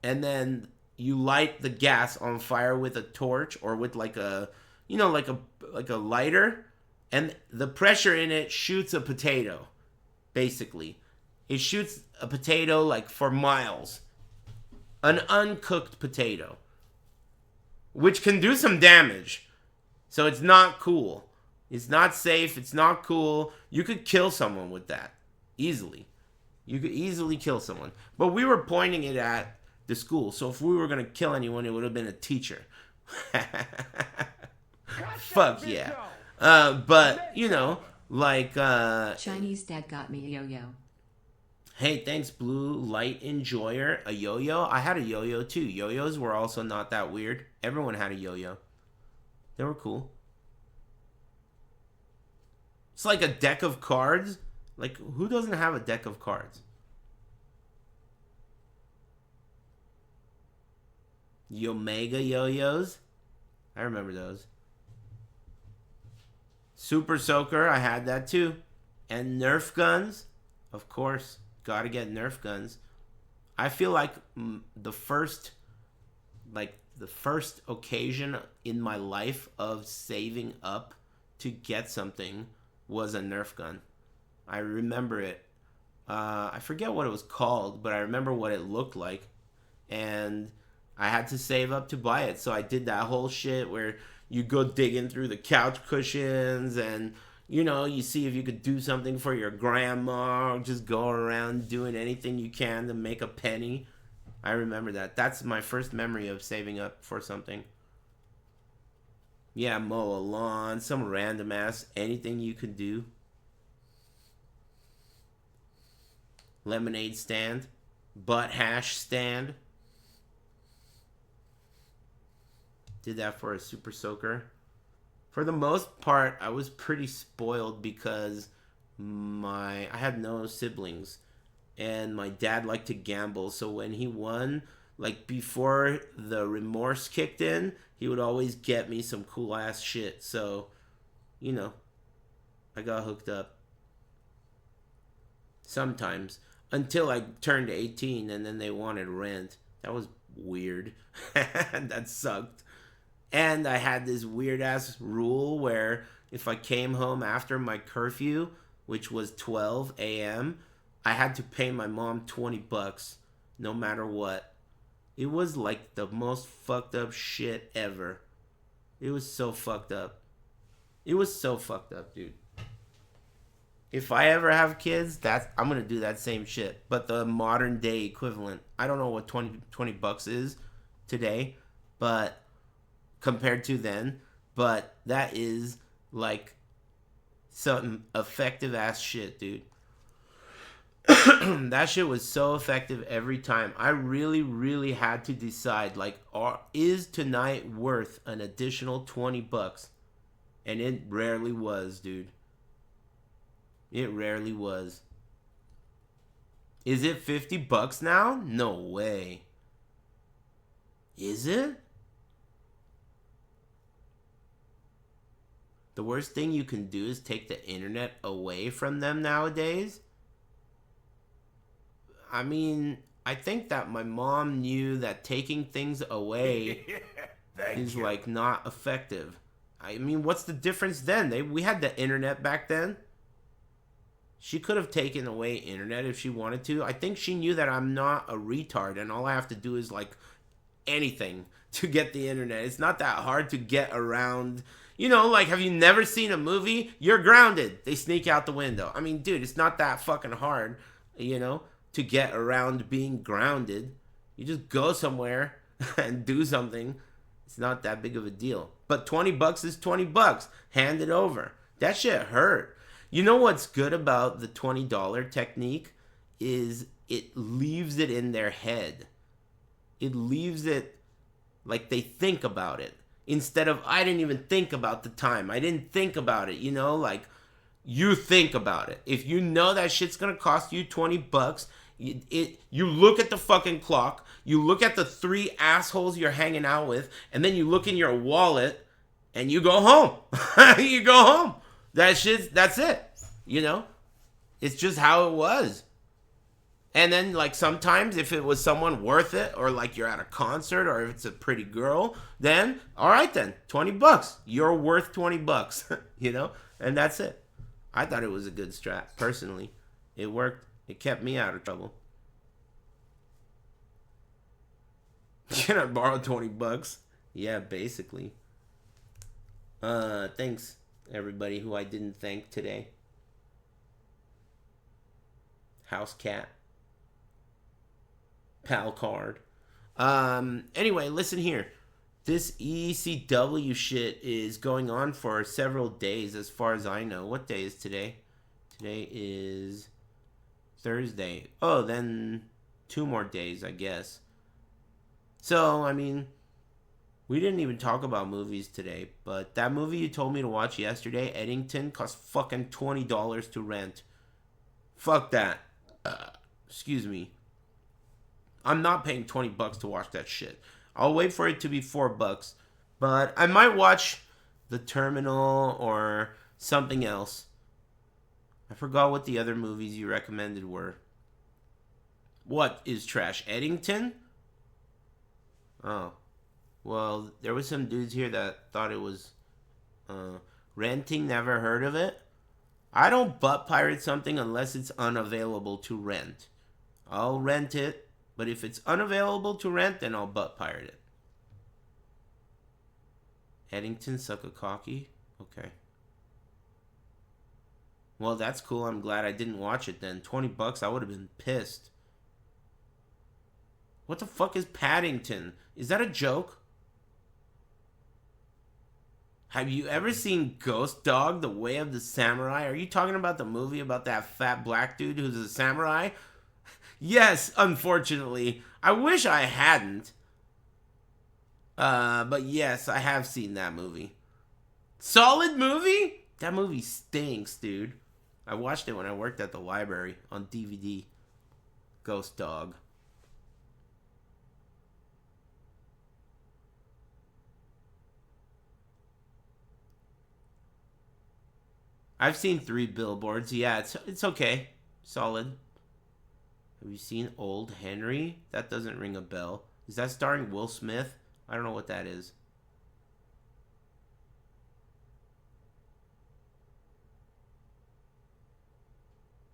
And then you light the gas on fire with a torch or with like a, you know, like a lighter, and the pressure in it shoots a potato. Basically, it shoots a potato like for miles. An uncooked potato, which can do some damage. So it's not cool. It's not safe. It's not cool. You could kill someone with that easily. You could easily kill someone. But we were pointing it at the school. So if we were going to kill anyone, it would have been a teacher. Fuck yeah. But, you know, like...
Chinese dad got me a yo-yo.
Hey, thanks, Blue Light Enjoyer. A yo-yo? I had a yo-yo too. Yo-yos were also not that weird. Everyone had a yo-yo. They were cool. It's like a deck of cards. Like, who doesn't have a deck of cards? Omega yo-yos? I remember those. Super Soaker, I had that too. And Nerf guns, of course. Gotta get Nerf guns. I feel like the first occasion in my life of saving up to get something was a Nerf gun. I remember it. I forget what it was called, but I remember what it looked like. And I had to save up to buy it. So I did that whole shit where you go digging through the couch cushions and, you know, you see if you could do something for your grandma, or just go around doing anything you can to make a penny. I remember that. That's my first memory of saving up for something. Yeah, mow a lawn, some random ass, anything you could do. Lemonade stand, butt hash stand. Did that for a Super Soaker. For the most part, I was pretty spoiled because I had no siblings. And my dad liked to gamble. So when he won, like before the remorse kicked in, he would always get me some cool ass shit. So, you know, I got hooked up. Sometimes. Until I turned 18 and then they wanted rent. That was weird. That sucked. And I had this weird ass rule where if I came home after my curfew, which was 12 a.m., I had to pay my mom $20 no matter what. It was like the most fucked up shit ever. It was so fucked up. It was so fucked up, dude. If I ever have kids, I'm going to do that same shit. But the modern day equivalent, I don't know what $20 is today, but compared to then, but that is like some effective ass shit, dude. That shit was so effective every time. I really, really had to decide, like, is tonight worth an additional $20? And it rarely was, dude. It rarely was. Is it $50 now? No way. Is it? The worst thing you can do is take the internet away from them nowadays. I mean, I think that my mom knew that taking things away is like not effective. I mean, what's the difference then? We had the internet back then. She could have taken away internet if she wanted to. I think she knew that I'm not a retard and all I have to do is like anything to get the internet. It's not that hard to get around. You know, like, have you never seen a movie? You're grounded. They sneak out the window. I mean, dude, it's not that fucking hard, you know, to get around being grounded. You just go somewhere and do something. It's not that big of a deal. But $20 is $20. Hand it over. That shit hurt. You know what's good about the $20 technique is it leaves it in their head. It leaves it like they think about it. Instead of, I didn't even think about the time. I didn't think about it, you know? Like, you think about it. If you know that shit's gonna cost you $20, you look at the fucking clock, you look at the 3 assholes you're hanging out with, and then you look in your wallet, and you go home. You go home. That's it. You know? It's just how it was. And then, like, sometimes if it was someone worth it, or like you're at a concert, or if it's a pretty girl, then, all right then, $20. You're worth $20, you know? And that's it. I thought it was a good strat, personally. It worked. It kept me out of trouble. Can I borrow $20? Yeah, basically. Thanks, everybody who I didn't thank today. House cat. Pal card. Anyway, listen here. This ECW shit is going on for several days as far as I know. What day is today? Today is Thursday. Oh, then 2 more days, I guess. So, I mean, we didn't even talk about movies today, but that movie you told me to watch yesterday, Eddington, cost fucking $20 to rent. Fuck that. Excuse me. I'm not paying $20 to watch that shit. I'll wait for it to be $4, but I might watch The Terminal or something else. I forgot what the other movies you recommended were. What is trash? Eddington? Oh. Well, there was some dudes here that thought it was renting. Never heard of it. I don't butt pirate something unless it's unavailable to rent. I'll rent it, but if it's unavailable to rent, then I'll butt pirate it. Eddington suck a cocky? Okay. Well, that's cool. I'm glad I didn't watch it then. $20, I would have been pissed. What the fuck is Paddington? Is that a joke? Have you ever seen Ghost Dog, The Way of the Samurai? Are you talking about the movie about that fat black dude who's a samurai? Yes, unfortunately. I wish I hadn't. But yes, I have seen that movie. Solid movie? That movie stinks, dude. I watched it when I worked at the library on DVD. Ghost Dog. I've seen 3 billboards. Yeah, it's okay. Solid. Have you seen Old Henry? That doesn't ring a bell. Is that starring Will Smith? I don't know what that is.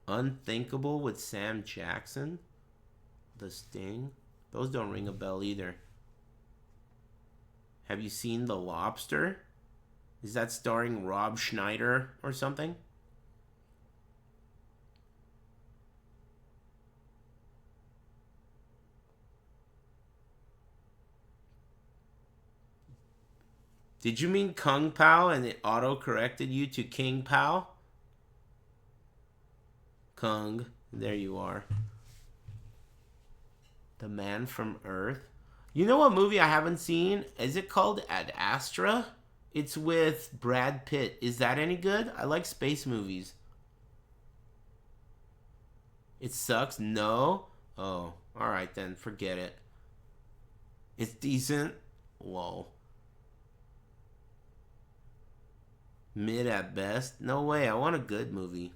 Unthinkable with Sam Jackson? The Sting? Those don't ring a bell either. Have you seen The Lobster? Is that starring Rob Schneider or something? Did you mean Kung Pao and it auto-corrected you to King Pao? Kung, there you are. The Man from Earth. You know what movie I haven't seen? Is it called Ad Astra? It's with Brad Pitt. Is that any good? I like space movies. It sucks? No? Oh, alright then. Forget it. It's decent? Whoa. Mid at best? No way. I want a good movie.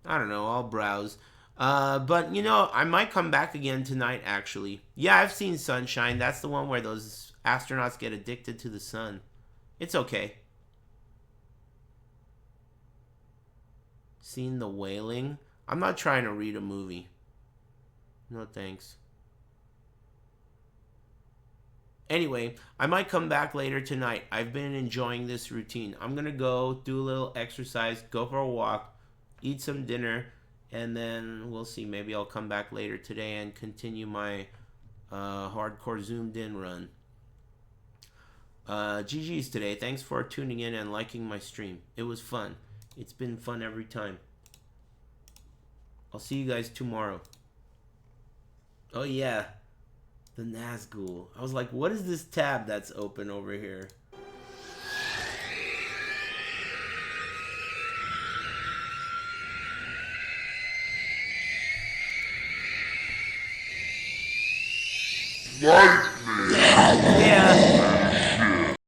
I don't know. I'll browse. But, you know, I might come back again tonight, actually. Yeah, I've seen Sunshine. That's the one where those astronauts get addicted to the sun. It's okay. Seen The Wailing? I'm not trying to read a movie. No thanks. Anyway, I might come back later tonight. I've been enjoying this routine. I'm going to go do a little exercise, go for a walk, eat some dinner, and then we'll see. Maybe I'll come back later today and continue my hardcore zoomed in run. GG's today. Thanks for tuning in and liking my stream. It was fun. It's been fun every time. I'll see you guys tomorrow. Oh yeah, the Nazgul. I was like, what is this tab that's open over here?
Light